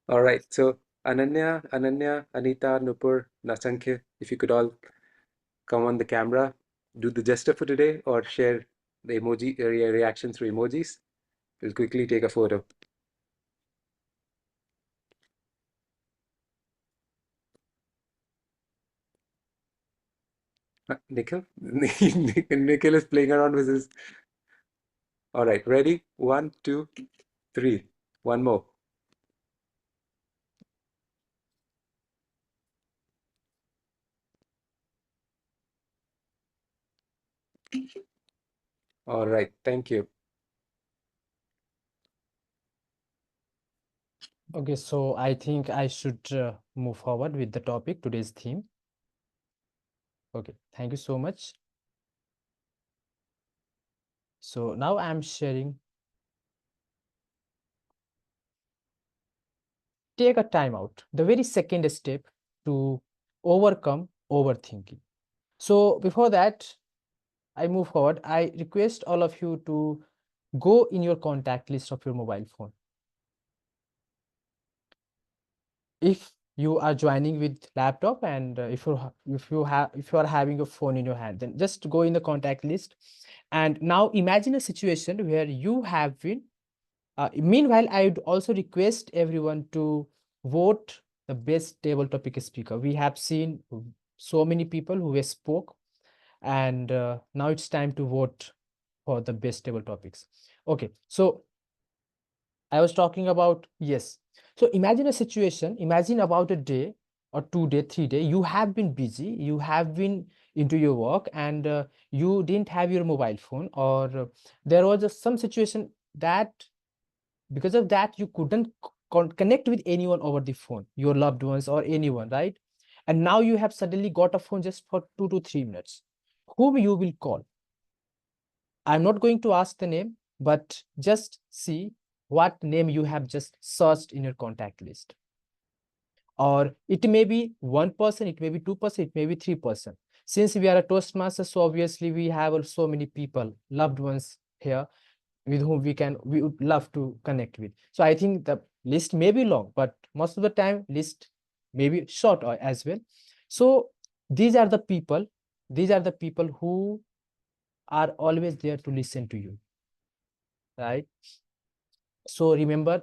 All right. So Ananya, Anita, Nupur, Nasankhe, if you could all come on the camera, do the gesture for today, or share the emoji reaction through emojis. We'll quickly take a photo. Nikhil? Nikhil is playing around with his. All right, ready? 1, 2, 3. One more. All right, thank you. Okay, so I think I should move forward with the topic, today's theme. Okay, thank you so much. So now I'm sharing. Take a time out, the very second step to overcome overthinking. So before that, I move forward. I request all of you to go in your contact list of your mobile phone. If you are joining with laptop, and if you are having a phone in your hand, then just go in the contact list. And now imagine a situation where you have been. Meanwhile, I would also request everyone to vote the best table topic speaker. We have seen so many people who have spoke, and now it's time to vote for the best table topics. Okay, so I was talking about, yes. So imagine a situation, imagine about a day or 2 day, 3 day, you have been busy, you have been into your work, and you didn't have your mobile phone, or there was some situation that because of that you couldn't connect with anyone over the phone, your loved ones or anyone, right? And now you have suddenly got a phone just for 2 to 3 minutes. Whom you will call? I'm not going to ask the name, but just see what name you have just searched in your contact list. Or it may be 1%, it may be 2%, it may be 3%. Since we are a Toastmaster, so obviously we have so many people, loved ones here, with whom we would love to connect with. So I think the list may be long, but most of the time list may be short as well. So these are the people who are always there to listen to you, right? So remember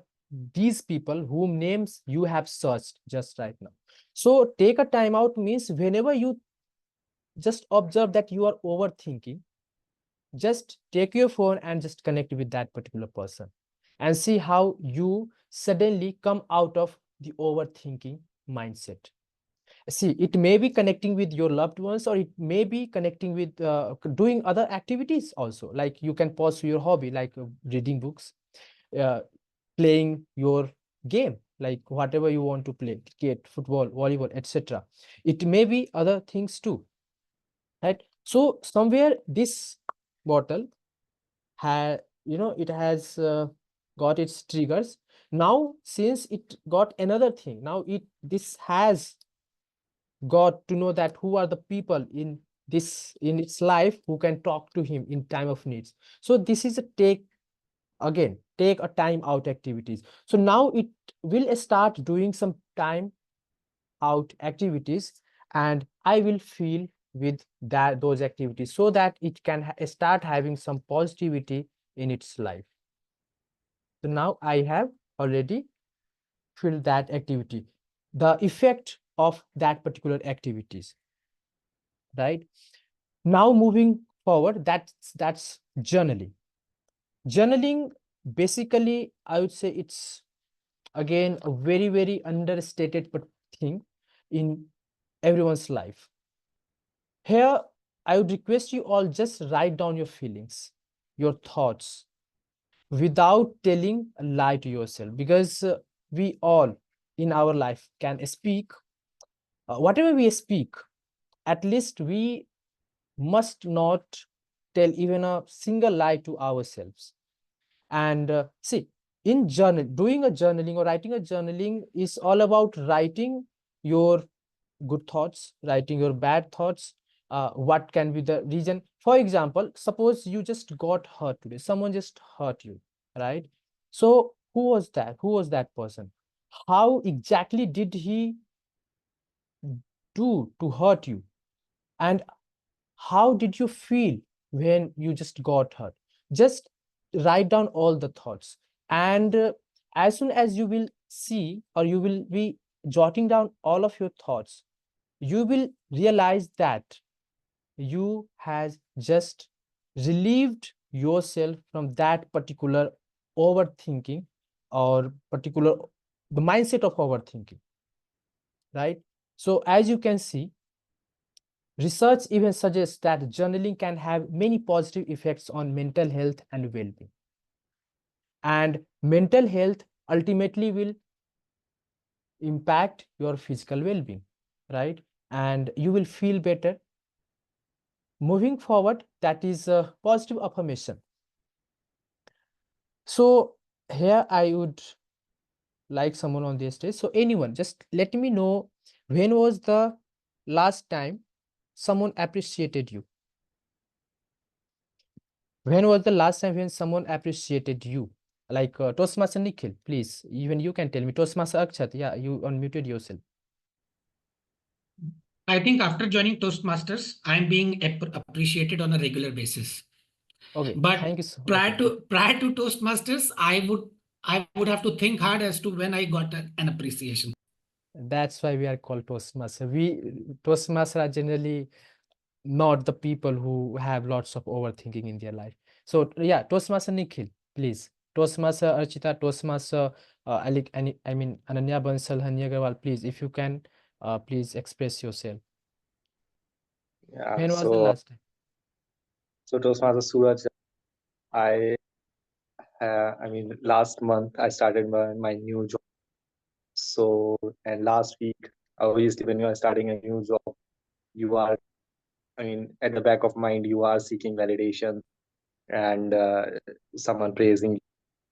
these people whom names you have searched just right now. So take a time out means whenever you just observe that you are overthinking, just take your phone and just connect with that particular person and see how you suddenly come out of the overthinking mindset. See, it may be connecting with your loved ones, or it may be connecting with doing other activities also. Like you can pursue your hobby, like reading books, playing your game, like whatever you want to play, cricket, football, volleyball, etc. It may be other things too, right? So somewhere this bottle had, it has got its triggers. Now since it got another thing, now this has got to know that who are the people in its life who can talk to him in time of needs. So this is a take a time out activities. So now it will start doing some time out activities, and I will feel with those activities, so that it can start having some positivity in its life. So now I have already filled that activity, the effect of that particular activities, right? Now moving forward, that's journaling. Journaling, basically, I would say it's again a very, very understated thing in everyone's life. Here, I would request you all just write down your feelings, your thoughts, without telling a lie to yourself, because we all in our life can speak. Whatever we speak, at least we must not tell even a single lie to ourselves. And see, in doing a journaling or writing a journaling is all about writing your good thoughts, writing your bad thoughts, what can be the reason. For example, suppose you just got hurt today, someone just hurt you, right? So who was that person? How exactly did he do to hurt you? And how did you feel when you just got hurt? Just write down all the thoughts, and as soon as you will see, or you will be jotting down all of your thoughts, you will realize that you has just relieved yourself from that particular overthinking, or particular the mindset of overthinking, right? So as you can see, research even suggests that journaling can have many positive effects on mental health and well-being. And mental health ultimately will impact your physical well-being, right? And you will feel better. Moving forward, that is a positive affirmation. So here I would like someone on the stage. So anyone, just let me know, when was the last time someone appreciated you? When was the last time when someone appreciated you? Like Toastmaster Nikhil, please. Even you can tell me. Toastmaster Akshat, yeah, you unmuted yourself. I think after joining Toastmasters, I'm being appreciated on a regular basis. Okay, But thank you so prior much. to Toastmasters, I would have to think hard as to when I got an appreciation. That's why we are called Toastmaster. Toastmaster are generally not the people who have lots of overthinking in their life. So yeah, Toastmaster Nikhil, please. Toastmaster Archita, Toastmaster I mean Ananya Bansal, Hanya Agarwal, please, if you can, please express yourself. Yeah, When was the last time? so Toastmaster Suraj, I mean, last month I started my new job. So, and last week, obviously, when you are starting a new job, you are, I mean, at the back of mind, you are seeking validation and someone praising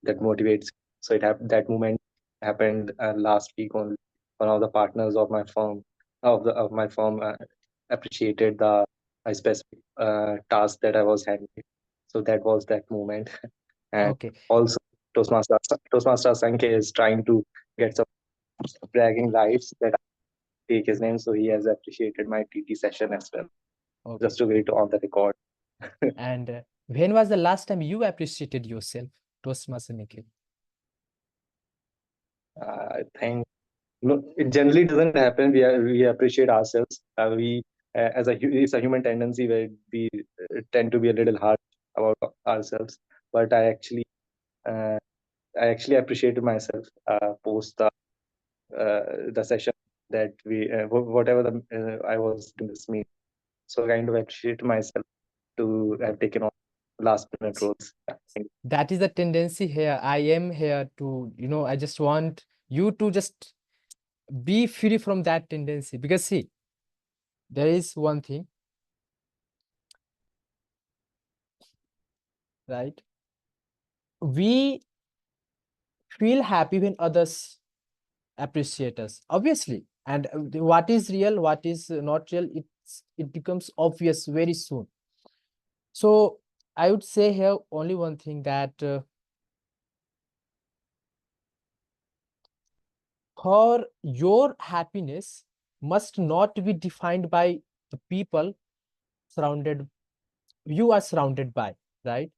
that motivates. So that moment happened last week only. One of the partners of my firm, of my firm, appreciated the specific task that I was handling. So that was that moment. And Okay. also, Toastmaster Sankey is trying to get some bragging rights that I take his name. So he has appreciated my TT session as well. Okay. Just to get it on the record. And when was the last time you appreciated yourself, Toastmaster Nikhil? I think no, it generally doesn't happen. We appreciate ourselves. It's a human tendency where we tend to be a little hard about ourselves. But I actually appreciated myself post the session that whatever I was in this meet. So I kind of appreciate myself to have taken on last minute roles. Yeah, thank you. That is the tendency here. I am here to, I just want you to just be free from that tendency, because see, there is one thing, right? We feel happy when others appreciate us, obviously. And what is real, what is not real, it becomes obvious very soon. So I would say here only one thing, that for your happiness must not be defined by the people surrounded you are surrounded by, right?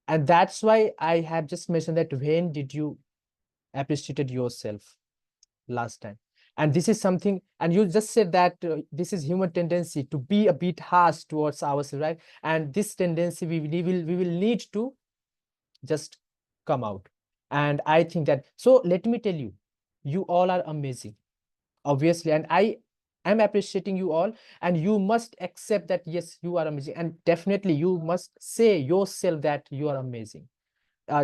And that's why I have just mentioned that when did you appreciated yourself last time? And this is something, and you just said that this is human tendency to be a bit harsh towards ourselves, right? And this tendency we will need to just come out. And I think that, so let me tell you, you all are amazing, obviously, and I am appreciating you all, and you must accept that yes, you are amazing, and definitely you must say yourself that you are amazing.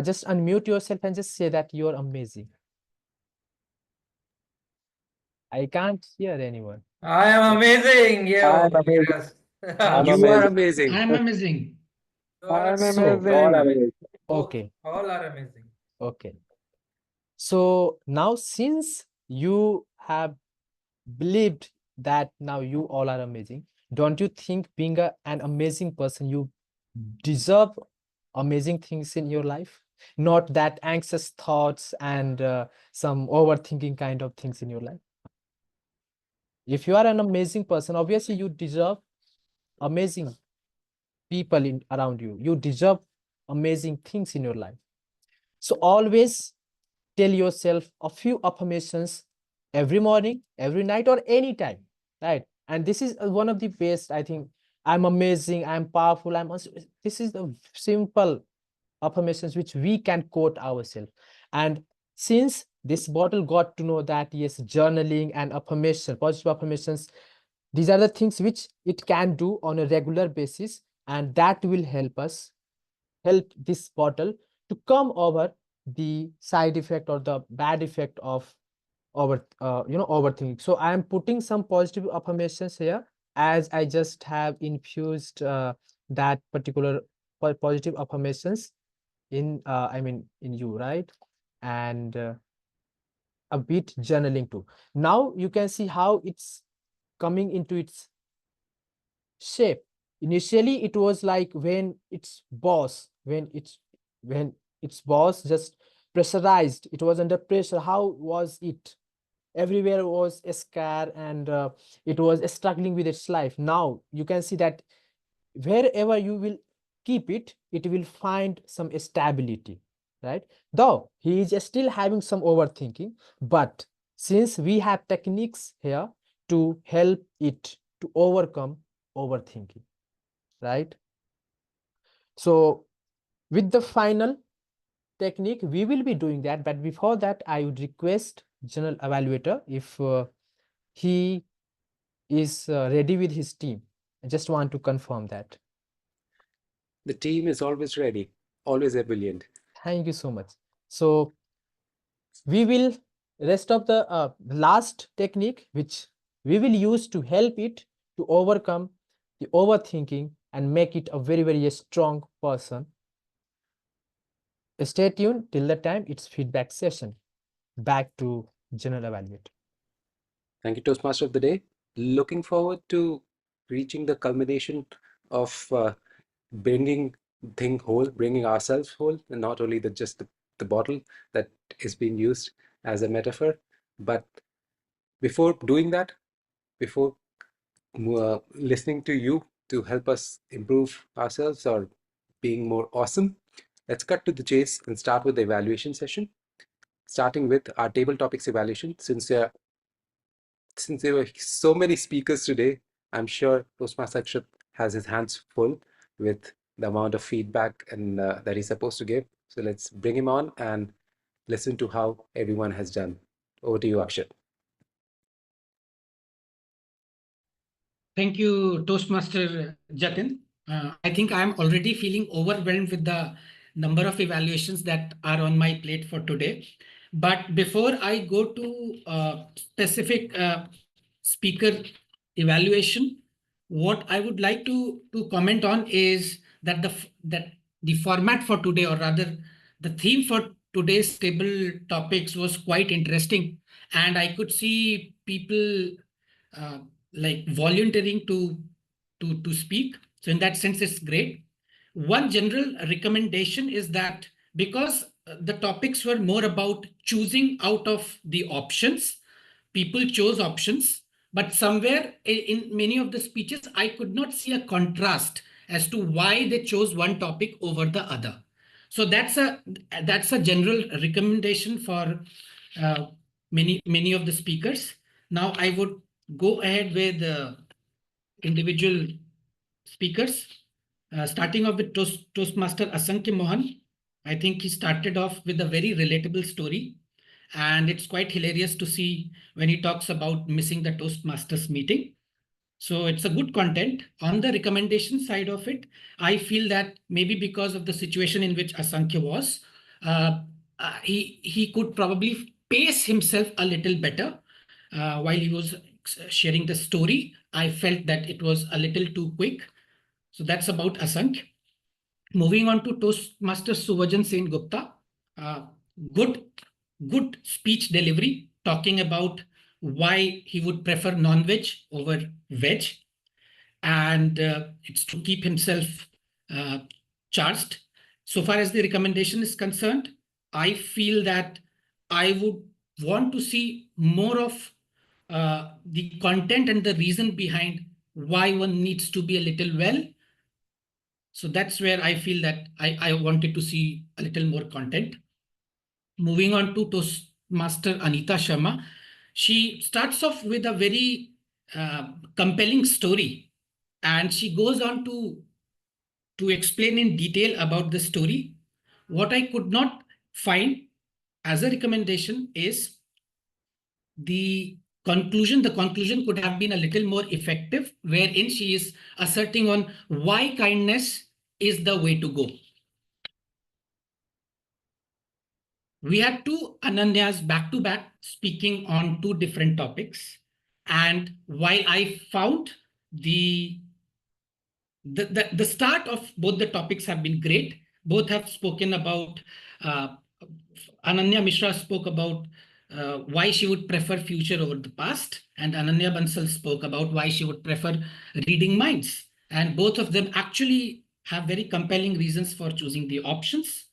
Just unmute yourself and just say that you are amazing. I can't hear anyone. I am amazing. I'm Yo, amazing. yes. I'm You are amazing. amazing. I'm amazing. You are I'm So, amazing. All are amazing. amazing. Both, okay, all are amazing. okay. So now, since you have believed that now you all are amazing, don't you think being an amazing person, you deserve amazing things in your life? Not that anxious thoughts and some overthinking kind of things in your life. If you are an amazing person, obviously you deserve amazing people around you. You deserve amazing things in your life. So always tell yourself a few affirmations every morning, every night, or anytime, right? And this is one of the best, I think. I'm amazing, I'm powerful, this is the simple affirmations which we can quote ourselves. And since this bottle got to know that yes, journaling and affirmation, positive affirmations, these are the things which it can do on a regular basis, and that will help this bottle to come over the side effect or the bad effect of overthinking. So I am putting some positive affirmations here, as I just have infused that particular positive affirmations in in you, right? And a bit journaling too. Now you can see how it's coming into its shape. Initially it was like when its boss just pressurized, it was under pressure. How was it? Everywhere was a scare, and it was struggling with its life. Now you can see that wherever you will keep it, it will find some stability, right? Though he is still having some overthinking, but since we have techniques here to help it to overcome overthinking, right? So with the final technique, we will be doing that, but before that I would request general evaluator if he is ready with his team. I just want to confirm that. The team is always ready, always ebullient. Thank you so much. So we will rest of the last technique which we will use to help it to overcome the overthinking and make it a very, very strong person. Stay tuned till the time it's feedback session. Back to general evaluate. Thank you, Toastmaster of the Day. Looking forward to reaching the culmination of bringing thing whole, bringing ourselves whole, and not only just the bottle that is being used as a metaphor. But before doing that, before listening to you to help us improve ourselves or being more awesome, let's cut to the chase and start with the evaluation session, starting with our table topics evaluation. Since there were so many speakers today, I'm sure Toastmaster Akshat has his hands full with the amount of feedback and that he's supposed to give. So let's bring him on and listen to how everyone has done. Over to you, Akshat. Thank you, Toastmaster Jatin. I think I'm already feeling overwhelmed with the number of evaluations that are on my plate for today. But before I go to specific speaker evaluation, what I would like to comment on is that the format for today, or rather the theme for today's table topics, was quite interesting. And I could see people uh, like volunteering to speak. So in that sense, it's great. One general recommendation is that because the topics were more about choosing out of the options, people chose options, but somewhere in many of the speeches, I could not see a contrast as to why they chose one topic over the other. So that's a general recommendation for many of the speakers. Now I would go ahead with individual speakers, starting off with Toastmaster Asankya Mohan. I think he started off with a very relatable story, and it's quite hilarious to see when he talks about missing the Toastmasters meeting. So it's a good content. On the recommendation side of it, I feel that maybe because of the situation in which Asankhya was, he could probably pace himself a little better while he was sharing the story. I felt that it was a little too quick. So that's about Asank. Moving on to Toastmaster Suvajan Sen Gupta. Uh, good, good speech delivery, talking about why he would prefer non-veg over veg. And it's to keep himself uh, charged. So far as the recommendation is concerned, I feel that I would want to see more of the content and the reason behind why one needs to be a little well. So that's where I feel that I wanted to see a little more content. Moving on to Toastmaster Anita Sharma. She starts off with a very compelling story, and she goes on to explain in detail about the story. What I could not find as a recommendation is the conclusion could have been a little more effective, wherein she is asserting on why kindness is the way to go. We had two Ananyas back to back speaking on two different topics. And while I found the start of both the topics have been great, both have spoken about, Ananya Mishra spoke about why she would prefer future over the past, and Ananya Bansal spoke about why she would prefer reading minds. And both of them actually have very compelling reasons for choosing the options.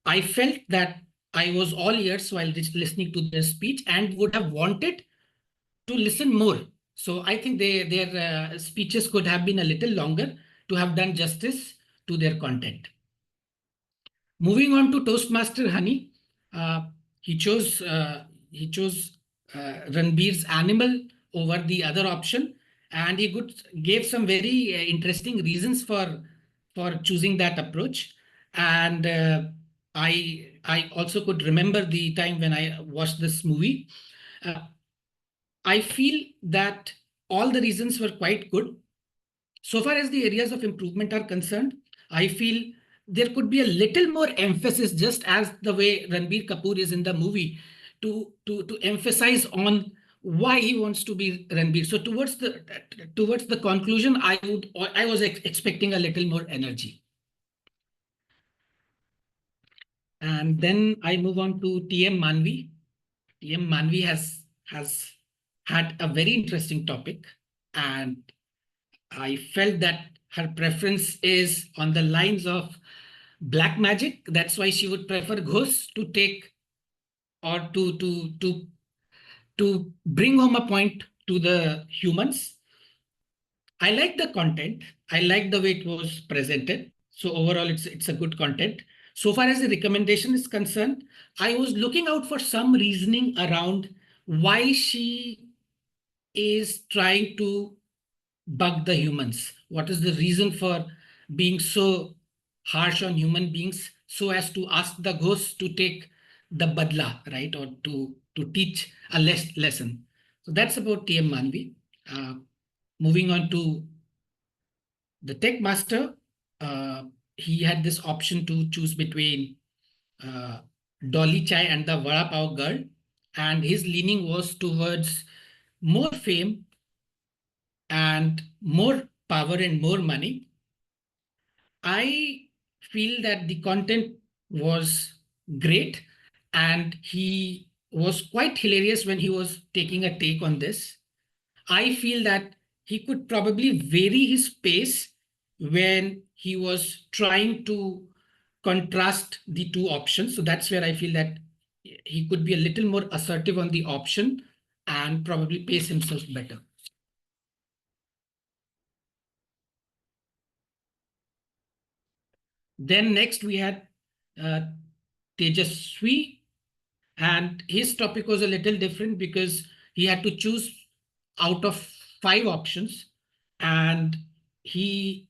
I felt that I was all ears while listening to their speech and would have wanted to listen more. So I think their speeches could have been a little longer to have done justice to their content. Moving on to Toastmaster Honey, uh, he chose Ranbir's animal over the other option, and he gave some very interesting reasons for choosing that approach. And I also could remember the time when I watched this movie. Uh, I feel that all the reasons were quite good. So far as the areas of improvement are concerned, I feel there could be a little more emphasis, just as the way Ranbir Kapoor is in the movie, to emphasize on why he wants to be Ranbir. So towards the conclusion, I was expecting a little more energy. And then I move on to TM Manvi. TM Manvi has had a very interesting topic, and I felt that her preference is on the lines of black magic. That's why she would prefer ghosts to take, or to bring home a point to the humans. I like the content. I like the way it was presented. So overall, it's a good content. So far as the recommendation is concerned, I was looking out for some reasoning around why she is trying to bug the humans. What is the reason for being so harsh on human beings so as to ask the ghosts to take the badla, right? Or to teach a lesson. So that's about TM Manvi. moving on to the tech master, he had this option to choose between Dolly Chai and the Vada Pav Girl, and his leaning was towards more fame and more power and more money. I feel that the content was great, and he was quite hilarious when he was taking a take on this. I feel that he could probably vary his pace when he was trying to contrast the two options. So that's where I feel that he could be a little more assertive on the option and probably pace himself better. Then next we had uh, Tejaswi, and his topic was a little different because he had to choose out of 5 options, and he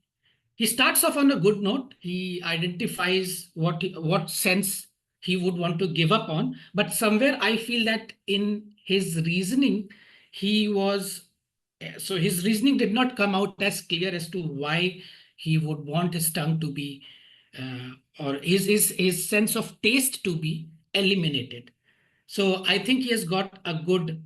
starts off on a good note. He identifies what sense he would want to give up on, but somewhere I feel that in his reasoning, he was so his reasoning did not come out as clear as to why he would want his tongue to be or his sense of taste to be eliminated. So I think he has got a good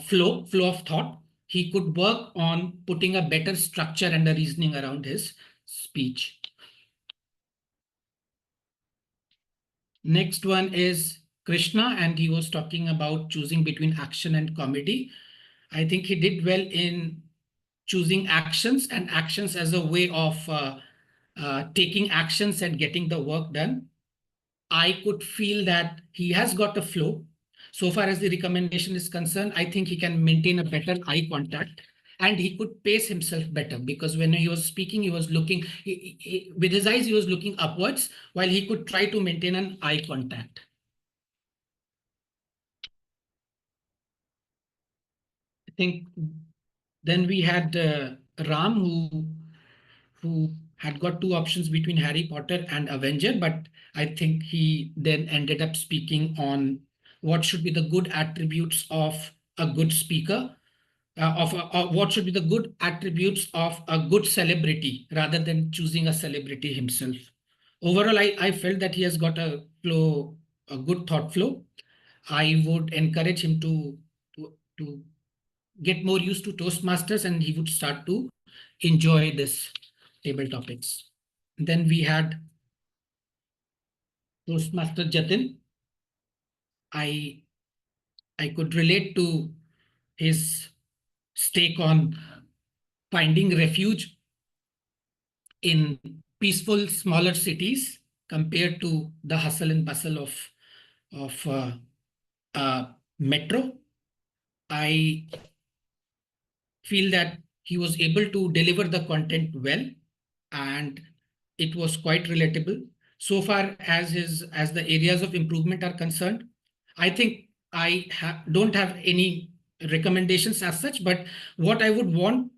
flow of thought. He could work on putting a better structure and a reasoning around his speech. Next one is Krishna, and he was talking about choosing between action and comedy. I think he did well in choosing actions and actions as a way of taking actions and getting the work done. I could feel that he has got a flow. So far as the recommendation is concerned, I think he can maintain a better eye contact, and he could pace himself better, because when he was speaking, he was looking, with his eyes, he was looking upwards while he could try to maintain an eye contact. I think then we had Ram, who had got 2 options between Harry Potter and Avenger, but I think he then ended up speaking on what should be the good attributes of a good speaker, what should be the good attributes of a good celebrity, rather than choosing a celebrity himself. Overall, I felt that he has got a flow, a good thought flow. I would encourage him to get more used to Toastmasters, and he would start to enjoy this table topics. Then we had Toastmaster Jatin. I could relate to his stake on finding refuge in peaceful, smaller cities compared to the hustle and bustle of metro. I feel that he was able to deliver the content well, and it was quite relatable. So far as the areas of improvement are concerned, I think I don't have any recommendations as such, but what I would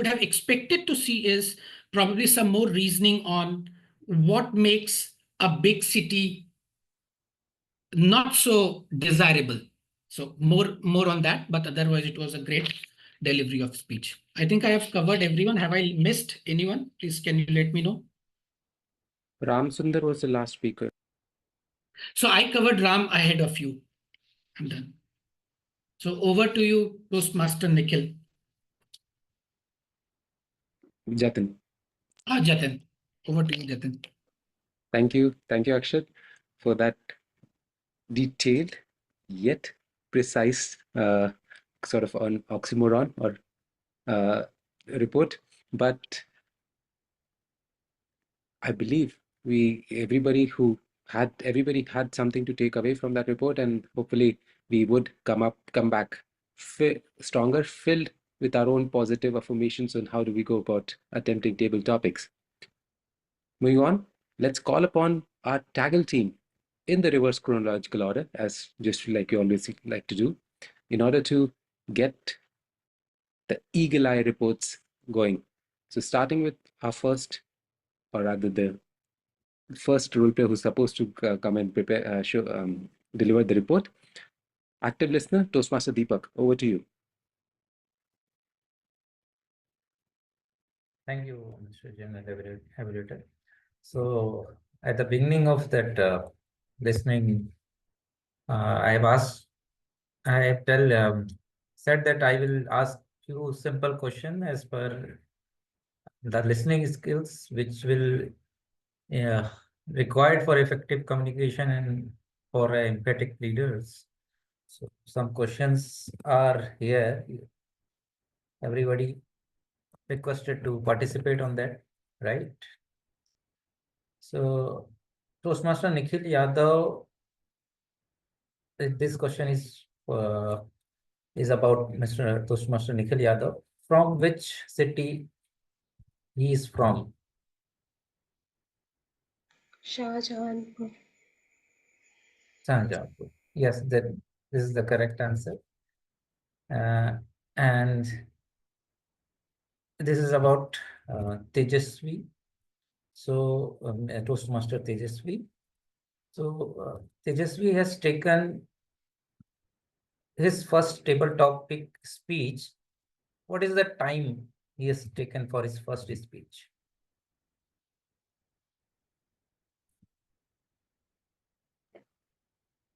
have expected to see is probably some more reasoning on what makes a big city not so desirable. So more on that, but otherwise it was a great delivery of speech. I think I have covered everyone. Have I missed anyone? Please, can you let me know? Ram Sundar was the last speaker. So I covered Ram ahead of you. I'm done. So over to you, Toastmaster Nikhil. Jatin. Jatin. Over to you, Jatin. Thank you, Akshat, for that detailed yet precise sort of an oxymoron or report. But I believe everybody had something to take away from that report, and hopefully we would come back stronger, filled with our own positive affirmations on how do we go about attempting table topics. Moving on, let's call upon our Taggle team in the reverse chronological order, as just like you always like to do, in order to get the eagle eye reports going. So starting with our first, or rather the first role player who's supposed to come and prepare, deliver the report. Active listener, Toastmaster Deepak, over to you. Thank you, Mr. General Evaluator. So at the beginning of that listening, I have said that I will ask few simple question as per the listening skills, which will required for effective communication and for empathic leaders. So some questions are here. Everybody requested to participate on that, right? So Toastmaster Nikhil Yadav, this question is about Mr. Toastmaster Nikhil Yadav. From which city he is from? Shahjahanpur. Shahjahanpur. Yes, this is the correct answer. And this is about Tejasvi. So Toastmaster Tejasvi. So Tejasvi has taken his first table topic speech. What is the time he has taken for his first speech?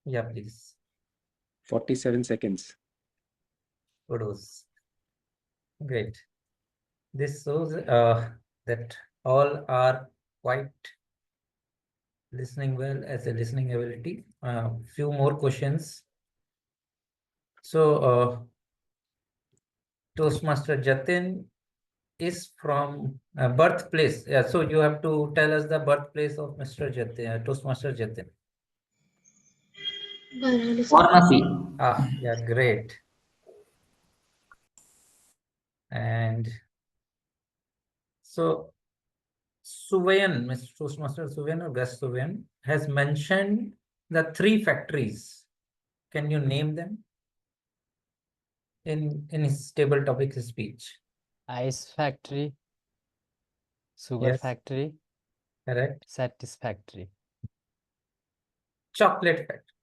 Yeah, please. 47 seconds. Kudos. Great. This shows that all are quite listening well as a listening ability. Few more questions. So Toastmaster Jatin is from birthplace. Yeah, so you have to tell us the birthplace of Mr. Jatin, Toastmaster Jatin. Varanasi. Yeah, great. And so Suvayan, Mr. Toastmaster Suvayan or Gus Suvayan has mentioned the 3 factories. Can you name them in his table topic speech? Ice factory, sugar Yes. factory, Correct. satisfactory. Chocolate factory.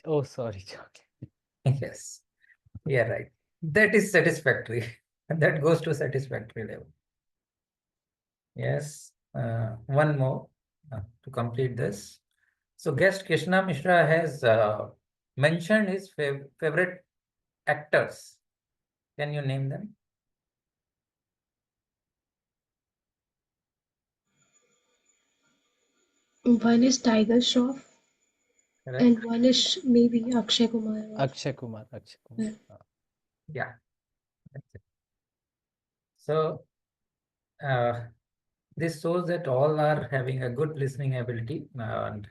Oh, sorry, chocolate. Yes. Yeah, right. That is satisfactory. That goes to satisfactory level. Yes. One more to complete this. So guest Krishna Mishra has mentioned his favorite actors. Can you name them? One is Tiger Shroff. Correct. And one is maybe Akshay Kumar. Akshay Kumar. Yeah. That's it. So this shows that all are having a good listening ability and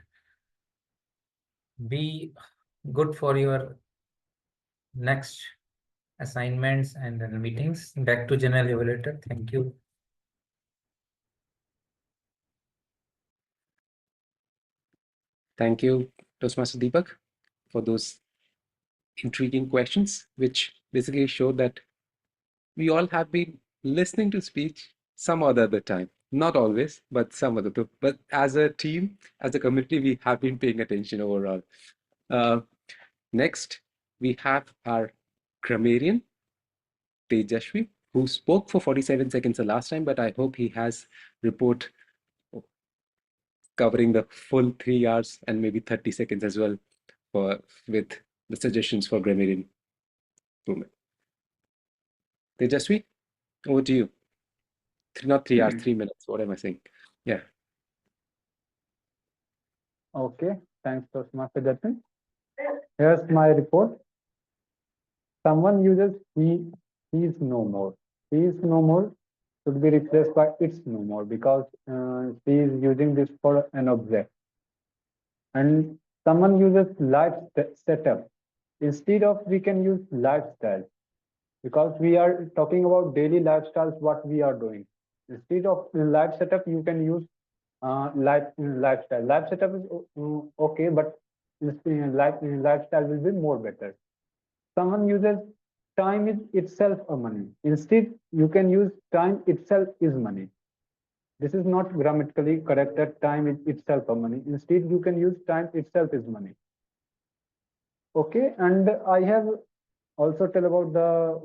be good for your next assignments and then meetings. Back to General Evaluator. Thank you. Thank you, Toastmaster Deepak, for those intriguing questions, which basically show that we all have been listening to speech some other time. Not always, but some other. But as a team, as a community, we have been paying attention overall. Next, we have our grammarian, Tejashwi, who spoke for 47 seconds the last time, but I hope he has report covering the full 3 hours and maybe 30 seconds as well with the suggestions for grammarian improvement. Tejaswi, over to you. Not 3 hours, 3 minutes. What am I saying? Yeah. Okay, thanks, Toastmaster Jatin. Here's my report. Someone uses he is no more. He is no more should be replaced by it's no more because he is using this for an object. And someone uses setup. Instead of we can use lifestyle because we are talking about daily lifestyles, what we are doing. Instead of life setup, you can use lifestyle. Life setup is okay, but lifestyle will be more better. Someone uses time is itself a money. Instead, you can use time itself is money. This is not grammatically correct that time is itself a money. Instead, you can use time itself is money. Okay, and I have also tell about the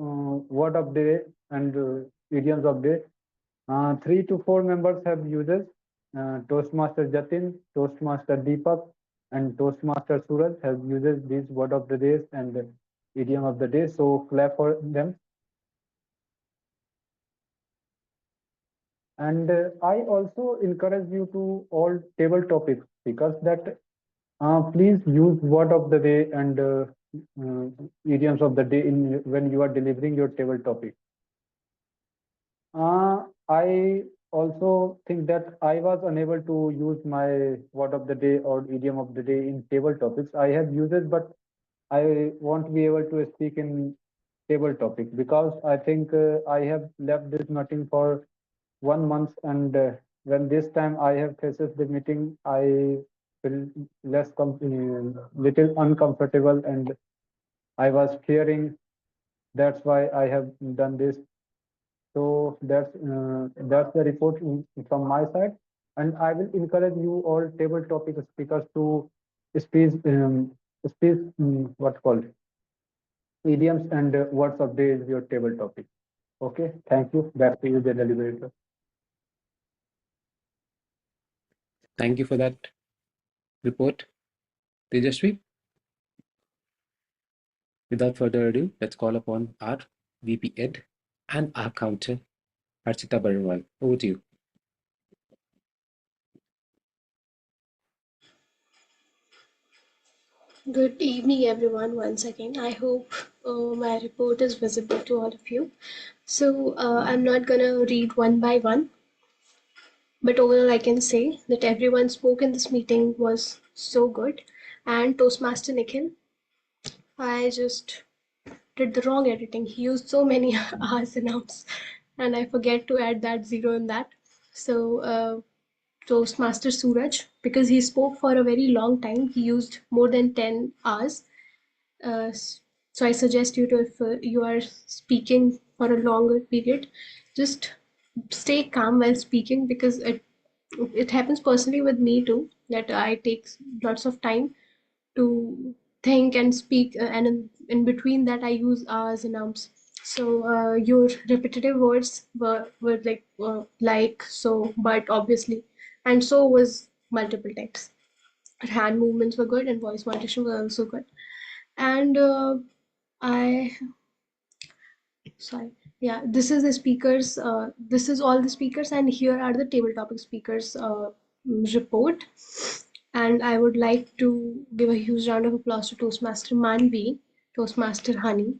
word of day and idioms of day. 3 to 4 members have uses. Toastmaster Jatin, Toastmaster Deepak, and Toastmaster Suraj have uses these word of the days and the idiom of the day. So clap for them. And I also encourage you to all table topic speakers that please use word of the day and idioms of the day in when you are delivering your table topic. I also think that I was unable to use my word of the day or idiom of the day in table topics. I have used it, but I won't be able to speak in table topic because I think I have left this meeting for 1 month, and when this time I have faces the meeting, I feel little uncomfortable, and I was fearing. That's why I have done this. So that's the report from my side, and I will encourage you all table topic speakers to speak what called idioms and words of day is your table topic. Okay, thank you. Back to you, the deliberator. Thank you for that report, Tejasvi. Without further ado, let's call upon our VP Ed and our counter, Archita Barwal. Over to you. Good evening, everyone, once again. I hope my report is visible to all of you. So, I'm not gonna read one by one, but overall, I can say that everyone spoke in this meeting was so good. And Toastmaster Nikhil, I just did the wrong editing. He used so many R's and M's, and I forget to add that zero in that. So, Toastmaster Suraj, because he spoke for a very long time, he used more than 10 hours. So I suggest you to, if you are speaking for a longer period, just stay calm while speaking, because it happens personally with me too, that I take lots of time to think and speak, and in between that I use R's and ums. So your repetitive words were like, so, but, obviously, and so was multiple times. Hand movements were good and voice modulation was also good. And I sorry, yeah, this is the speakers, this is all the speakers, and here are the table topic speakers report. And I would like to give a huge round of applause to Toastmaster Manvi, Toastmaster Honey,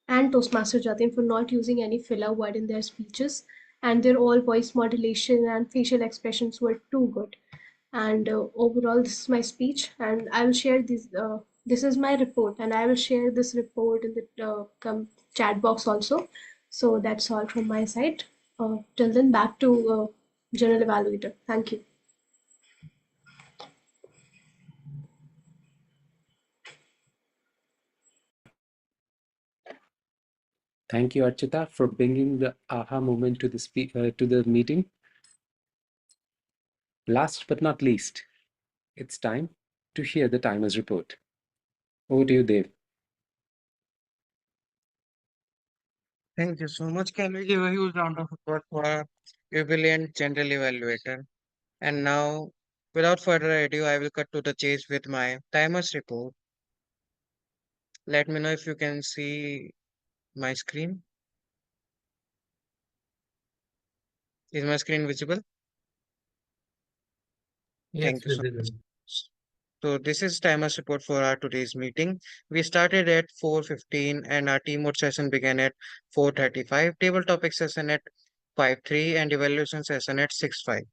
and Toastmaster Jatin for not using any filler word in their speeches, and their all voice modulation and facial expressions were too good. And overall, this is my speech, and I will share this. This is my report, and I will share this report in the chat box also. So that's all from my side. Till then, back to General Evaluator. Thank you. Thank you, Archita, for bringing the aha moment to the meeting. Last but not least, it's time to hear the timer's report. Over to you, Dev. Thank you so much. Can we give a huge round of applause for our jubilant general evaluator? And now, without further ado, I will cut to the chase with my timers report. Let me know if you can see my screen. Is my screen visible? Yes, Thank you so visible. much. So this is timers report for our today's meeting. We started at 4:15 and our teamwork session began at 4:35. Table topic session at 5:03 and evaluation session at 6:05.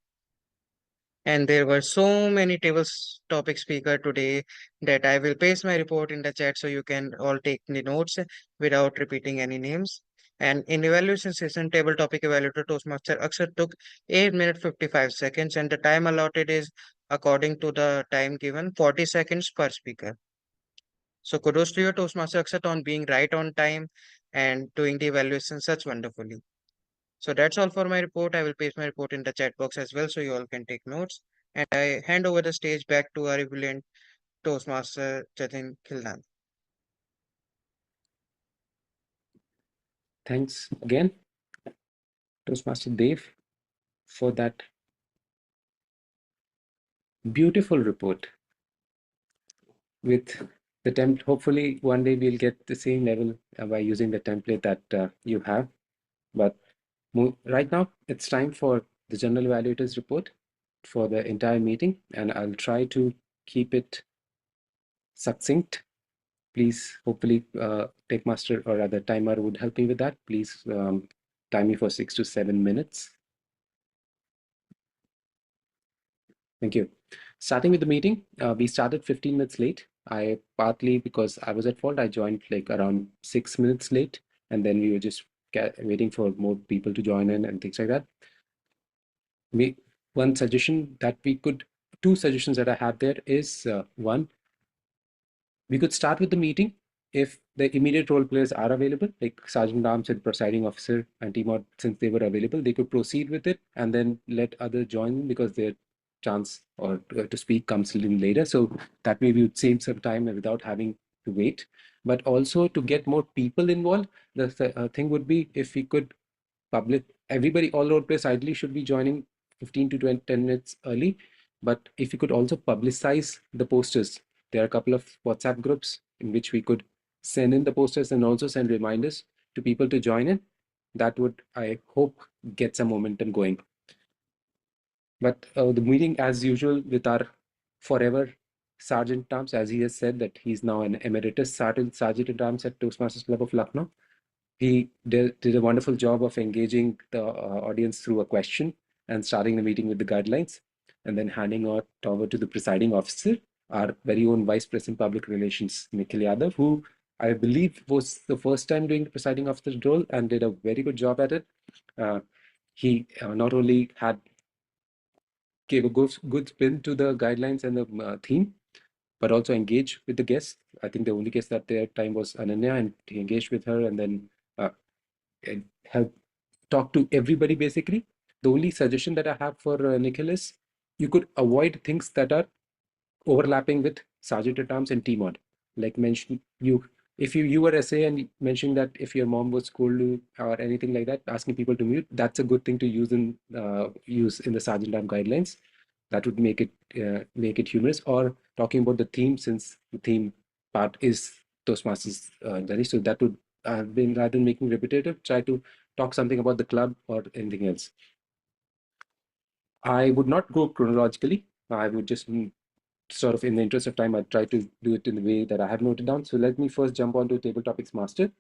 And there were so many tables topic speaker today that I will paste my report in the chat so you can all take the notes without repeating any names. And in evaluation session, table topic evaluator Toastmaster Akshat took 8 minutes 55 seconds, and the time allotted is according to the time given 40 seconds per speaker. So kudos to your Toastmaster Akshat on being right on time and doing the evaluation such wonderfully. So that's all for my report. I will paste my report in the chat box as well so you all can take notes. And I hand over the stage back to our brilliant Toastmaster Jatin Khilnan. Thanks again, Toastmaster Dev. for that beautiful report with the template. Hopefully one day we'll get the same level by using the template that you have. But right now it's time for the general evaluators report for the entire meeting, and I'll try to keep it succinct. Please, hopefully, Take Master or other timer would help me with that. Please time me for 6 to 7 minutes. Thank you. Starting with the meeting, we started 15 minutes late. I partly because I was at fault, I joined like around 6 minutes late, and then we were just waiting for more people to join in and things like that. One suggestion that we could, two suggestions that I have there is one, we could start with the meeting if the immediate role players are available, like Sergeant Arms and Presiding Officer and Team, since they were available, they could proceed with it and then let others join because their chance or to speak comes a little later. So that way we would save some time without having to wait. But also to get more people involved, the thing would be if we could public, everybody, all role players ideally should be joining 15 to 20, 10 minutes early. But if you could also publicize the posters, there are a couple of WhatsApp groups in which we could send in the posters and also send reminders to people to join in. That would, I hope, get some momentum going. But the meeting, as usual, with our forever Sergeant at Arms, as he has said that he's now an emeritus Sergeant at Arms at Toastmasters Club of Lucknow. He did a wonderful job of engaging the audience through a question and starting the meeting with the guidelines, and then handing it over to the presiding officer, our very own Vice President Public Relations, Nikhil Yadav, who I believe was the first time doing the presiding officer's role and did a very good job at it. He not only gave a good spin to the guidelines and the theme, but also engaged with the guests. I think the only guest at that time was Ananya, and he engaged with her and then and help talk to everybody basically. The only suggestion that I have for Nikhil is you could avoid things that are overlapping with Sergeant at Arms and T-Mod. Like mention if you were SA and mentioning that if your mom was scold you or anything like that, asking people to mute, that's a good thing to use in the Sergeant at Arms guidelines. That would make it humorous. Or talking about the theme, since the theme part is Toastmasters so that would been rather than making repetitive, try to talk something about the club or anything else. I would not go chronologically. I would just sort of, in the interest of time, I'd try to do it in the way that I have noted down. So let me first jump onto Table Topics Master.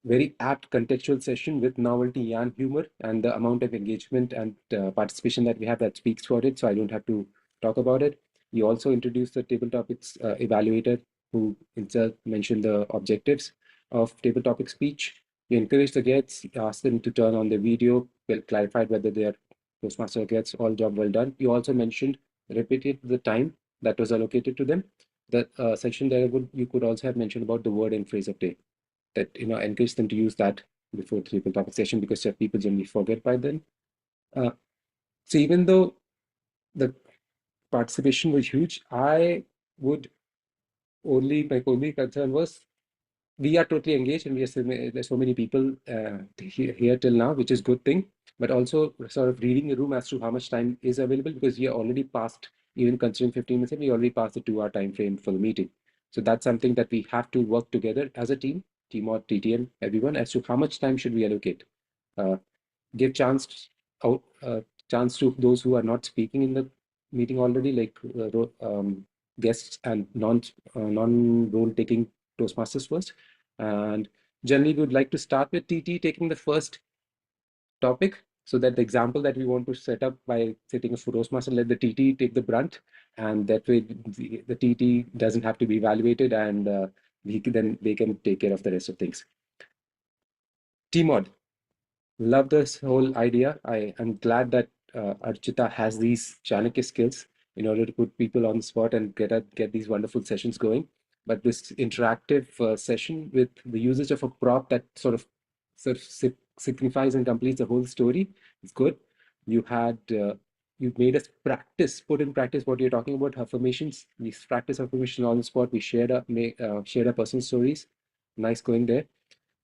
Very apt contextual session with novelty and humor, and the amount of engagement and participation that we have that speaks for it. So I don't have to talk about it. We also introduced the Table Topics evaluator, who himself mentioned the objectives of Table Topic speech. We encouraged the guests, asked them to turn on the video, clarified whether they are Toastmaster guests, all job well done. We also mentioned, repeated the time that was allocated to them. The section there you could also have mentioned about the word and phrase of day, that encourage them to use that before the Table Topic session, because people generally forget by then. So even though the participation was huge, my only concern was we are totally engaged and there's so many people here till now, which is good thing, but also sort of reading the room as to how much time is available, because we are already past, even considering 15 minutes, we already passed the 2-hour time frame for the meeting. So that's something that we have to work together as a team or TTM, everyone, as to how much time should we allocate. Give chance to those who are not speaking in the meeting already, like guests and non-role taking Toastmasters first. And generally, we would like to start with TT taking the first topic, so that the example that we want to set up by setting a Toastmaster, let the TT take the brunt, and that way the TT doesn't have to be evaluated, and they can take care of the rest of things. T-Mod. Love this whole idea. I am glad that Archita has these Chanakya skills in order to put people on the spot and get these wonderful sessions going. But this interactive session with the usage of a prop that sort of signifies and completes the whole story is good. You made us put in practice what you're talking about, affirmations. We practice affirmations on the spot. We shared our personal stories. Nice going there.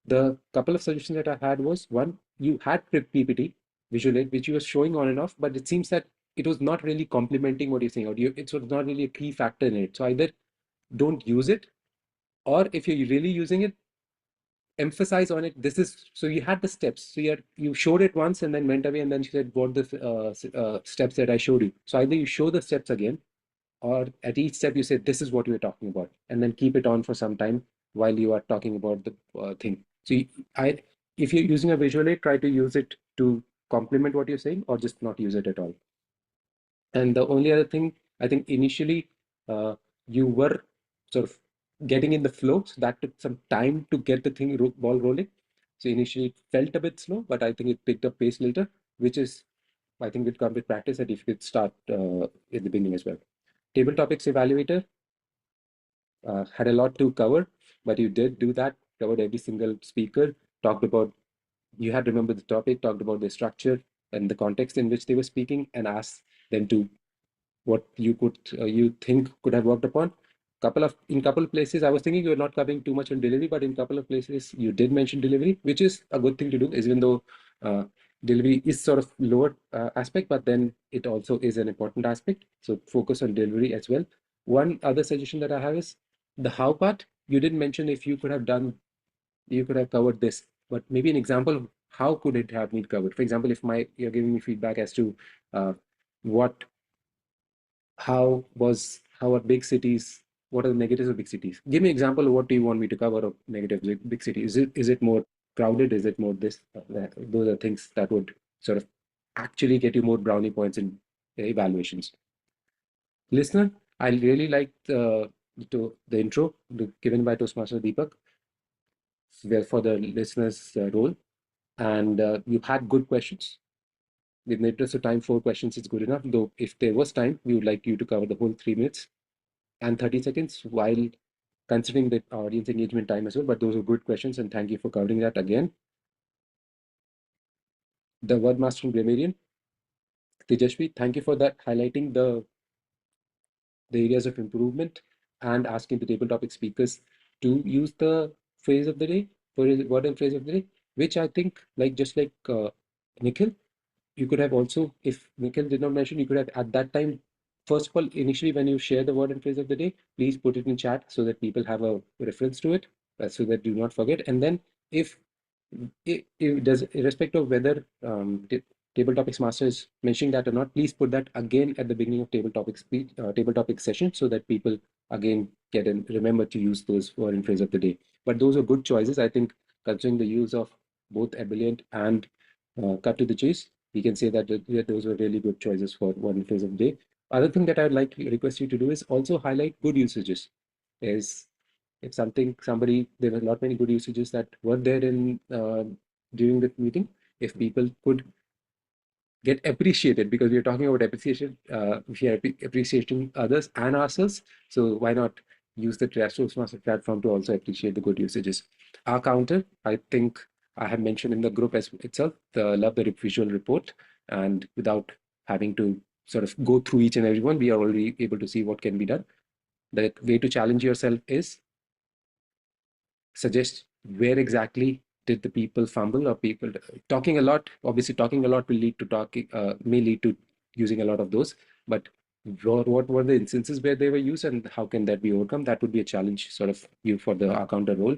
The couple of suggestions that I had was, one, you had PPT, visual aid which you were showing on and off, but it seems that it was not really complementing what you're saying, or it was not really a key factor in it. So either don't use it, or if you're really using it, emphasize on it. This is, so you had the steps. So you showed it once and then went away, and then she said, what the steps that I showed you. So either you show the steps again, or at each step you say, this is what you were talking about, and then keep it on for some time while you are talking about the thing. So if you're using a visual aid, try to use it to complement what you're saying, or just not use it at all. And the only other thing, I think initially you were sort of getting in the flow, so that took some time to get the thing ball rolling. So initially it felt a bit slow, but I think it picked up pace later, which is, I think, will come with practice, that if you could start in the beginning as well. Table topics evaluator had a lot to cover, but you did do that, covered every single speaker, talked about, you had to remember the topic, talked about the structure and the context in which they were speaking, and asked them to what you could you think could have worked upon. In couple of places I was thinking you were not covering too much on delivery, but in couple of places you did mention delivery, which is a good thing to do, even though delivery is sort of lower aspect, but then it also is an important aspect. So focus on delivery as well. One other suggestion that I have is the how part. You didn't mention if you could have covered this, but maybe an example of how could it have been covered. For example, if you're giving me feedback as to what how are big cities, what are the negatives of big cities? Give me an example of what do you want me to cover of negatives of big cities. Is it more crowded? Is it more this? Those are things that would sort of actually get you more brownie points in evaluations. Listener, I really liked the intro given by Toastmaster Deepak for the listeners' role, and you had good questions. In the interest of time, 4 questions is good enough, though if there was time, we would like you to cover the whole 3 minutes and 30 seconds while considering the audience engagement time as well. But those are good questions, and thank you for covering that again. The word mastering grammarian, Tejashvi, thank you for that, highlighting the areas of improvement and asking the table topic speakers to use the phrase of the day, word and phrase of the day, which I think, just like Nikhil, you could have also, if Nikhil did not mention, you could have at that time, first of all, initially when you share the word and phrase of the day, please put it in chat so that people have a reference to it, so that do not forget. And then if it does, irrespective of whether table topics master is mentioning that or not, please put that again at the beginning of table topic session, so that people again get and remember to use those word and phrase of the day. But those are good choices, I think, considering the use of both ebullient and cut to the chase. We can say that those were really good choices for word and phrase of the day. Other thing that I'd like to request you to do is also highlight good usages. Is if there were not many good usages that were there in during the meeting. If people could get appreciated, because we are talking about appreciation, we are appreciating others and ourselves. So why not use the Toastmaster platform to also appreciate the good usages? Our counter, I think I have mentioned in the group itself, love the visual report, and without having to sort of go through each and every one, we are already able to see what can be done. The way to challenge yourself is suggest where exactly did the people fumble, or people talking a lot. Obviously, talking a lot will lead to may lead to using a lot of those. But what were the instances where they were used, and how can that be overcome? That would be a challenge, sort of, you for the counter role.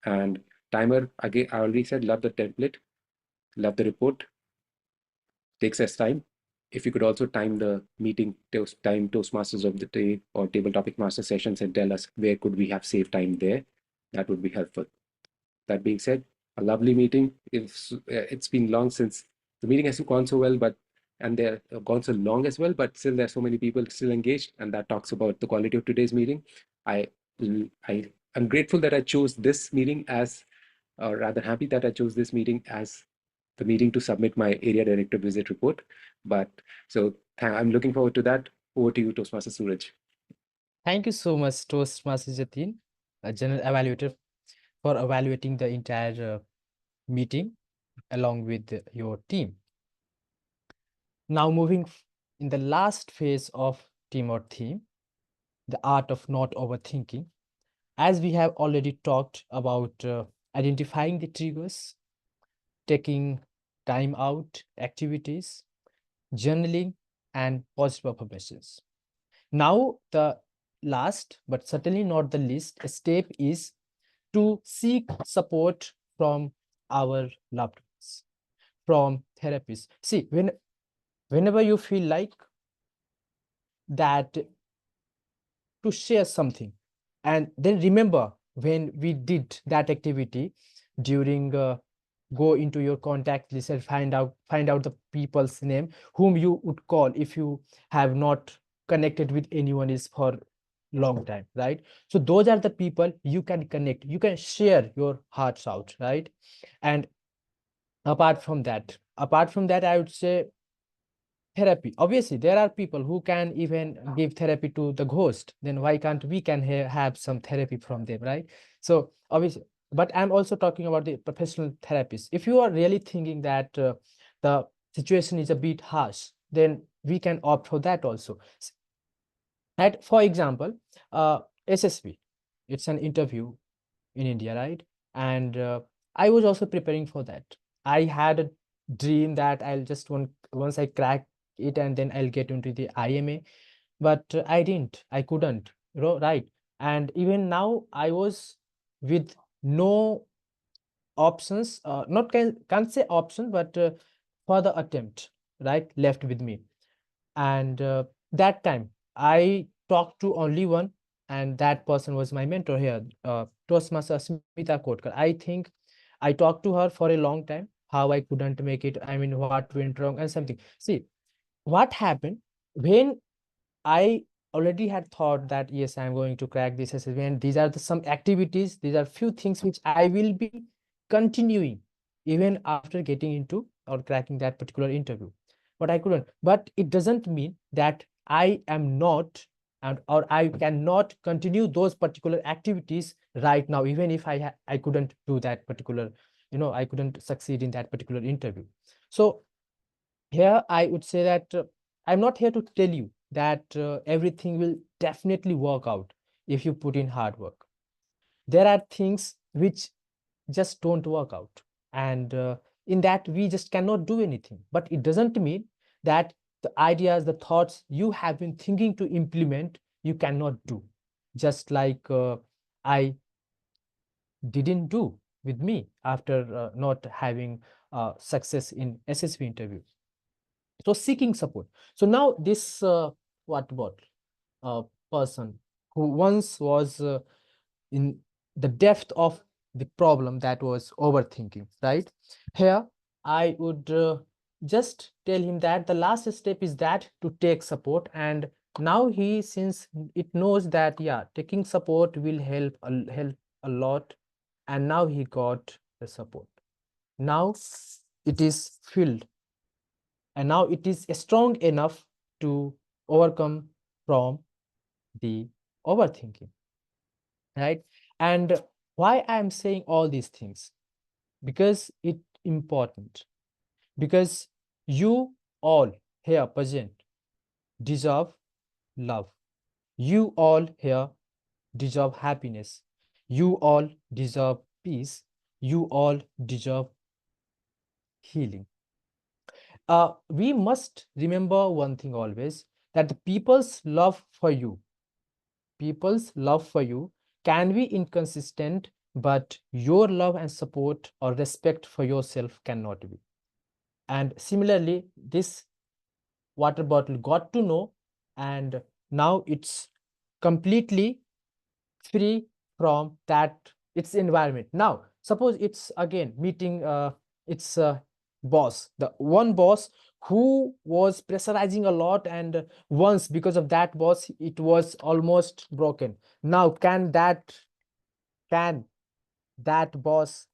And timer, again, I already said, love the template, love the report. Takes us time. If you could also time the meeting, time Toastmasters of the day or table topic master sessions, and tell us where could we have saved time there, that would be helpful. That being said, a lovely meeting. It's been long since the meeting has gone so well, and they have gone so long as well, but still there's so many people still engaged, and that talks about the quality of today's meeting. I'm grateful that I chose this meeting as, or rather happy that I chose this meeting as the meeting to submit my area director visit report. But so I'm looking forward to that. Over to you, Toastmaster Suraj. Thank you so much, Toastmaster Jatin, a general evaluator, for evaluating the entire meeting along with your team. Now moving in the last phase of team or theme, the art of not overthinking. As we have already talked about identifying the triggers, taking time out activities, journaling, and positive affirmations. Now, the last but certainly not the least step is to seek support from our loved ones, from therapists. See, whenever you feel like that to share something, and then remember when we did that activity during go into your contact list and find out the people's name whom you would call if you have not connected with anyone is for long time, right? So those are the people you can connect, you can share your hearts out, right? And apart from that I would say therapy. Obviously there are people who can even give therapy to the ghost, then why can't we can have some therapy from them, right? So obviously, but I'm also talking about the professional therapists. If you are really thinking that the situation is a bit harsh, then we can opt for that also. And for example, SSV, it's an interview in India, right? And I was also preparing for that. I had a dream that I'll just once I crack it and then I'll get into the IMA, but I didn't. I couldn't, right? And even now, I was with no options, not can't say option, but further attempt, right, left with me. And that time I talked to only one, and that person was my mentor here, Toastmaster Smita Kotkar. I think I talked to her for a long time, how I couldn't make it, I mean what went wrong and something. See, what happened when I already had thought that yes, I'm going to crack this SSB, and these are some activities, these are few things which I will be continuing even after getting into or cracking that particular interview. But I couldn't. But it doesn't mean that I am not and or I cannot continue those particular activities right now, even if I couldn't do that particular, I couldn't succeed in that particular interview. So here I would say that I'm not here to tell you that everything will definitely work out if you put in hard work. There are things which just don't work out, and in that we just cannot do anything. But it doesn't mean that the ideas, the thoughts you have been thinking to implement, you cannot do. Just like I didn't do with me after not having success in SSV interview. So seeking support. So now this what about person who once was in the depth of the problem, that was overthinking, right? Here I would just tell him that the last step is that to take support, and now he, since it knows that yeah, taking support will help a lot, and now he got the support. Now it is filled, and now it is strong enough to overcome from the overthinking, right? And why I'm saying all these things, because it important, because you all here present deserve love, you all here deserve happiness, you all deserve peace, you all deserve healing. We must remember one thing always, that the people's love for you can be inconsistent, but your love and support or respect for yourself cannot be. And similarly, this water bottle got to know, and now it's completely free from that its environment. Now suppose it's again meeting its boss, the one boss who was pressurizing a lot, and once because of that boss it was almost broken. Now can that boss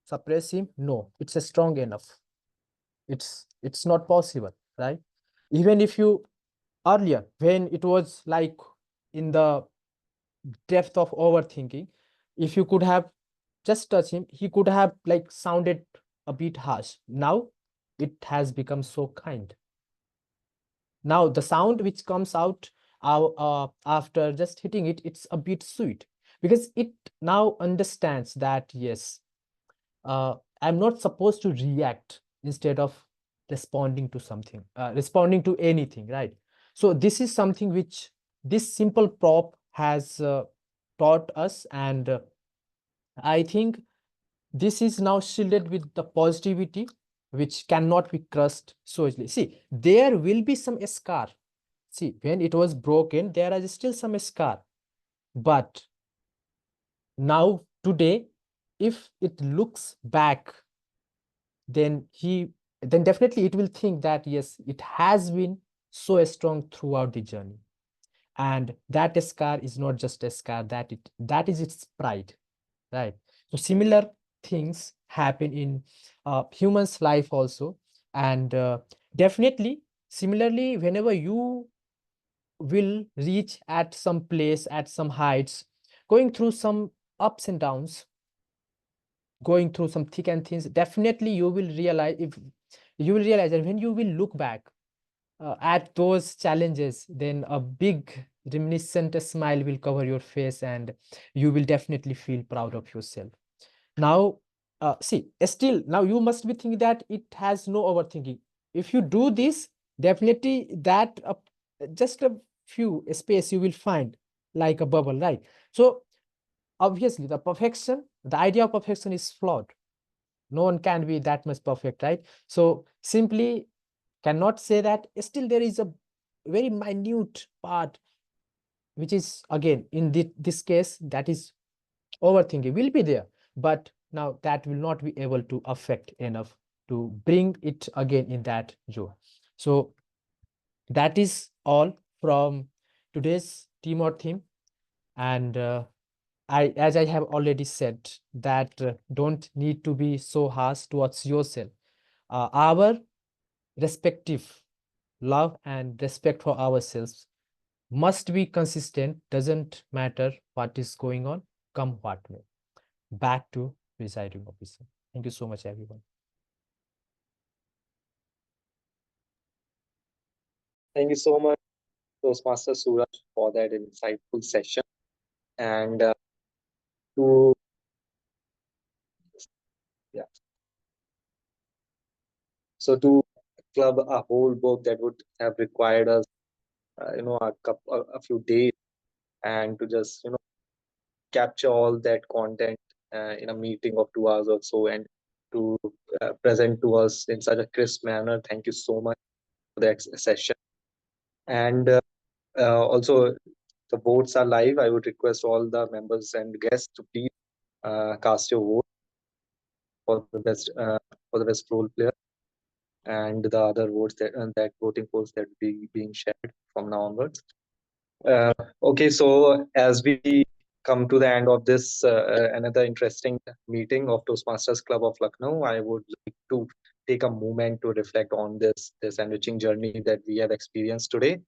suppress him? No, it's a strong enough. It's not possible, right? Even if you earlier, when it was like in the depth of overthinking, if you could have just touched him, he could have like sounded a bit harsh. Now it has become so kind. Now the sound which comes out after just hitting it, it's a bit sweet, because it now understands that yes, I'm not supposed to react instead of responding to something, responding to anything, right? So this is something which this simple prop has taught us, and I think this is now shielded with the positivity which cannot be crushed so easily. See, there will be some scar. See, when it was broken, there is still some scar. But now, today, if it looks back, then definitely it will think that yes, it has been so strong throughout the journey. And that scar is not just a scar, that is its pride, right? So similar things happen in humans life also. And definitely similarly, whenever you will reach at some place, at some heights, going through some ups and downs, going through some thick and thins, definitely you will realize, if you will realize that when you will look back at those challenges, then a big reminiscent smile will cover your face, and you will definitely feel proud of yourself. Now, see, still, now you must be thinking that it has no overthinking. If you do this, definitely that just a few space you will find like a bubble, right? So obviously the idea of perfection is flawed. No one can be that much perfect, right? So simply cannot say that. Still there is a very minute part which is, again, in this case, that is overthinking will be there, but now that will not be able to affect enough to bring it again in that zone. So that is all from today's team or theme. And as I have already said, that don't need to be so harsh towards yourself. Our respective love and respect for ourselves must be consistent, doesn't matter what is going on, come what may. Back to presiding officer. Thank you so much, everyone. Thank you so much, Toastmaster Suraj, for that insightful session. And to yeah, so to club a whole book that would have required us, a few days, and to just capture all that content in a meeting of 2 hours or so, and to present to us in such a crisp manner. Thank you so much for that session. And also, the votes are live. I would request all the members and guests to please cast your vote for the best role player, and the other votes that voting polls that will be being shared from now onwards. Okay, so as we come to the end of this another interesting meeting of Toastmasters Club of Lucknow, I would like to take a moment to reflect on this enriching journey that we have experienced today.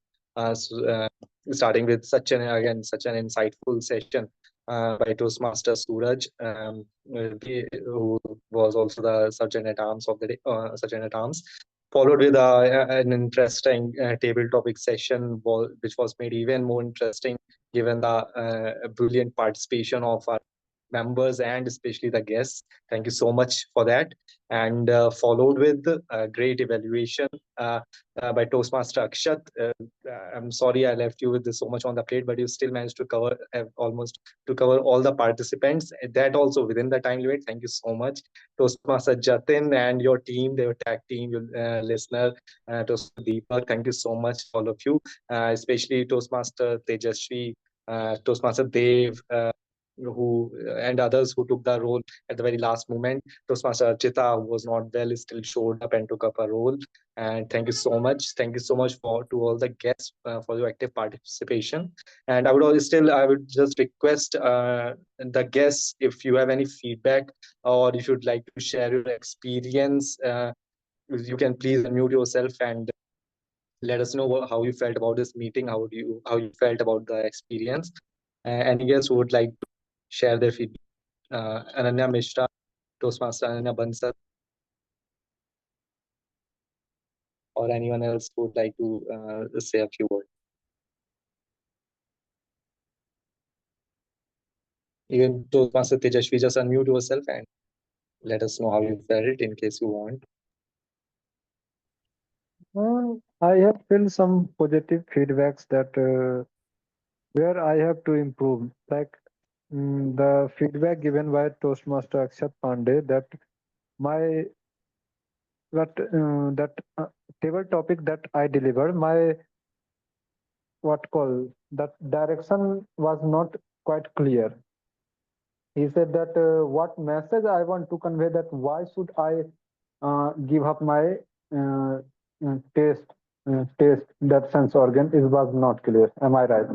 Starting with such an insightful session by Toastmaster Suraj, who was also the Sergeant at Arms of the day, Sergeant at Arms, followed with an interesting table topic session, which was made even more interesting given the brilliant participation of our members and especially the guests. Thank you so much for that. And followed with a great evaluation by Toastmaster Akshat. I'm sorry I left you with so much on the plate, but you still managed to cover all the participants. That also within the time limit. Thank you so much, Toastmaster Jatin and your team, their tag team, your listener, Toastmaster Deepak. Thank you so much, all of you, especially Toastmaster Tejasvi, Toastmaster Dev, who and others who took the role at the very last moment. Toastmaster Archita, who was not well, still showed up and took up a role. And thank you so much. Thank you so much to all the guests for your active participation. And I would just request the guests, if you have any feedback or if you'd like to share your experience, you can please unmute yourself and let us know how you felt about this meeting, how you felt about the experience. Any guests who would like to share their feedback? Ananya Mishra, Toastmaster Ananya Bansal, or anyone else who would like to say a few words. Even Toastmaster Tejashvi, just unmute yourself and let us know how you felt in case you want. I have felt some positive feedbacks that where I have to improve. Like the feedback given by Toastmaster Akshat Pandey that my that table topic that I delivered, my what call that direction was not quite clear. He said that what message I want to convey, that why should I give up my uh, taste that sense organ is was not clear. Am I right?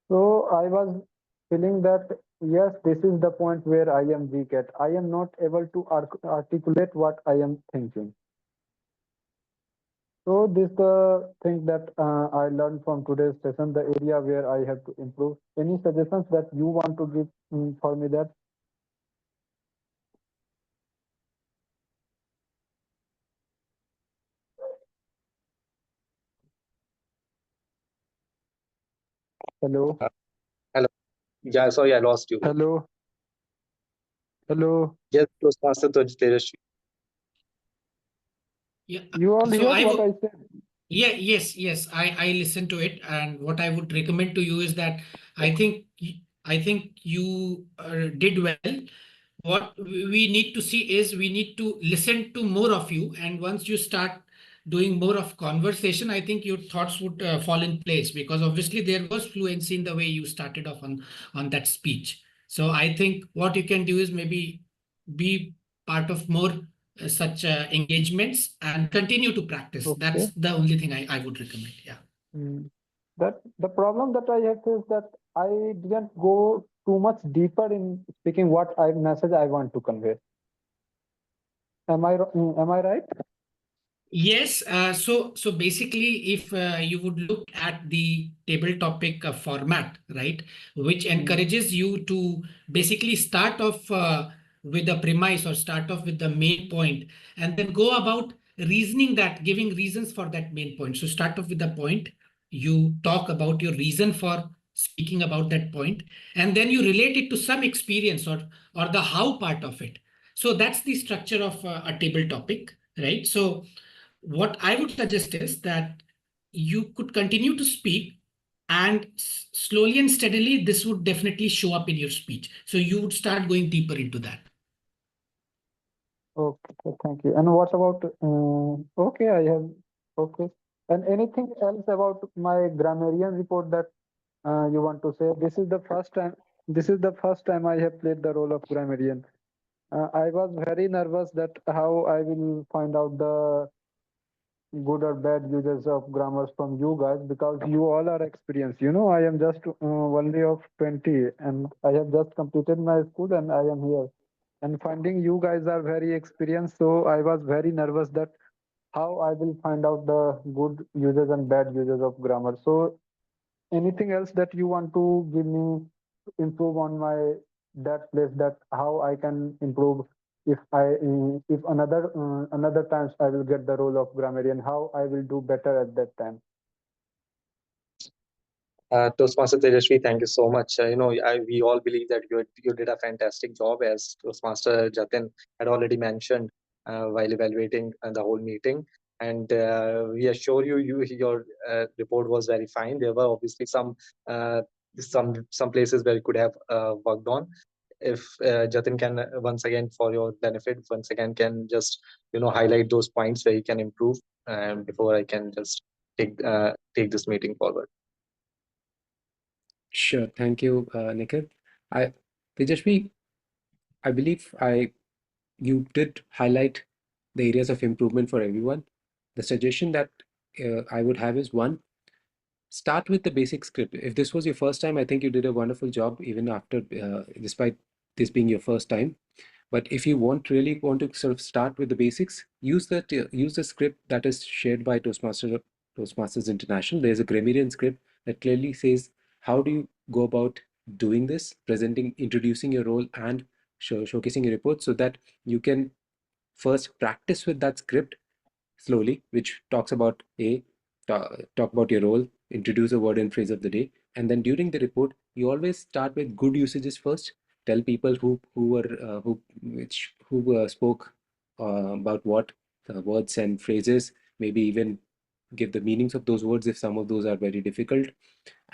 So I was feeling that yes, this is the point where I am weak at. I am not able to articulate what I am thinking. So this the thing that I learned from today's session, the area where I have to improve. Any suggestions that you want to give for me that? Hello, Hello. Yeah, sorry, I lost you. hello, hello. Yes, Toastmaster Tejasvi. Yeah. You all So hear I what would, I said? yes, I listened to it, and what I would recommend to you is that I think I think you did well. What we need to see is we need to listen to more of you, and once you start doing more of conversation, I think your thoughts would fall in place, because obviously there was fluency in the way you started off on that speech. So I think what you can do is maybe be part of more such engagements and continue to practice. Okay. That's the only thing I would recommend. Yeah. Mm. That the problem that I have is that I didn't go too much deeper in speaking what I message I want to convey. Am I right? Yes, so basically, if you would look at the table topic format, right, which encourages you to basically start off with a premise or start off with the main point, and then go about reasoning that, giving reasons for that main point. So start off with the point, you talk about your reason for speaking about that point, and then you relate it to some experience or the how part of it. So that's the structure of a table topic, right? So what I would suggest is that you could continue to speak, and slowly and steadily, this would definitely show up in your speech. So you would start going deeper into that. Okay, thank you. And what about okay, I have okay. And anything else about my grammarian report that you want to say? This is the first time. This is the first time I have played the role of grammarian. I was very nervous that how I will find out the good or bad uses of grammars from you guys, because you all are experienced. You know, I am just only of 20 and I have just completed my school and I am here. And finding you guys are very experienced, so I was very nervous that how I will find out the good uses and bad uses of grammar. So anything else that you want to give me to improve on my that place, that how I can improve if if another times I will get the role of grammarian, how I will do better at that time. Toastmaster Tejasvi, thank you so much. We all believe that you did a fantastic job, as Toastmaster Jatin had already mentioned while evaluating the whole meeting. And we assure you, your report was very fine. There were obviously uh, some places where you could have worked on. If Jatin can once again, for your benefit, once again can just highlight those points where you can improve, before I can just take this meeting forward. Sure. Thank you, Nikhil. Tejashvi, I believe you did highlight the areas of improvement for everyone. The suggestion that I would have is, one, start with the basic script. If this was your first time, I think you did a wonderful job, even after, despite this being your first time. But if you really want to sort of start with the basics, use the script that is shared by Toastmasters International. There's a grammarian script that clearly says how do you go about doing this, introducing your role and showcasing your report, so that you can first practice with that script slowly, which talks about talk about your role, introduce a word and phrase of the day, and then during the report, you always start with good usages first. Tell people who spoke about what words and phrases, maybe even give the meanings of those words if some of those are very difficult,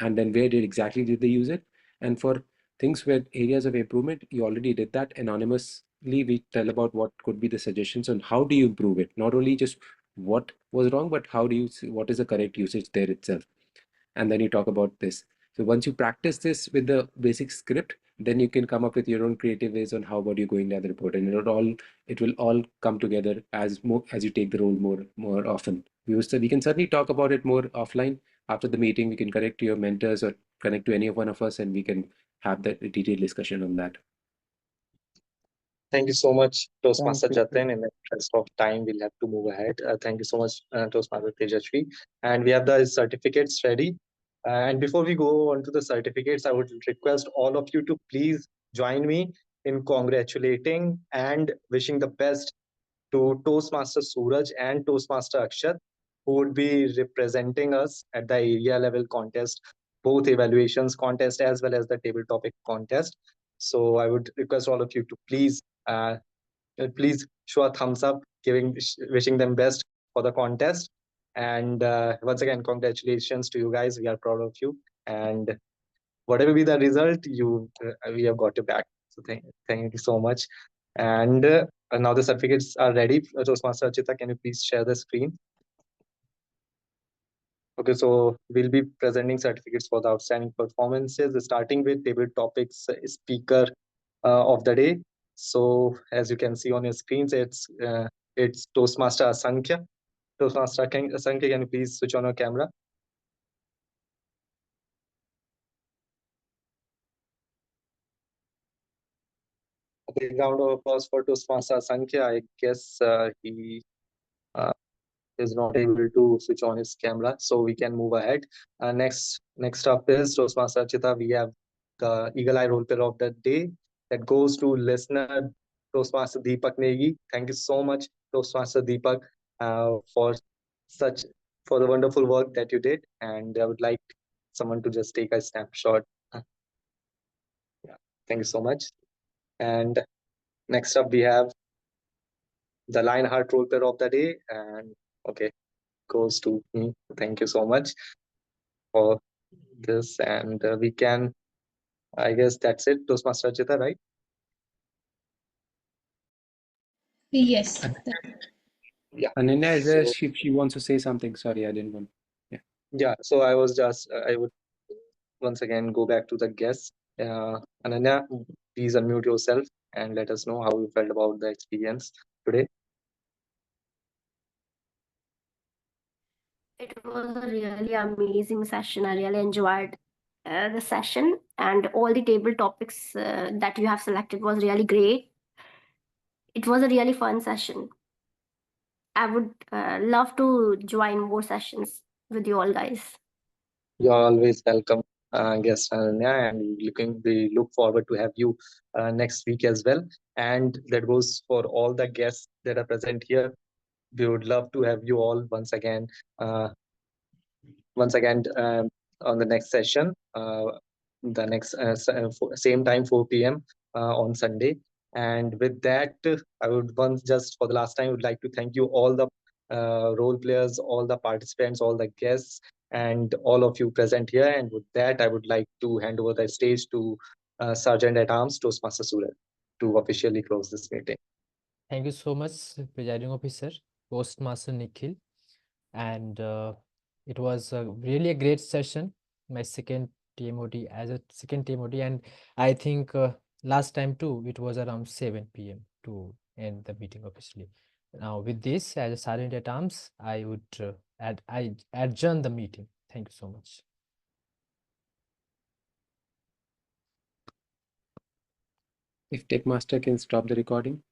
and then where exactly did they use it. And for things where areas of improvement, you already did that anonymously. We tell about what could be the suggestions on how do you improve it, not only just what was wrong, but how do you what is the correct usage there itself. And then you talk about this. So once you practice this with the basic script, then you can come up with your own creative ways on how about you going down the report, and it will all come together as you take the role more often. We can certainly talk about it more offline after the meeting. We can connect to your mentors or connect to any of one of us, and we can have that detailed discussion on that. Thank you so much, Toastmaster Thank you, sir. Jatin. In the interest of time, we'll have to move ahead. Thank you so much, Toastmaster Tejashwi. And we have the certificates ready. And before we go on to the certificates, I would request all of you to please join me in congratulating and wishing the best to Toastmaster Suraj and Toastmaster Akshat, who would be representing us at the area level contest, both evaluations contest as well as the table topic contest. So I would request all of you to please show a thumbs up, wishing them best for the contest. And once again, congratulations to you guys. We are proud of you. And whatever be the result, we have got you back. So thank you so much. And now the certificates are ready. Toastmaster Achita, can you please share the screen? Okay, so we'll be presenting certificates for the outstanding performances, starting with table topics speaker of the day. So as you can see on your screens, it's Toastmaster Asankhya. Toastmaster Asankhya, can you please switch on your camera? A big round of applause for Toastmaster Asankhya. I guess he is not able to switch on his camera, so we can move ahead. Next up is Toastmaster Achita. We have the Eagle Eye Role Player of the Day that goes to listener Toastmaster Deepak Negi. Thank you so much, Toastmaster Deepak, for such for the wonderful work that you did. And I would like someone to just take a snapshot. Yeah, thank you so much. And next up we have the Lionheart Role Player of the Day. And okay, goes to me. Thank you so much for this. And we can, I guess that's it, Toastmaster Achita, right? Yes. Yeah. Ananya, is there, So, she wants to say something. Sorry, I didn't want. yeah, so I would once again go back to the guests. Ananya, please unmute yourself and let us know how you felt about the experience today. It was a really amazing session. I really enjoyed the session, and all the table topics that you have selected was really great. It was a really fun session. I would love to join more sessions with you all guys. You're always welcome, guest Ananya, and we look forward to have you next week as well. And that goes for all the guests that are present here. We would love to have you all uh, once again on the next session, the next same time 4 p.m. On Sunday. And with that, I would once just for the last time would like to thank you all the role players, all the participants, all the guests, and all of you present here. And with that, I would like to hand over the stage to Sergeant at Arms Toastmaster Suraj to officially close this meeting. Thank you so much, Presiding Officer, Postmaster Nikhil. And it was really a great session. My second TMOD as a second TMOD, and I think last time too, it was around 7 p.m. to end the meeting officially. Now, with this, as a Sergeant at Arms, I would I adjourn the meeting. Thank you so much. If Tech Master can stop the recording.